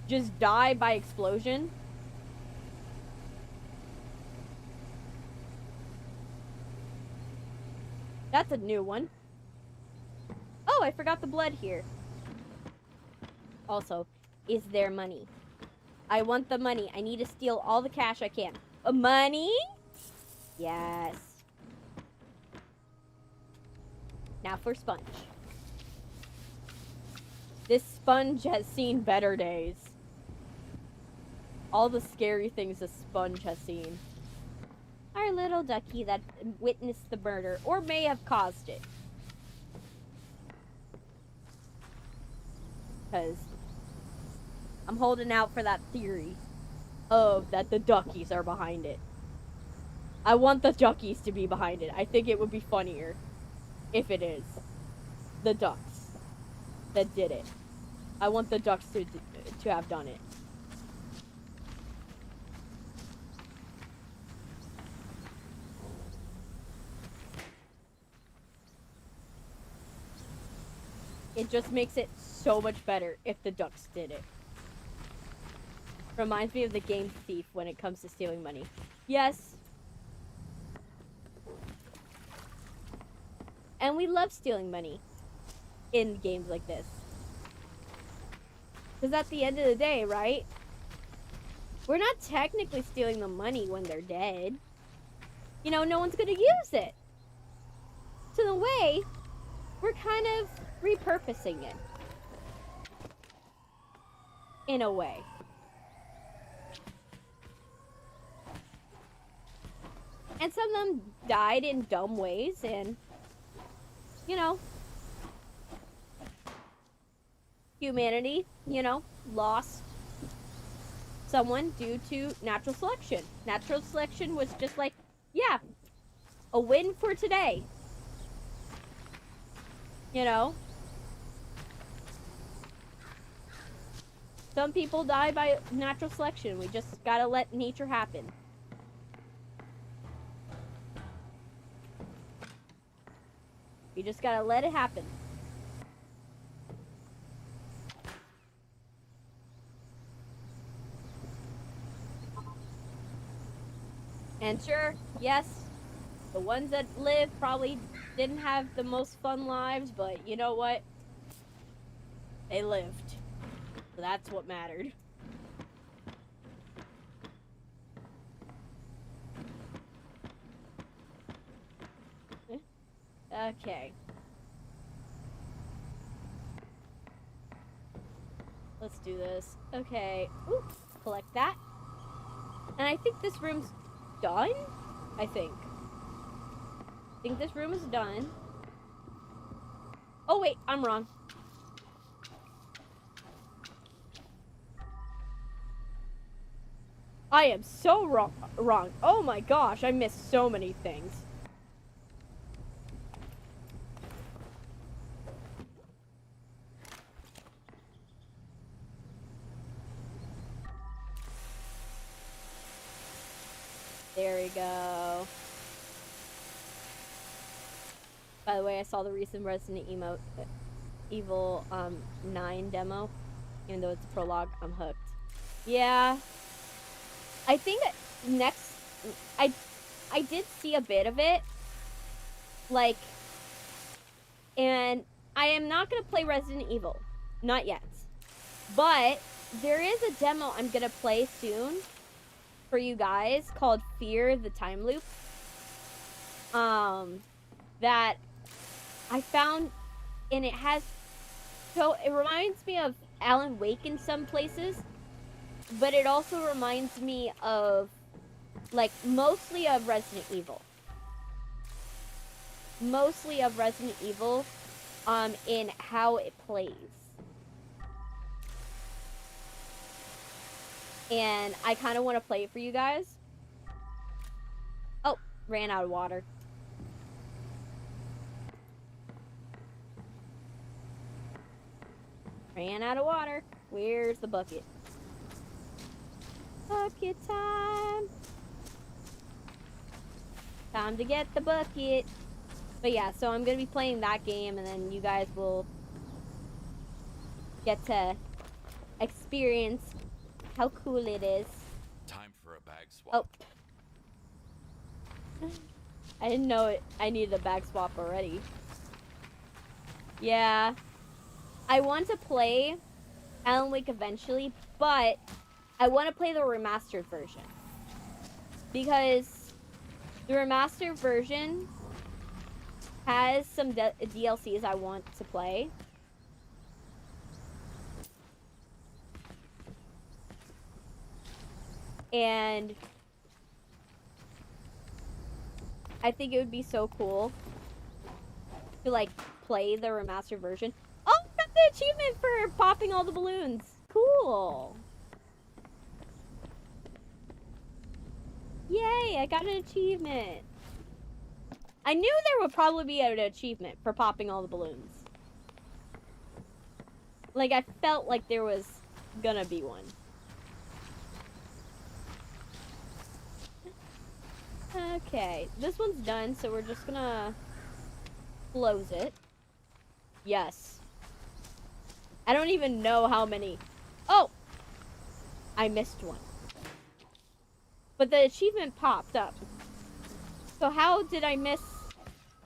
Just die by explosion. That's a new one. Oh, I forgot the blood here. Also, is there money? I want the money. I need to steal all the cash I can. Money? Yes. Now for Sponge. This Sponge has seen better days. All the scary things a Sponge has seen. Our little ducky that witnessed the murder, or may have caused it. Because I'm holding out for that theory of that the duckies are behind it. I want the duckies to be behind it. I think it would be funnier if it is the ducks that did it. I want the ducks to have done it. It just makes it so much better if the ducks did it. Reminds me of the game Thief when it comes to stealing money. Yes. And we love stealing money in games like this. Because at the end of the day, right? We're not technically stealing the money when they're dead. You know, no one's going to use it. So in a way, we're kind of repurposing it. In a way. And some of them died in dumb ways and, you know, humanity, you know, lost someone due to natural selection. Natural selection was just like, yeah, a win for today. You know? Some people die by natural selection. We just gotta let nature happen. You just gotta let it happen. And sure, yes, the ones that live probably didn't have the most fun lives, but you know what? They lived. So that's what mattered. Okay. Let's do this. Okay. Ooh, collect that. And I think this room's done? I think this room is done. Oh wait, I'm wrong. I am so wrong. Oh my gosh, I missed so many things. There we go. By the way, I saw the recent Resident Evil 9 demo. Even though it's a prologue, I'm hooked. Yeah. I think next... I did see a bit of it. Like... And I am not going to play Resident Evil. Not yet. But there is a demo I'm going to play soon for you guys called Fear the Time Loop. That I found, and it has So it reminds me of Alan Wake in some places, but it also reminds me of, like, mostly of Resident Evil. Mostly of Resident Evil, in how it plays. And I kind of want to play it for you guys. Oh, ran out of water. Ran out of water. Where's the bucket? Bucket time. Time to get the bucket. But yeah, so I'm going to be playing that game, and then you guys will get to experience how cool it is. Time for a bag swap. Oh. I didn't know it. I needed a bag swap already. Yeah. I want to play Alan Wake eventually, but I want to play the remastered version. Because the remastered version has some DLCs I want to play. And I think it would be so cool to, like, play the remastered version. Oh, I got the achievement for popping all the balloons. Cool. Yay, I got an achievement. I knew there would probably be an achievement for popping all the balloons. Like, I felt like there was gonna be one. Okay, this one's done, so we're just gonna close it. Yes. I don't even know how many. Oh! I missed one. But the achievement popped up. So how did I miss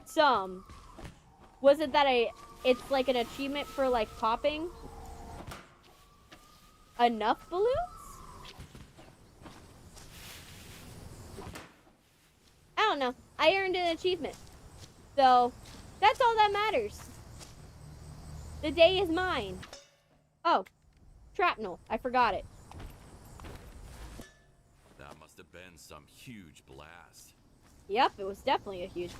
some? Was it that it's like an achievement for, like, popping enough balloons? I don't know. I earned an achievement. So, that's all that matters. The day is mine. Oh, shrapnel. I forgot it. That must have been some huge blast. Yep, it was definitely a huge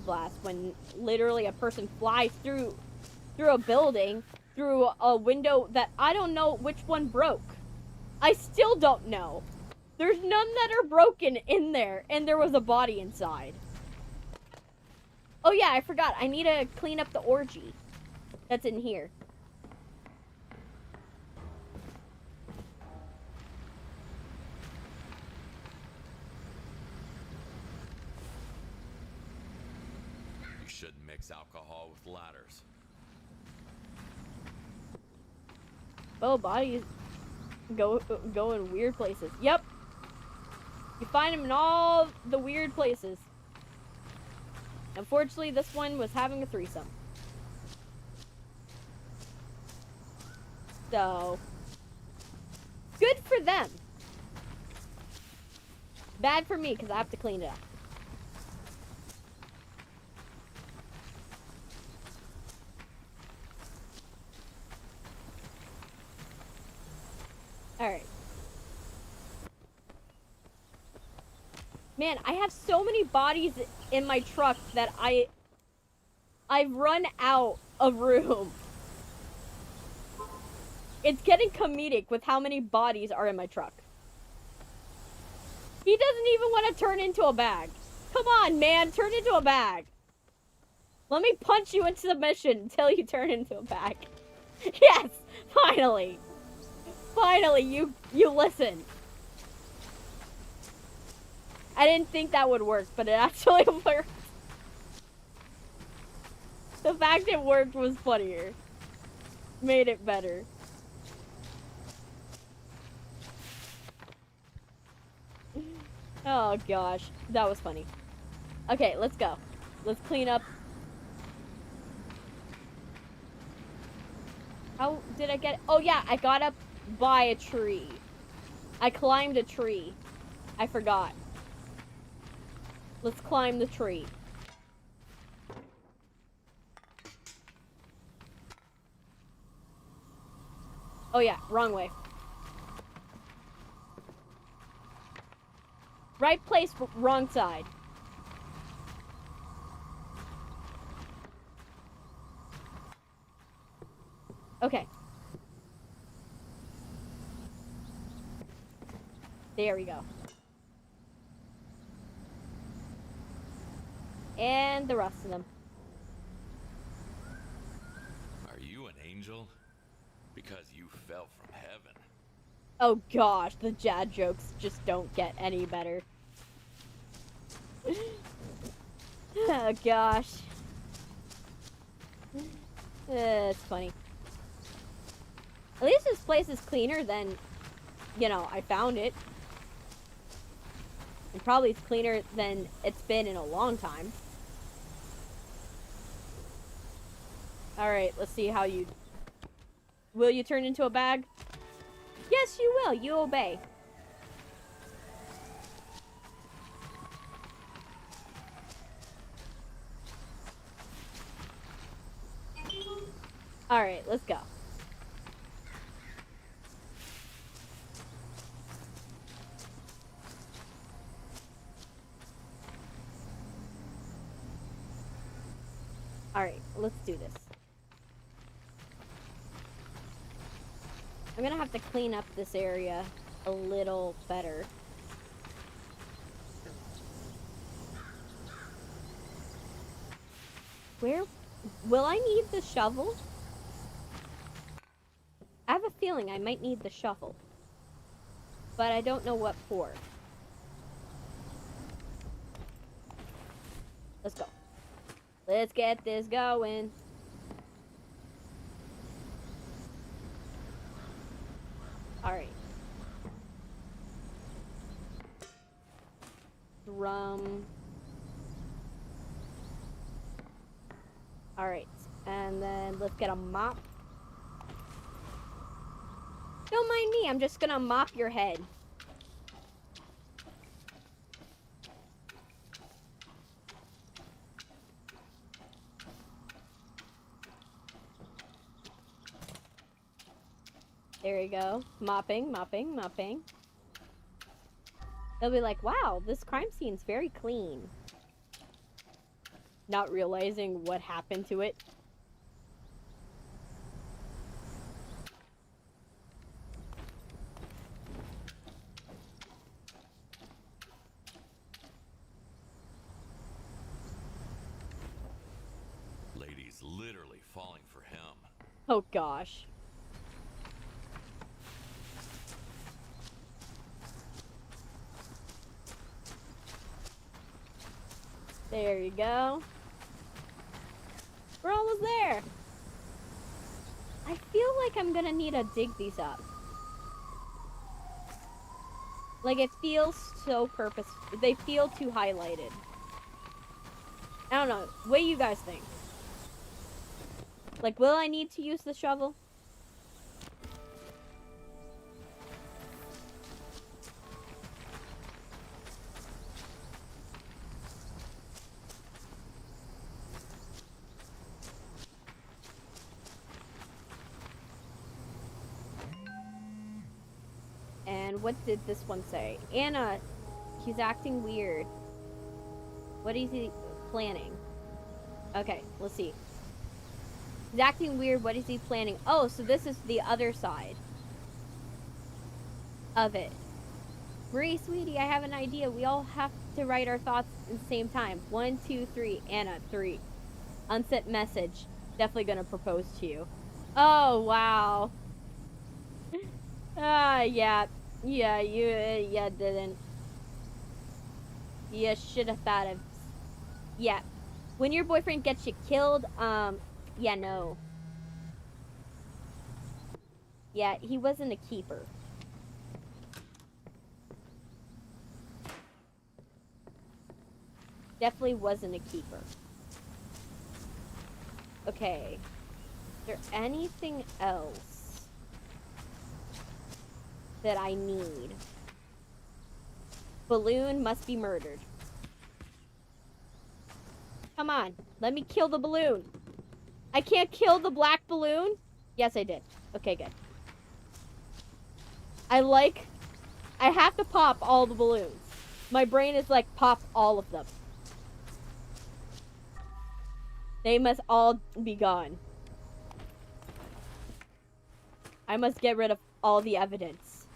blast when literally a person flies through a building, through a window that I don't know which one broke. I still don't know. There's none that are broken in there, and there was a body inside. Oh yeah, I forgot. I need to clean up the orgy that's in here. You shouldn't mix alcohol with ladders. Oh, bodies go in weird places. Yep. You find them in all the weird places. Unfortunately, this one was having a threesome. So, good for them. Bad for me, because I have to clean it up. Alright. Man, I have so many bodies in my truck that I've run out of room. It's getting comedic with how many bodies are in my truck. He doesn't even want to turn into a bag. Come on, man, turn into a bag. Let me punch you into submission until you turn into a bag. Yes, finally. Finally, you listen. I didn't think that would work, but it actually worked. The fact it worked was funnier. Made it better. Oh gosh, that was funny. Okay, let's go. Let's clean up. How did I get... Oh yeah, I got up by a tree. I climbed a tree. I forgot. Let's climb the tree. Oh yeah, wrong way. Right place, wrong side. Okay. There we go. And the rest of them. Are you an angel? Because you fell from heaven. Oh gosh, the dad jokes just don't get any better. Oh gosh. It's funny. At least this place is cleaner than, you know, I found it. And probably it's cleaner than it's been in a long time. Alright, let's see how you... Will you turn into a bag? Yes, you will. You obey. Alright, let's go. Alright, let's do this. I'm gonna have to clean up this area a little better. Where... Will I need the shovel? I have a feeling I might need the shovel. But I don't know what for. Let's go. Let's get this going. Alright. Drum. Alright. And then let's get a mop. Don't mind me, I'm just gonna mop your head. There you go. Mopping, mopping, mopping. They'll be like, wow, this crime scene's very clean. Not realizing what happened to it. Lady's literally falling for him. Oh gosh. There you go. We're almost there. I feel like I'm gonna need to dig these up. Like, it feels so purposeful. They feel too highlighted. I don't know. What do you guys think? Like, will I need to use the shovel? And what did this one say? Anna, he's acting weird. What is he planning? Okay, let's see. He's acting weird. What is he planning? Oh, so this is the other side of it. Marie, sweetie, I have an idea. We all have to write our thoughts at the same time. 1, 2, 3. Anna, 3. Unsent message. Definitely gonna propose to you. Oh, wow. Yeah. Yeah, you didn't. You should have thought of... Yeah. When your boyfriend gets you killed, yeah, no. Yeah, he wasn't a keeper. Definitely wasn't a keeper. Okay. Is there anything else that I need? Balloon must be murdered. Come on, let me kill the balloon. I can't kill the black balloon? Yes, I did. Okay, good. I have to pop all the balloons. My brain is like, pop all of them. They must all be gone. I must get rid of all the evidence.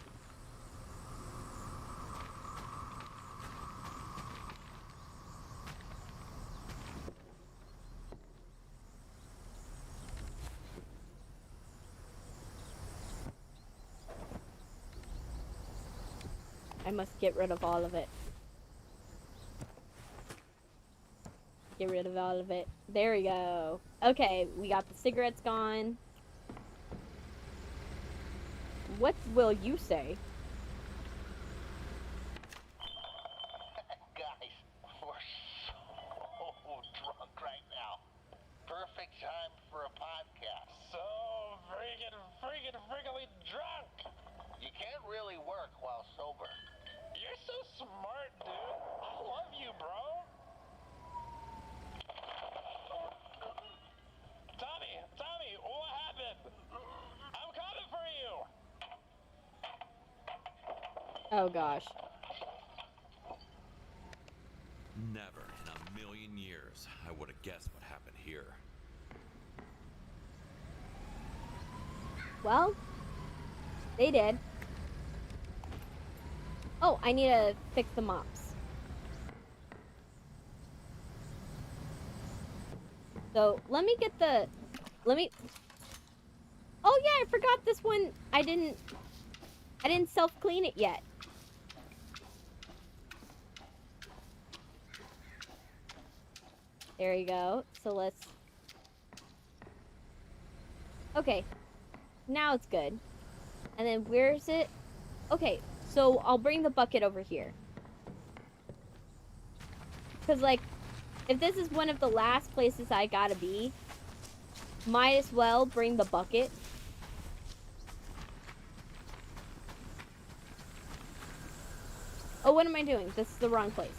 I must get rid of all of it. Get rid of all of it. There we go. Okay, we got the cigarettes gone. What will you say? Guys, we're so drunk right now. Perfect time for a podcast. So freaking drunk. You can't really work while sober. You're so smart, dude. I love you, bro. Tommy, what happened? I'm coming for you. Oh gosh. Never in a million years I would have guessed what happened here. Well, they did. Oh, I need to fix the mops. So, let me... Oh yeah, I forgot this one. I didn't self-clean it yet. There you go. So let's... Okay. Now it's good. And then where's it? Okay, so I'll bring the bucket over here. Because, like, if this is one of the last places I gotta be, might as well bring the bucket. Oh, what am I doing? This is the wrong place.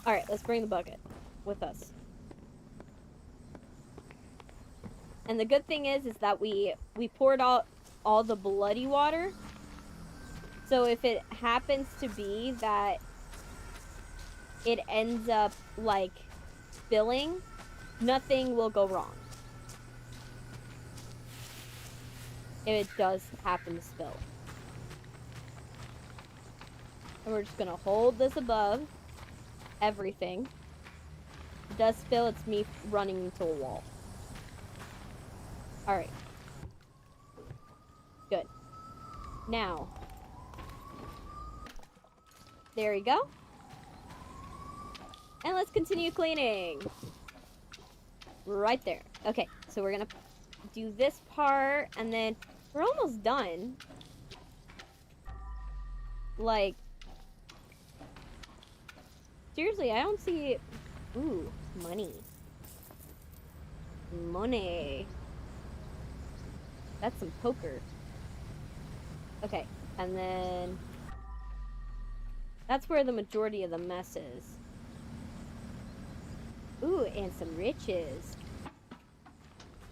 Alright, let's bring the bucket with us. And the good thing is that we poured out all the bloody water. So if it happens to be that it ends up, like, spilling, nothing will go wrong. If it does happen to spill. And we're just gonna hold this above everything. If it does spill, it's me running into a wall. Alright. Good. Now. There we go. And let's continue cleaning. Right there. Okay, so we're gonna do this part, and then we're almost done. Like, seriously, I don't see... Ooh, money. Money. That's some poker. Okay, and then... That's where the majority of the mess is. Ooh, and some riches.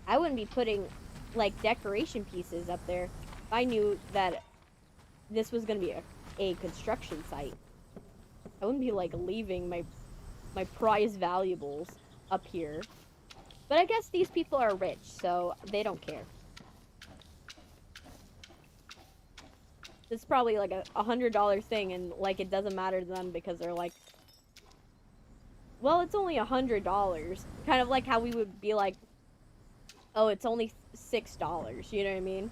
I wouldn't be putting, like, decoration pieces up there if I knew that this was going to be a construction site. I wouldn't be, like, leaving my prized valuables up here. But I guess these people are rich, so they don't care. It's probably, like, a $100 thing, and, like, it doesn't matter to them because they're like, well, it's only $100. Kind of like how we would be like, oh, it's only $6. You know what I mean?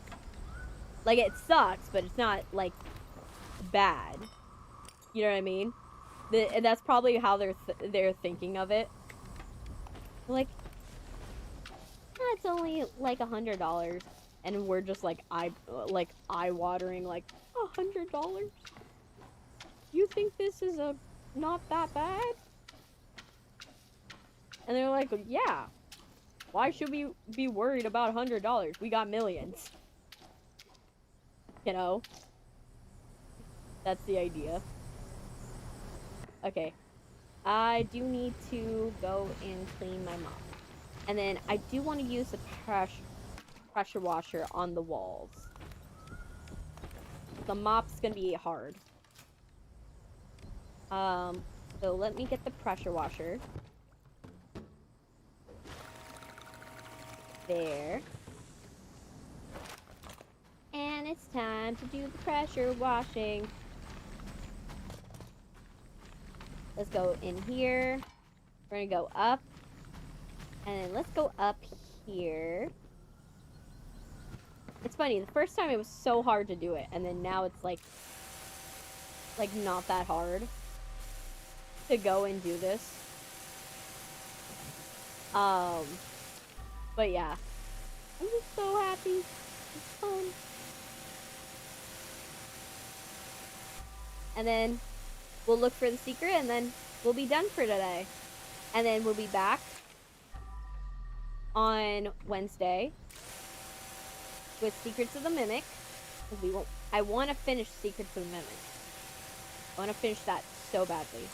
Like, it sucks, but it's not, like, bad. You know what I mean? And that's probably how they're thinking of it. Like, it's only, like, $100. And we're just, like, eye-watering, like, $100? You think this is not that bad? And they're like, yeah. Why should we be worried about $100? We got millions. You know? That's the idea. Okay. I do need to go and clean my mop. And then I do want to use the pressure washer on the walls. The mop's gonna be hard. So let me get the pressure washer. There. And it's time to do the pressure washing. Let's go in here. We're gonna go up. And then let's go up here. It's funny, the first time it was so hard to do it, and then now it's like not that hard to go and do this. But yeah. I'm just so happy. It's fun. And then we'll look for the secret, and then we'll be done for today. And then we'll be back on Wednesday with Secrets of the Mimic. I want to finish Secrets of the Mimic. I want to finish that so badly.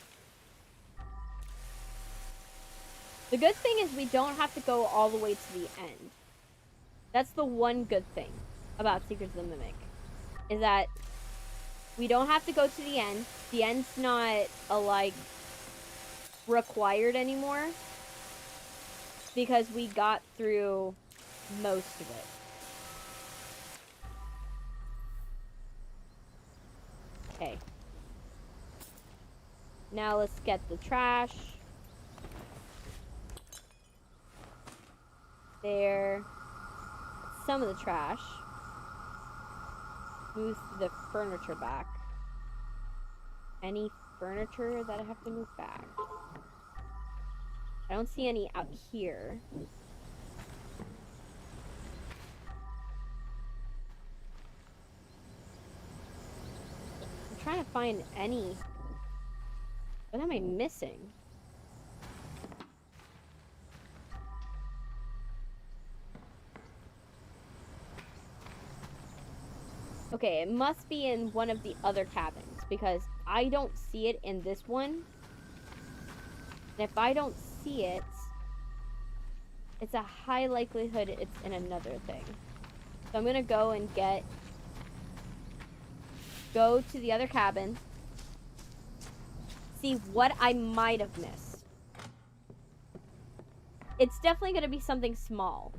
The good thing is we don't have to go all the way to the end. That's the one good thing about Secrets of the Mimic. Is that we don't have to go to the end. The end's not required anymore. Because we got through most of it. Okay. Now let's get the trash. There. Some of the trash. Move the furniture back. Any furniture that I have to move back? I don't see any out here. I'm trying to find any. What am I missing? Okay, it must be in one of the other cabins because I don't see it in this one. And if I don't see it, it's a high likelihood it's in another thing. So I'm gonna go and go to the other cabin, see what I might have missed. It's definitely gonna be something small.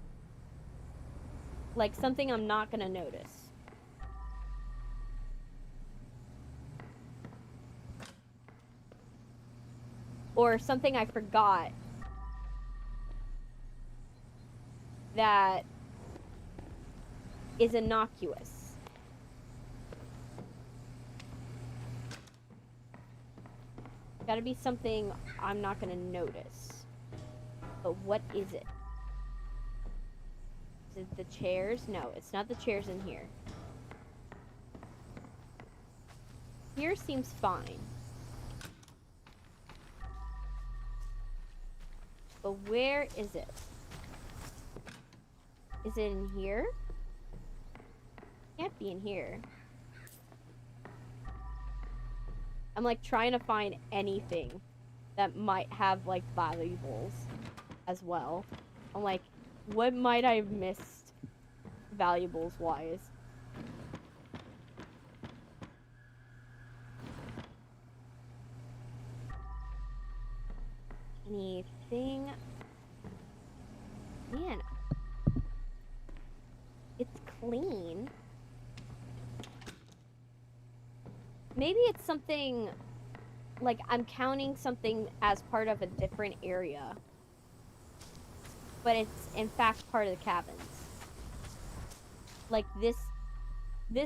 Like something I'm not gonna notice. Or something I forgot that is innocuous. Gotta be something I'm not gonna notice. But what is it? Is it the chairs? No, it's not the chairs in here. Here seems fine. But where is it? Is it in here? Can't be in here. I'm like trying to find anything that might have like valuables as well. I'm like, what might I have missed valuables wise? Anything? Man, it's clean. Maybe it's something like I'm counting something as part of a different area, but it's in fact part of the cabins. Like this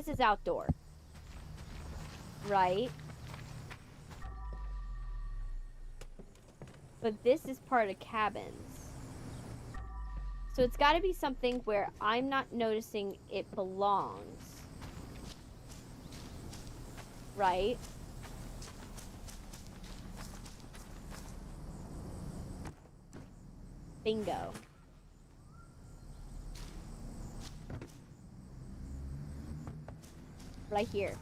is outdoor, right? But this is part of cabins. So it's got to be something where I'm not noticing it belongs. Right? Bingo. right here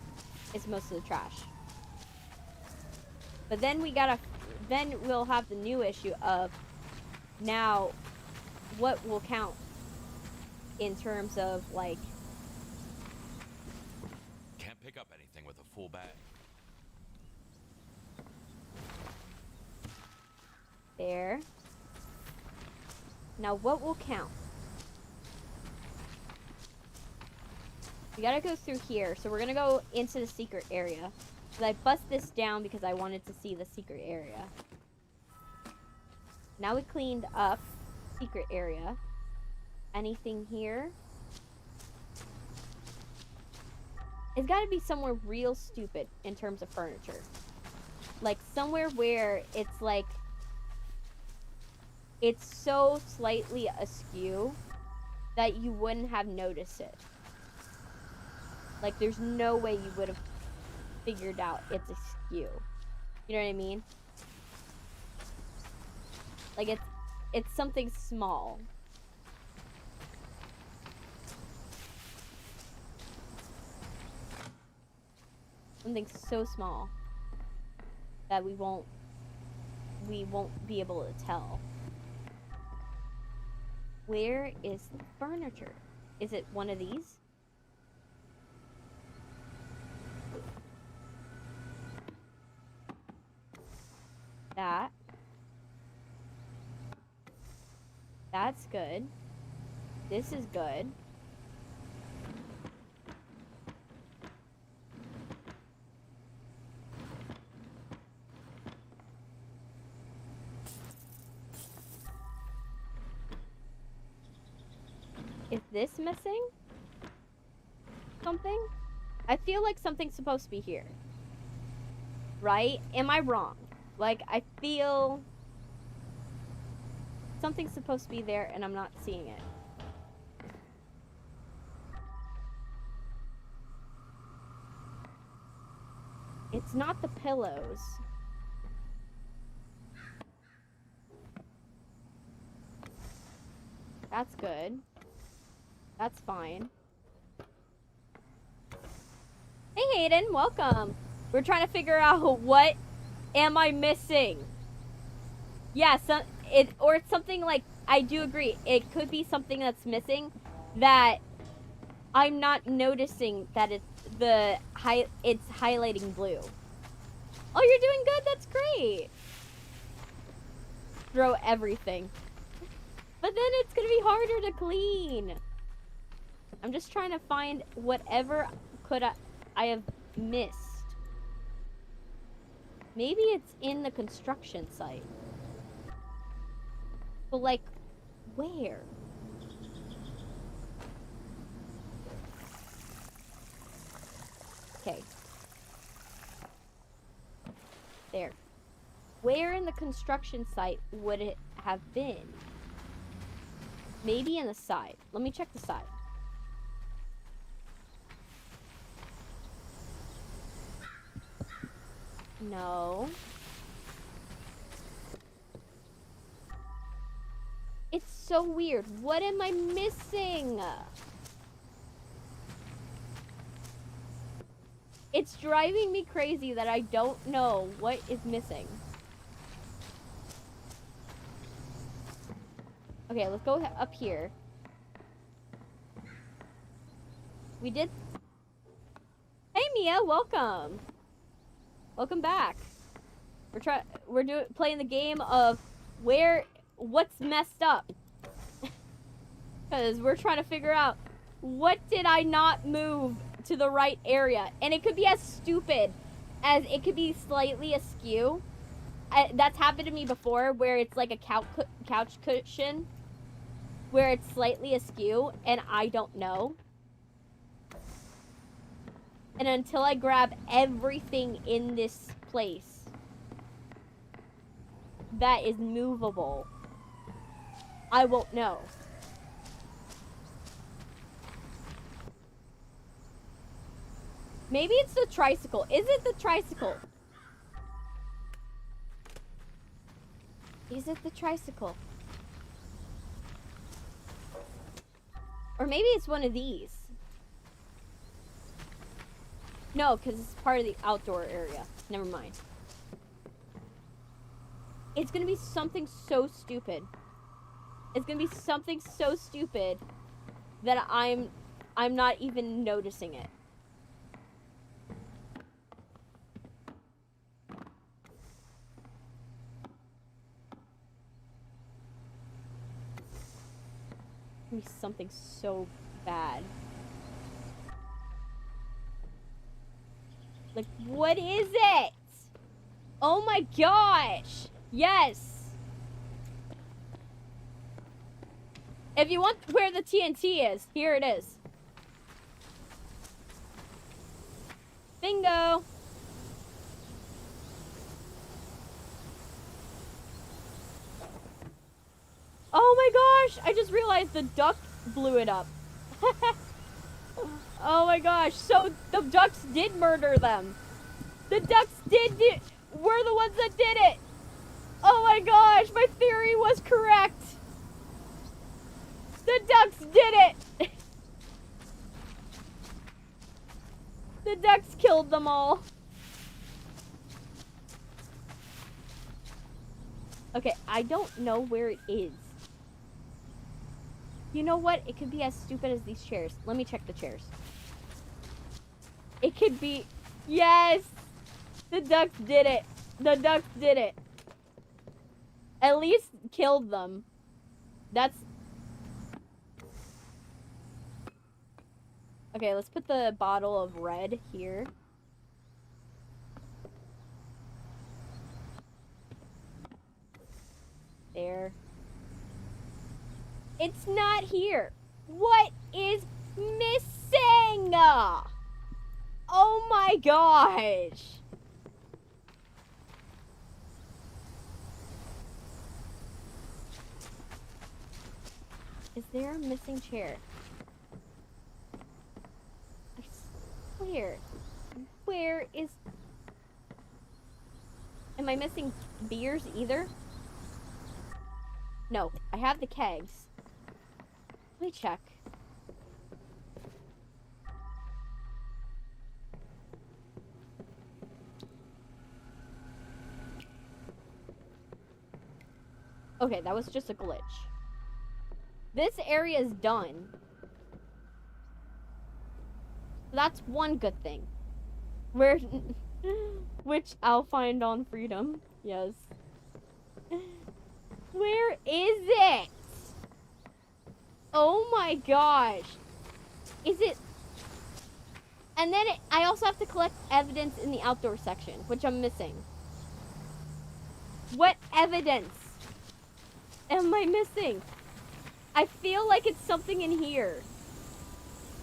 is most of the trash. But then then we'll have the new issue of now what will count in terms of like. Can't pick up anything with a full bag. There. Now what will count? We gotta go through here, so we're gonna go into the secret area. I bust this down because I wanted to see the secret area. Now we cleaned up secret area. Anything here? It's gotta be somewhere real stupid in terms of furniture. Like somewhere where it's like, it's so slightly askew that you wouldn't have noticed it. Like there's no way you would have figured out it's askew. You know what I mean? Like it's something small. Something so small that we won't be able to tell. Where is the furniture? Is it one of these? That. That's good. This is good. Is this missing? Something? I feel like something's supposed to be here. Right? Am I wrong? Like, I feel something's supposed to be there and I'm not seeing it. It's not the pillows. That's good. That's fine. Hey Hayden, welcome. We're trying to figure out what am I missing? Yeah, or it's something like, I do agree. It could be something that's missing that I'm not noticing that it's highlighting blue. Oh, you're doing good. That's great. Throw everything. But then it's going to be harder to clean. I'm just trying to find whatever I have missed. Maybe it's in the construction site. But like, where? Okay. There. Where in the construction site would it have been? Maybe in the side. Let me check the side. No. It's so weird. What am I missing? It's driving me crazy that I don't know what is missing. Okay, let's go up here. We did... Hey Mia, welcome. Welcome back. We're playing the game of what's messed up. Because we're trying to figure out what did I not move to the right area. And it could be as stupid as it could be slightly askew. That's happened to me before where it's like a couch cushion where it's slightly askew and I don't know. And until I grab everything in this place that is movable, I won't know. Maybe it's the tricycle. Is it the tricycle? Is it the tricycle? Or maybe it's one of these. No, because it's part of the outdoor area. Never mind. It's gonna be something so stupid. It's gonna be something so stupid that I'm not even noticing it. It's gonna be something so bad. Like, what is it? Oh my gosh! Yes! If you want where the TNT is, here it is. Bingo! Oh my gosh! I just realized the duck blew it up. Oh my gosh, so the ducks did murder them. The ducks were the ones that did it. Oh my gosh, my theory was correct. The ducks did it. The ducks killed them all. Okay, I don't know where it is. You know what? It could be as stupid as these chairs. Let me check the chairs. It could be... Yes! The ducks did it. The ducks did it. At least killed them. That's... Okay, let's put the bottle of red here. There. It's not here. What is missing? Oh my gosh. Is there a missing chair? I swear. Where is... Am I missing beers either? No, I have the kegs. Let me check. Okay, that was just a glitch. This area is done. That's one good thing. Which I'll find on Freedom. Yes. Where is it? Oh my gosh. Is it... And then I also have to collect evidence in the outdoor section, which I'm missing. What evidence am I missing? I feel like it's something in here.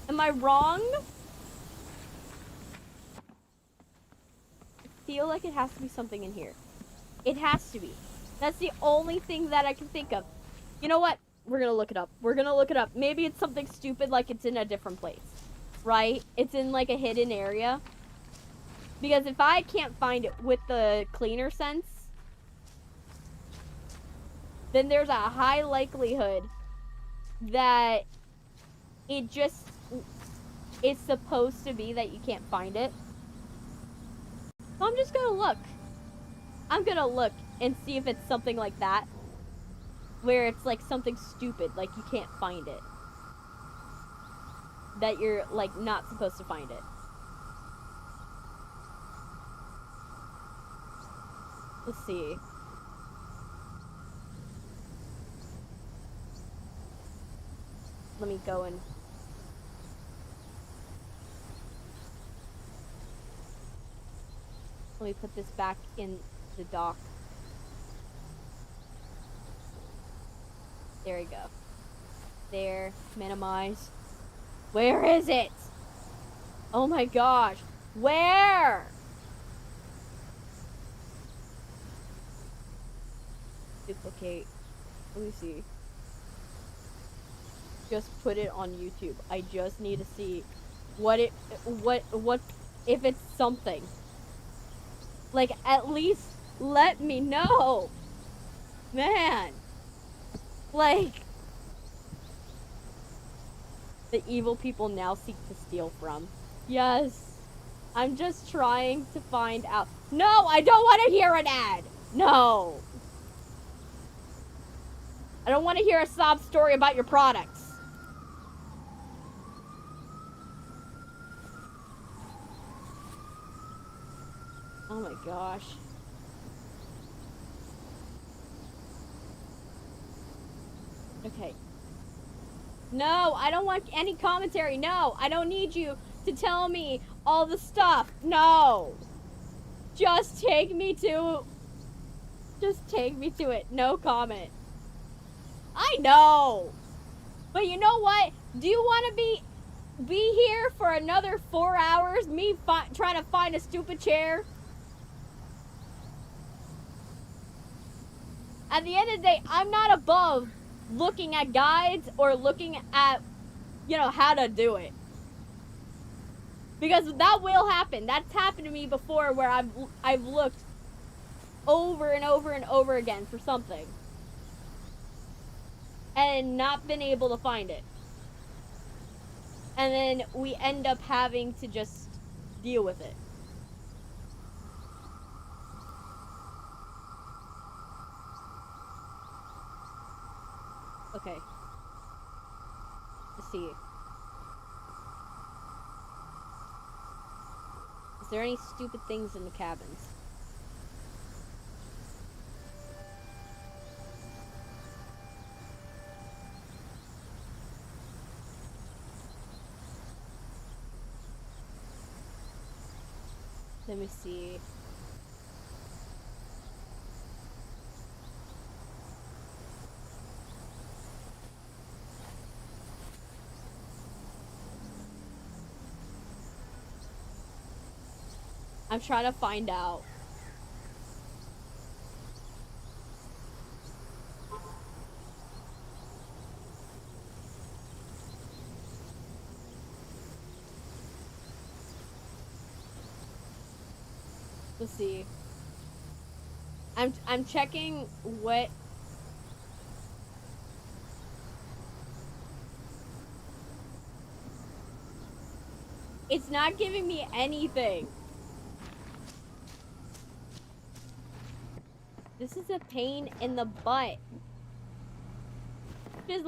Am I wrong? I feel like it has to be something in here. It has to be. That's the only thing that I can think of. You know what? We're gonna look it up. We're gonna look it up. Maybe it's something stupid like it's in a different place. Right? It's in like a hidden area. Because if I can't find it with the cleaner sense, then there's a high likelihood that it just is supposed to be that you can't find it. So I'm just gonna look. I'm gonna look and see if it's something like that. Where it's like something stupid, like you can't find it. That you're like not supposed to find it. Let's see. Let me go and... Let me put this back in the dock. There we go. There. Minimize. Where is it? Oh my gosh. Where? Duplicate. Let me see. Just put it on YouTube. I just need to see what if it's something. Like, at least let me know. Man. Like, the evil people now seek to steal from. Yes. I'm just trying to find out. No, I don't want to hear an ad. No. I don't want to hear a sob story about your products. Oh my gosh. Okay. No, I don't want any commentary. No, I don't need you to tell me all the stuff. No. Just take me to it. No comment. I know. But you know what? Do you want to be here for another 4 hours? Me trying to find a stupid chair? At the end of the day, I'm not above looking at guides or looking at, you know, how to do it. Because that will happen. That's happened to me before where I've looked over and over and over again for something. And not been able to find it. And then we end up having to just deal with it. Okay. Let's see. Is there any stupid things in the cabins? Let me see. I'm trying to find out. Let's see. I'm checking what. It's not giving me anything. This is a pain in the butt. Just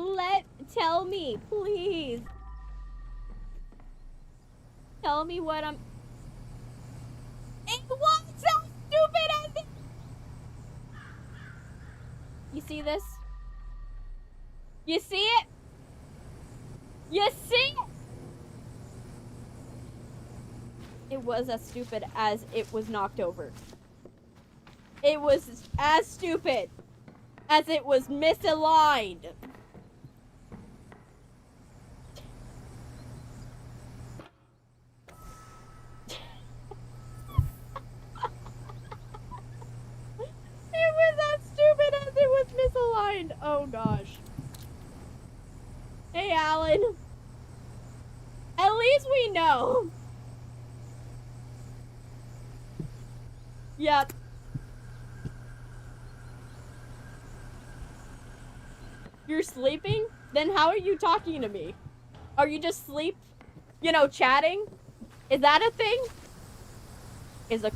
tell me, please. Tell me what I'm. It was so stupid as it. You see this? You see it? You see it? It was as stupid as it was knocked over. It was as stupid as it was misaligned. It was as stupid as it was misaligned. Oh gosh. Hey, Alan. At least we know. Yep. You're sleeping? Then how are you talking to me? Are you just sleep? You know, chatting? Is that a thing? Is a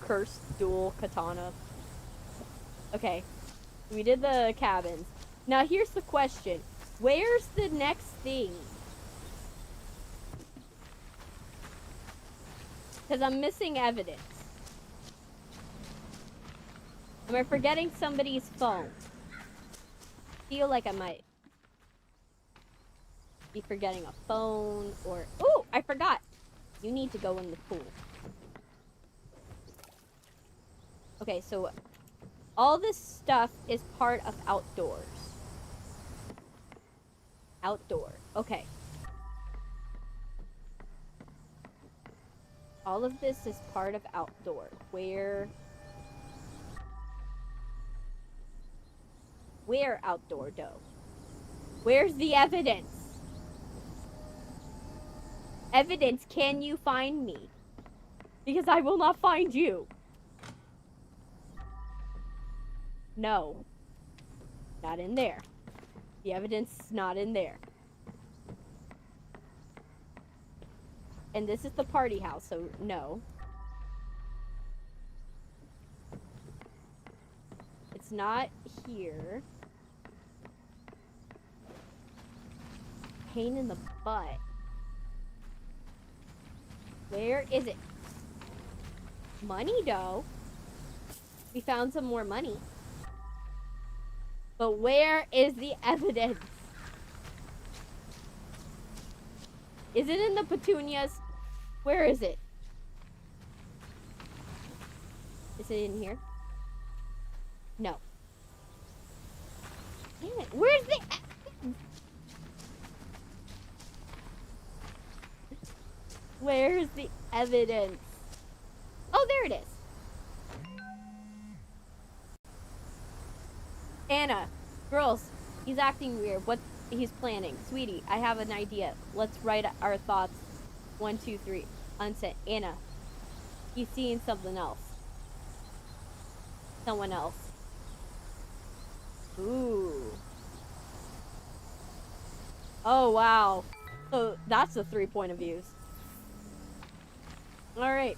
cursed dual katana. Okay. We did the cabins. Now here's the question. Where's the next thing? Because I'm missing evidence. Am I forgetting somebody's phone? Feel like I might be forgetting a phone or... Oh, I forgot. You need to go in the pool. Okay, so all this stuff is part of outdoors. Outdoor. Okay. All of this is part of outdoor. Where outdoor though? Where's the evidence? Evidence, can you find me? Because I will not find you. No. Not in there. The evidence is not in there. And this is the party house, so no. It's not here. Pain in the butt. Where is it? Money, though. We found some more money. But where is the evidence? Is it in the petunias? Where is it? Is it in here? No. Damn it. Where's the evidence? Where's the evidence? Oh, there it is. Anna, girls, he's acting weird. What he's planning. Sweetie, I have an idea. Let's write our thoughts. 1, 2, 3. Unsent. Anna, he's seeing something else. Someone else. Ooh. Oh, wow. So that's the 3 point of views. Alright.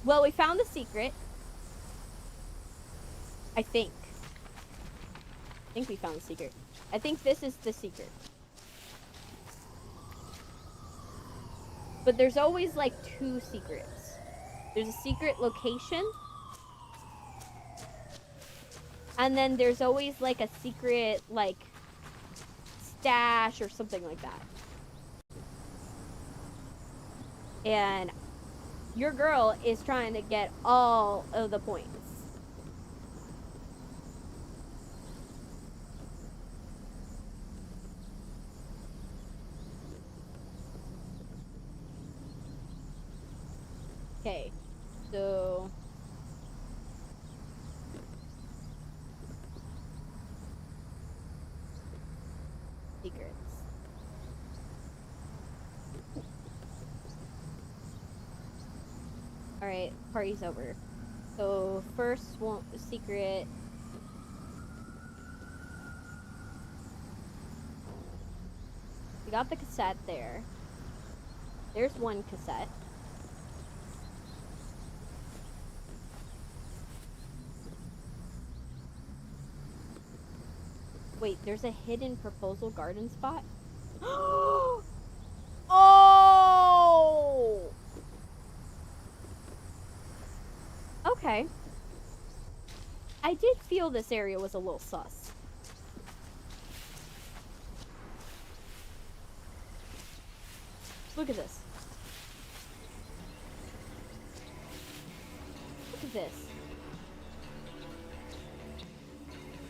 Well, we found the secret. I think we found the secret. I think this is the secret. But there's always like 2 secrets. There's a secret location. And then there's always like a secret like stash or something like that. And your girl is trying to get all of the points. Okay, so secrets. Alright, party's over. So first secret. We got the cassette there. There's one cassette. Wait, there's a hidden proposal garden spot? Oh! Okay. I did feel this area was a little sus. Look at this. Look at this.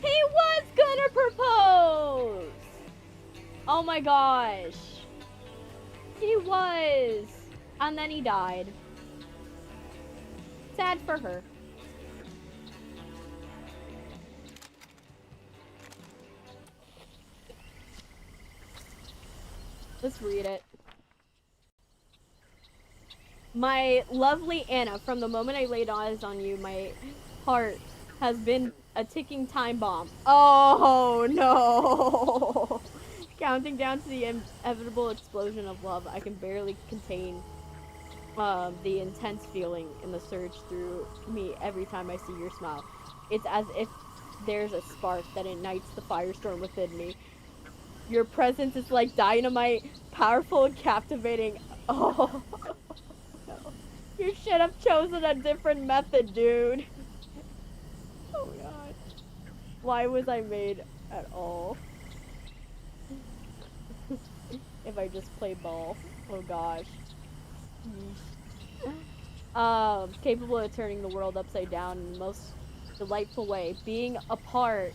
He was gonna propose! Oh my gosh. He was. And then he died. Sad for her. Let's read it. My lovely Anna, from the moment I laid eyes on you, my heart has been a ticking time bomb. Oh no! Counting down to the inevitable explosion of love, I can barely contain the intense feeling in the surge through me every time I see your smile. It's as if there's a spark that ignites the firestorm within me. Your presence is like dynamite, powerful and captivating. Oh, no. You should have chosen a different method, dude. Oh god. Why was I made at all? If I just play ball. Oh gosh. Capable of turning the world upside down in the most delightful way. Being apart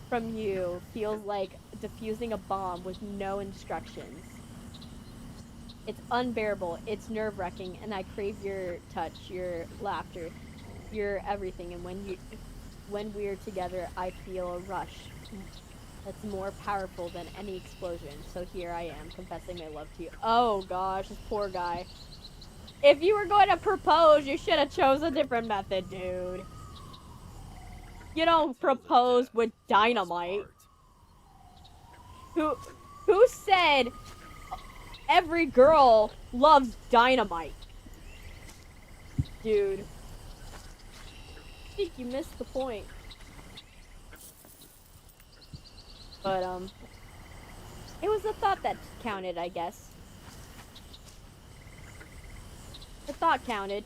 from you feels like defusing a bomb with no instructions. It's unbearable, it's nerve-wracking, and I crave your touch, your laughter, your everything. And when we're together, I feel a rush that's more powerful than any explosion. So here I am, confessing my love to you. Oh gosh, this poor guy. If you were going to propose, you should have chose a different method, dude. You don't propose with dynamite. Who said every girl loves dynamite. Dude. I think you missed the point. But, it was the thought that counted, I guess. The thought counted.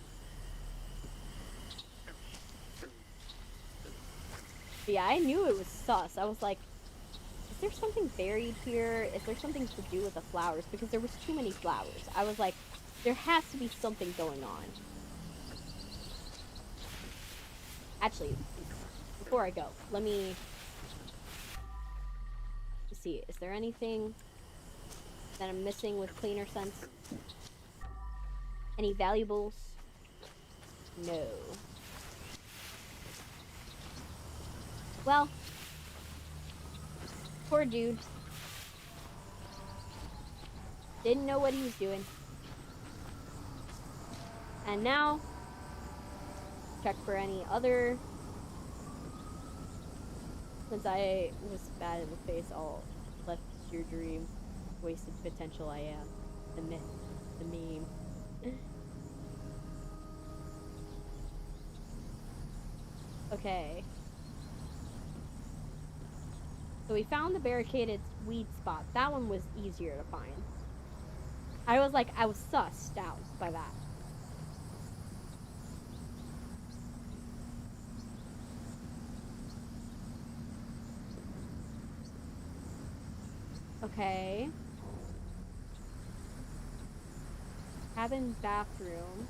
But yeah, I knew it was sus. I was like, is there something buried here? Is there something to do with the flowers? Because there was too many flowers. I was like, there has to be something going on. Actually, before I go, let me see. Is there anything that I'm missing with cleaner sense? Any valuables? No. Well, poor dude. Didn't know what he was doing. And now, check for any other. Since I was bad in the face, all left is your dream. Wasted potential I am. The myth. The meme. Okay. So we found the barricaded weed spot. That one was easier to find. I was sussed out by that. Okay. Cabin bathroom.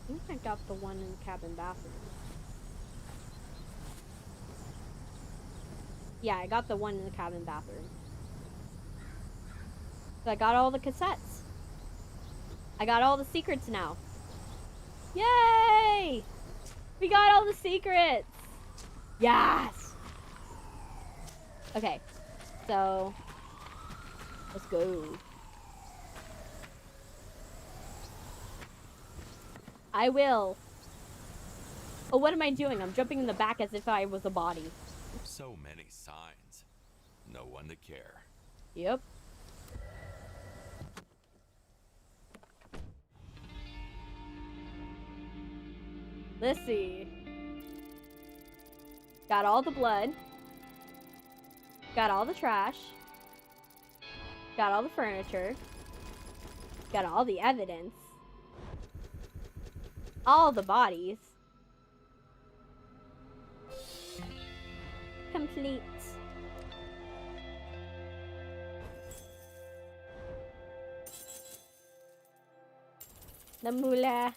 I think I got the one in the cabin bathroom. Yeah, I got the one in the cabin bathroom. So I got all the cassettes. I got all the secrets now. Yay! We got all the secrets! Yes! Okay, so let's go. I will. Oh, what am I doing? I'm jumping in the back as if I was a body. So many signs. No one to care. Yep. Let's see. Got all the blood. Got all the trash. Got all the furniture. Got all the evidence. All the bodies. Complete. The moolah.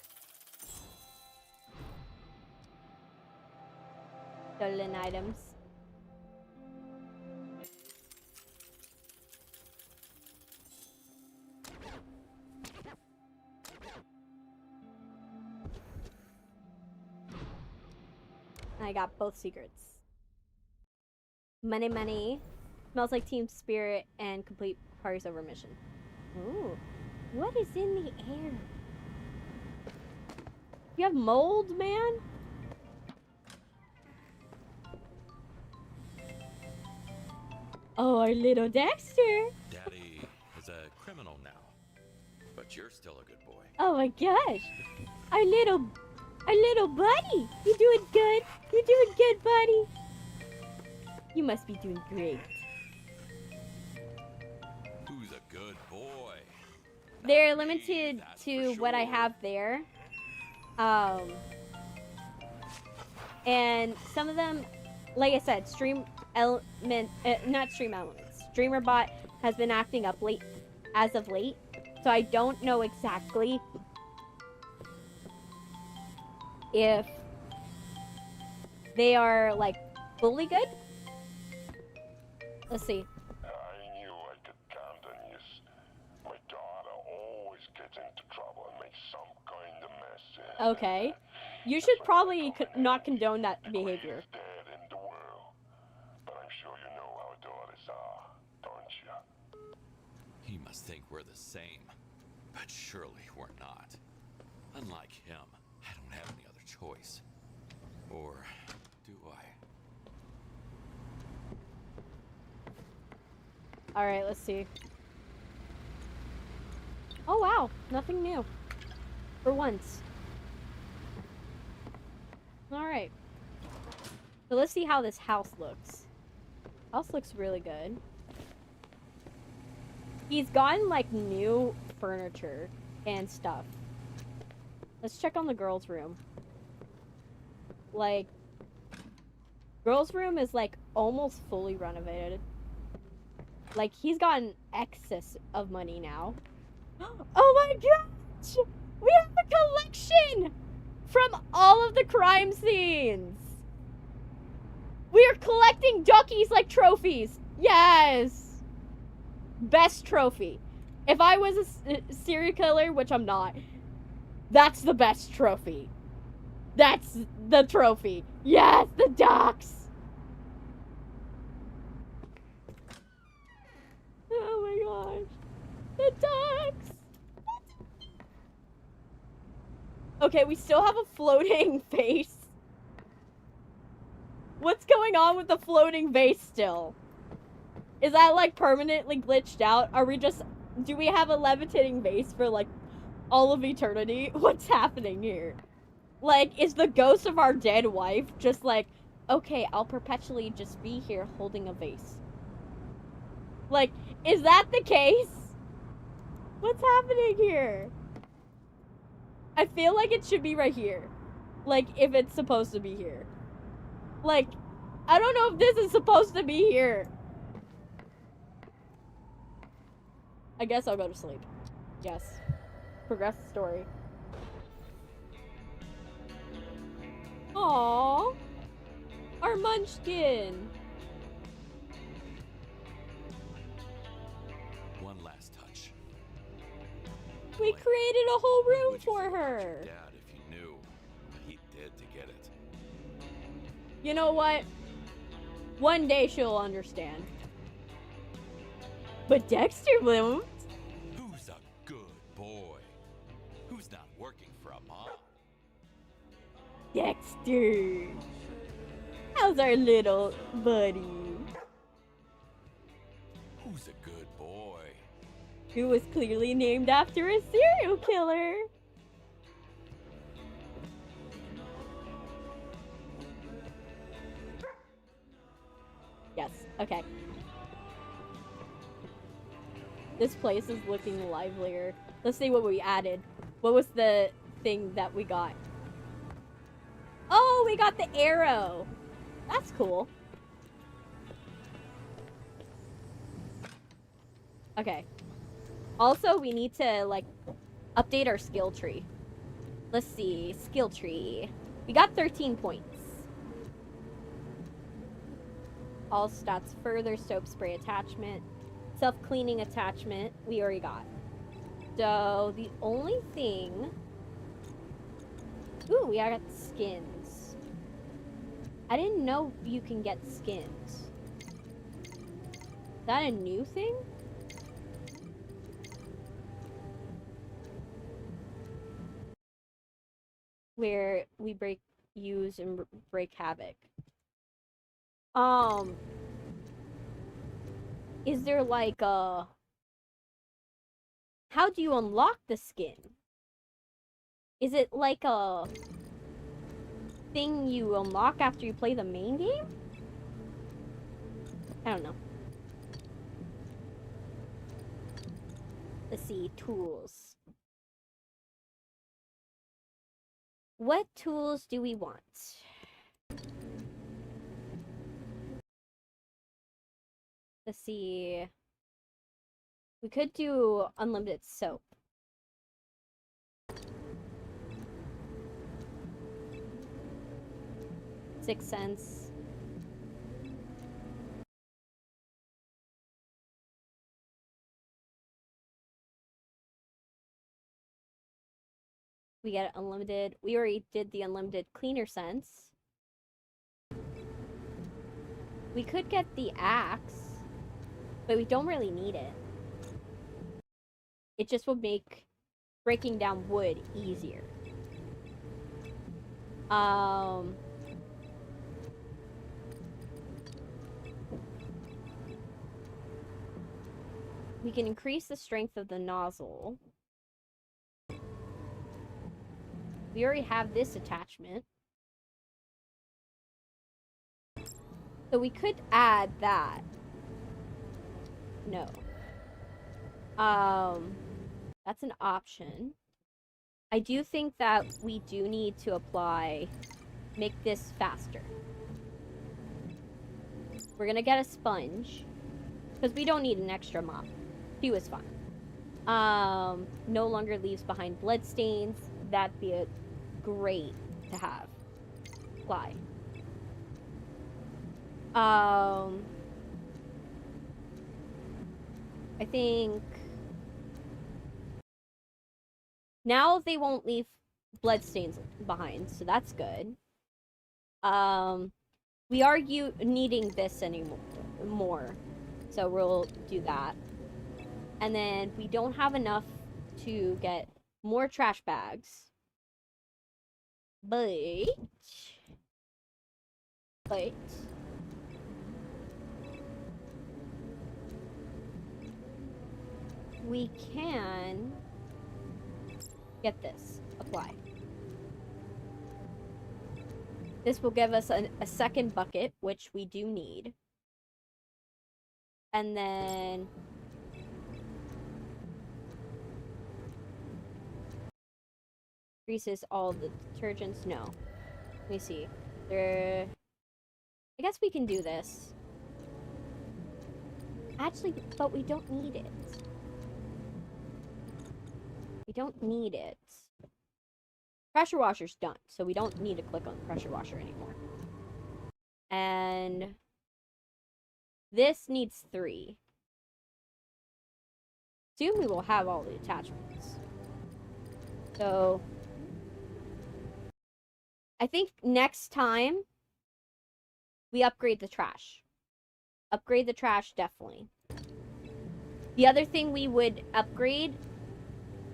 Stolen items. I got both secrets. Money, money. Smells like team spirit and complete parties over mission. Ooh. What is in the air? You have mold, man? Oh, our little Dexter. Daddy is a criminal now, but you're still a good boy. Oh my gosh. Our little buddy. You doing good? You doing good, buddy? You must be doing great. Who's a good boy? They're Not me, limited that's to for what I sure. have there. And some of them, like I said, not stream elements. StreamerBot has been acting up as of late, so I don't know exactly if they are like fully good. Let's see. I knew I could count on you. My daughter always gets into trouble and makes some kind of mess. Okay. You should probably not condone that behavior. Dead in the world. But I'm sure you know how daughters are, don't you? He must think we're the same, but surely we're not. Unlike him, I don't have any other choice. Or do I? Alright, let's see. Oh wow, nothing new. For once. Alright. So let's see how this house looks. House looks really good. He's gotten like new furniture and stuff. Let's check on the girls' room. Like, girls' room is like almost fully renovated. Like, he's gotten excess of money now. Oh my gosh! We have a collection from all of the crime scenes. We are collecting duckies like trophies. Yes. Best trophy. If I was a serial killer, which I'm not, that's the best trophy. That's the trophy. Yes, the ducks. Oh my gosh. The ducks. Okay, we still have a floating vase. What's going on with the floating vase still? Is that like permanently glitched out? Are we just... Do we have a levitating vase for like all of eternity? What's happening here? Like, is the ghost of our dead wife just like, okay, I'll perpetually just be here holding a vase? Like, is that the case? What's happening here? I feel like it should be right here. Like, if it's supposed to be here. Like, I don't know if this is supposed to be here. I guess I'll go to sleep. Yes. Progress the story. Aww. Our munchkin. One last touch. We Boy, created a whole room would you for think about her. your dad if you knew what he did to get it? You know what? One day she'll understand. But Dexter won't. Who's a good boy? Who's not working for a mom? Dexter. How's our little buddy? Who's a good boy? Who was clearly named after a serial killer. Yes, okay. This place is looking livelier. Let's see what we added. What was the thing that we got? Oh, we got the arrow. That's cool. Okay. Also, we need to, like, update our skill tree. Let's see. Skill tree. We got 13 points. All stats further. Soap spray attachment. Self-cleaning attachment. We already got. So, the only thing... Ooh, we got skins. I didn't know you can get skins. Is that a new thing? Where we use and break havoc. Is there like a... How do you unlock the skin? Is it like a thing you unlock after you play the main game? I don't know. Let's see, tools. What tools do we want? Let's see. We could do unlimited soap. $0.06. We get unlimited. We already did the unlimited cleaner sense. We could get the axe, but we don't really need it. It just would make breaking down wood easier. we can increase the strength of the nozzle. We already have this attachment. So we could add that. No. That's an option. I do think that we do need to make this faster. We're gonna get a sponge, because we don't need an extra mop. 2 is fine. No longer leaves behind blood stains. That'd be great to have. Fly. I think now they won't leave bloodstains behind, so that's good. We are needing this more, so we'll do that. And then we don't have enough to get more trash bags, but we can get this. Apply. This will give us a second bucket, which we do need. And then increases all the detergents. No. Let me see. I guess we can do this. Actually, but we don't need it. We don't need it. Pressure washer's done, so we don't need to click on the pressure washer anymore. And this needs 3. Soon we will have all the attachments. So I think next time we upgrade the trash. Upgrade the trash, definitely. The other thing we would upgrade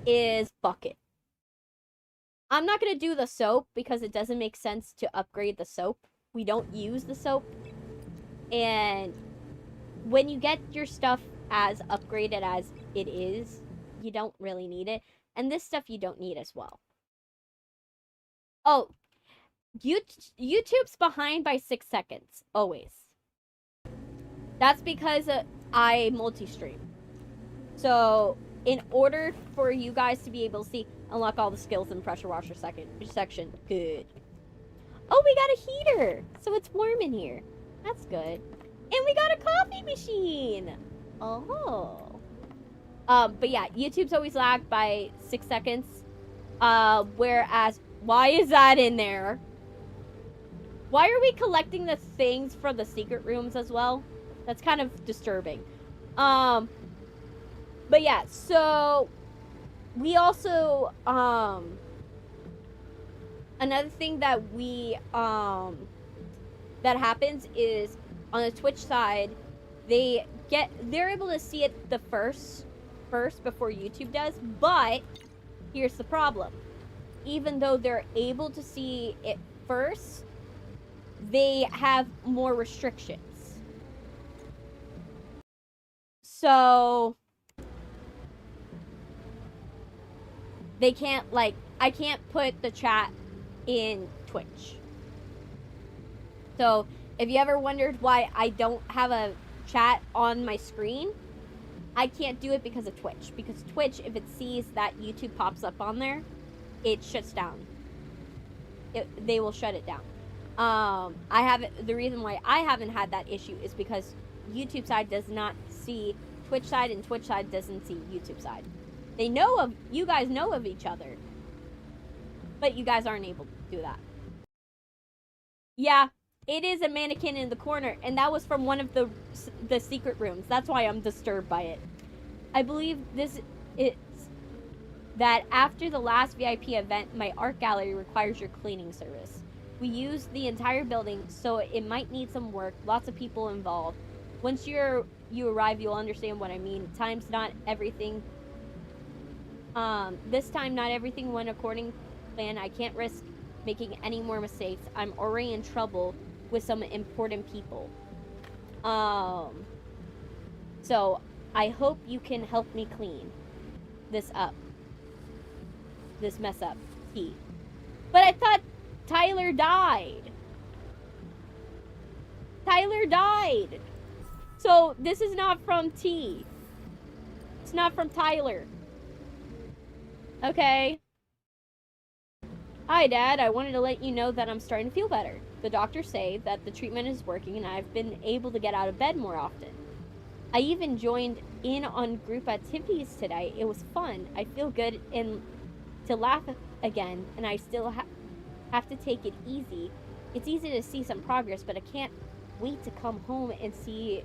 is bucket. I'm not going to do the soap because it doesn't make sense to upgrade the soap. We don't use the soap. And when you get your stuff as upgraded as it is, you don't really need it. And this stuff you don't need as well. Oh, YouTube's behind by 6 seconds. Always. That's because I multi-stream. So in order for you guys to be able to see, unlock all the skills in pressure washer section. Good. Oh, we got a heater, so it's warm in here. That's good. And we got a coffee machine. Oh. But yeah, YouTube's always lagged by 6 seconds. Whereas, why is that in there? Why are we collecting the things for the secret rooms as well? That's kind of disturbing. But yeah, so we also, another thing that that happens is on the Twitch side, they're able to see it the first before YouTube does, but here's the problem. Even though they're able to see it first, they have more restrictions. So they can't, I can't put the chat in Twitch. So if you ever wondered why I don't have a chat on my screen, I can't do it because of Twitch. Because Twitch, if it sees that YouTube pops up on there, it shuts down. They will shut it down. The reason why I haven't had that issue is because YouTube side does not see Twitch side, and Twitch side doesn't see YouTube side. You guys know of each other, but you guys aren't able to do that. Yeah, it is a mannequin in the corner, and that was from one of the secret rooms. That's why I'm disturbed by it. I believe this is that after the last VIP event, my art gallery requires your cleaning service. We use the entire building, so it might need some work. Lots of people involved. Once you arrive, you'll understand what I mean. This time, not everything went according to plan. I can't risk making any more mistakes. I'm already in trouble with some important people. So I hope you can help me clean this up. This mess up. T. But I thought Tyler died. Tyler died. So this is not from T. It's not from Tyler. Okay. Hi, Dad. I wanted to let you know that I'm starting to feel better. The doctors say that the treatment is working and I've been able to get out of bed more often. I even joined in on group activities today. It was fun. I feel good and to laugh again, and I still have to take it easy. It's easy to see some progress, but I can't wait to come home and see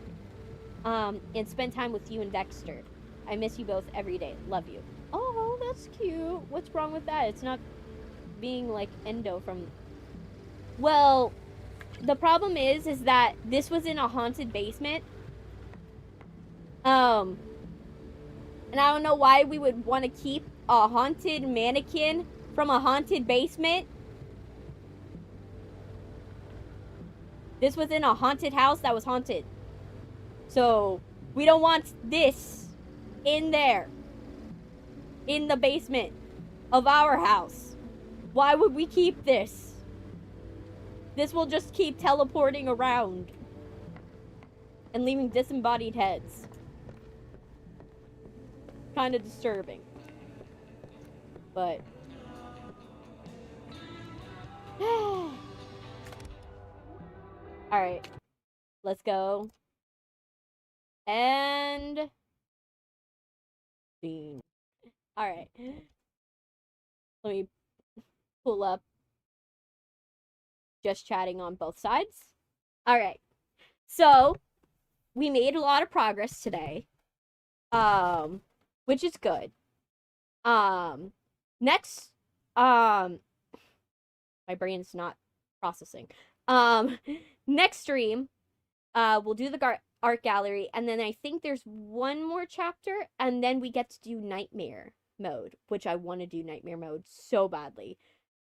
and spend time with you and Dexter. I miss you both every day. Love you. Oh, that's cute. What's wrong with that? It's not being like endo from... Well, the problem is that this was in a haunted basement. And I don't know why we would want to keep a haunted mannequin from a haunted basement. This was in a haunted house that was haunted. So, we don't want this in there. In the basement of our house. Why would we keep this? This will just keep teleporting around. And leaving disembodied heads. Kind of disturbing. But... Alright. Let's go. And... Bean. Alright. Let me pull up just chatting on both sides. Alright. So, we made a lot of progress today. Which is good. Next, my brain's not processing. Next stream, we'll do the art gallery, and then I think there's one more chapter, and then we get to do nightmare mode, which I want to do nightmare mode so badly.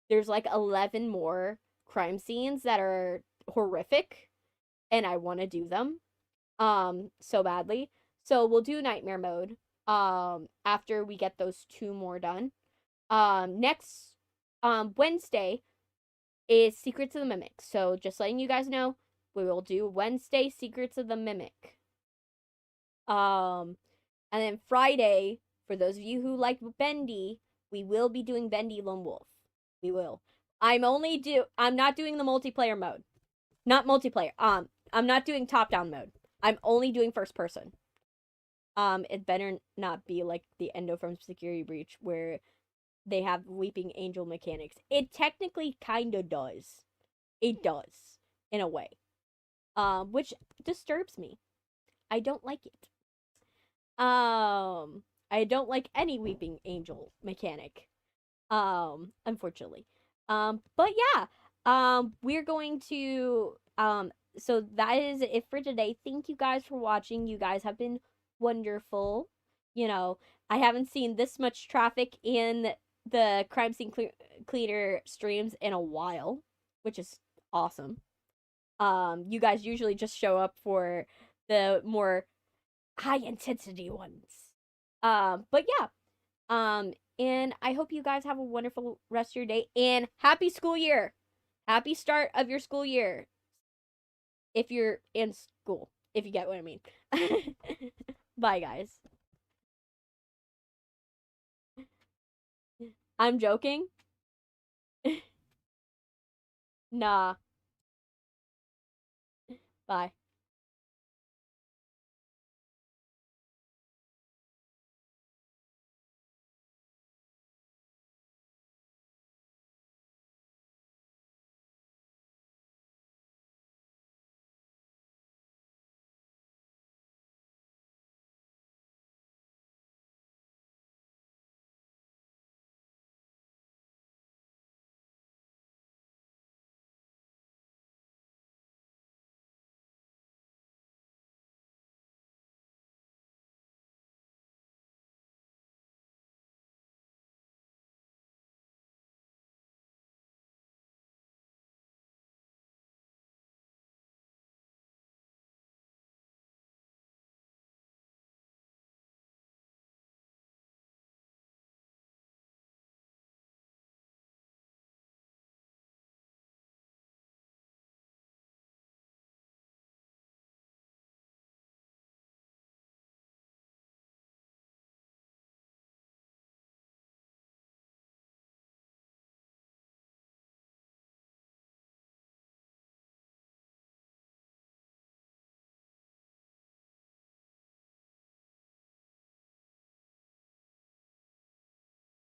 There's like 11 more crime scenes that are horrific, and I want to do them, so badly. So we'll do nightmare mode, after we get those 2 more done. Next, Wednesday is Secrets of the Mimic. So just letting you guys know, we will do Wednesday Secrets of the Mimic. And then Friday, for those of you who like Bendy, we will be doing Bendy Lone Wolf. We will. I'm not doing the multiplayer mode. Not multiplayer. I'm not doing top-down mode. I'm only doing first person. It better not be like the Endo from Security Breach where they have Weeping Angel mechanics. It technically kind of does. It does, in a way. Which disturbs me. I don't like it. I don't like any Weeping Angel mechanic. Unfortunately. But yeah. We're going to, so that is it for today. Thank you guys for watching. You guys have been wonderful. You know, I haven't seen this much traffic in the crime scene cleaner streams in a while, which is awesome. You guys usually just show up for the more high intensity ones. But yeah. And I hope you guys have a wonderful rest of your day, and happy school year. Happy start of your school year. If you're in school, if you get what I mean. Bye, guys. I'm joking. Nah. Bye.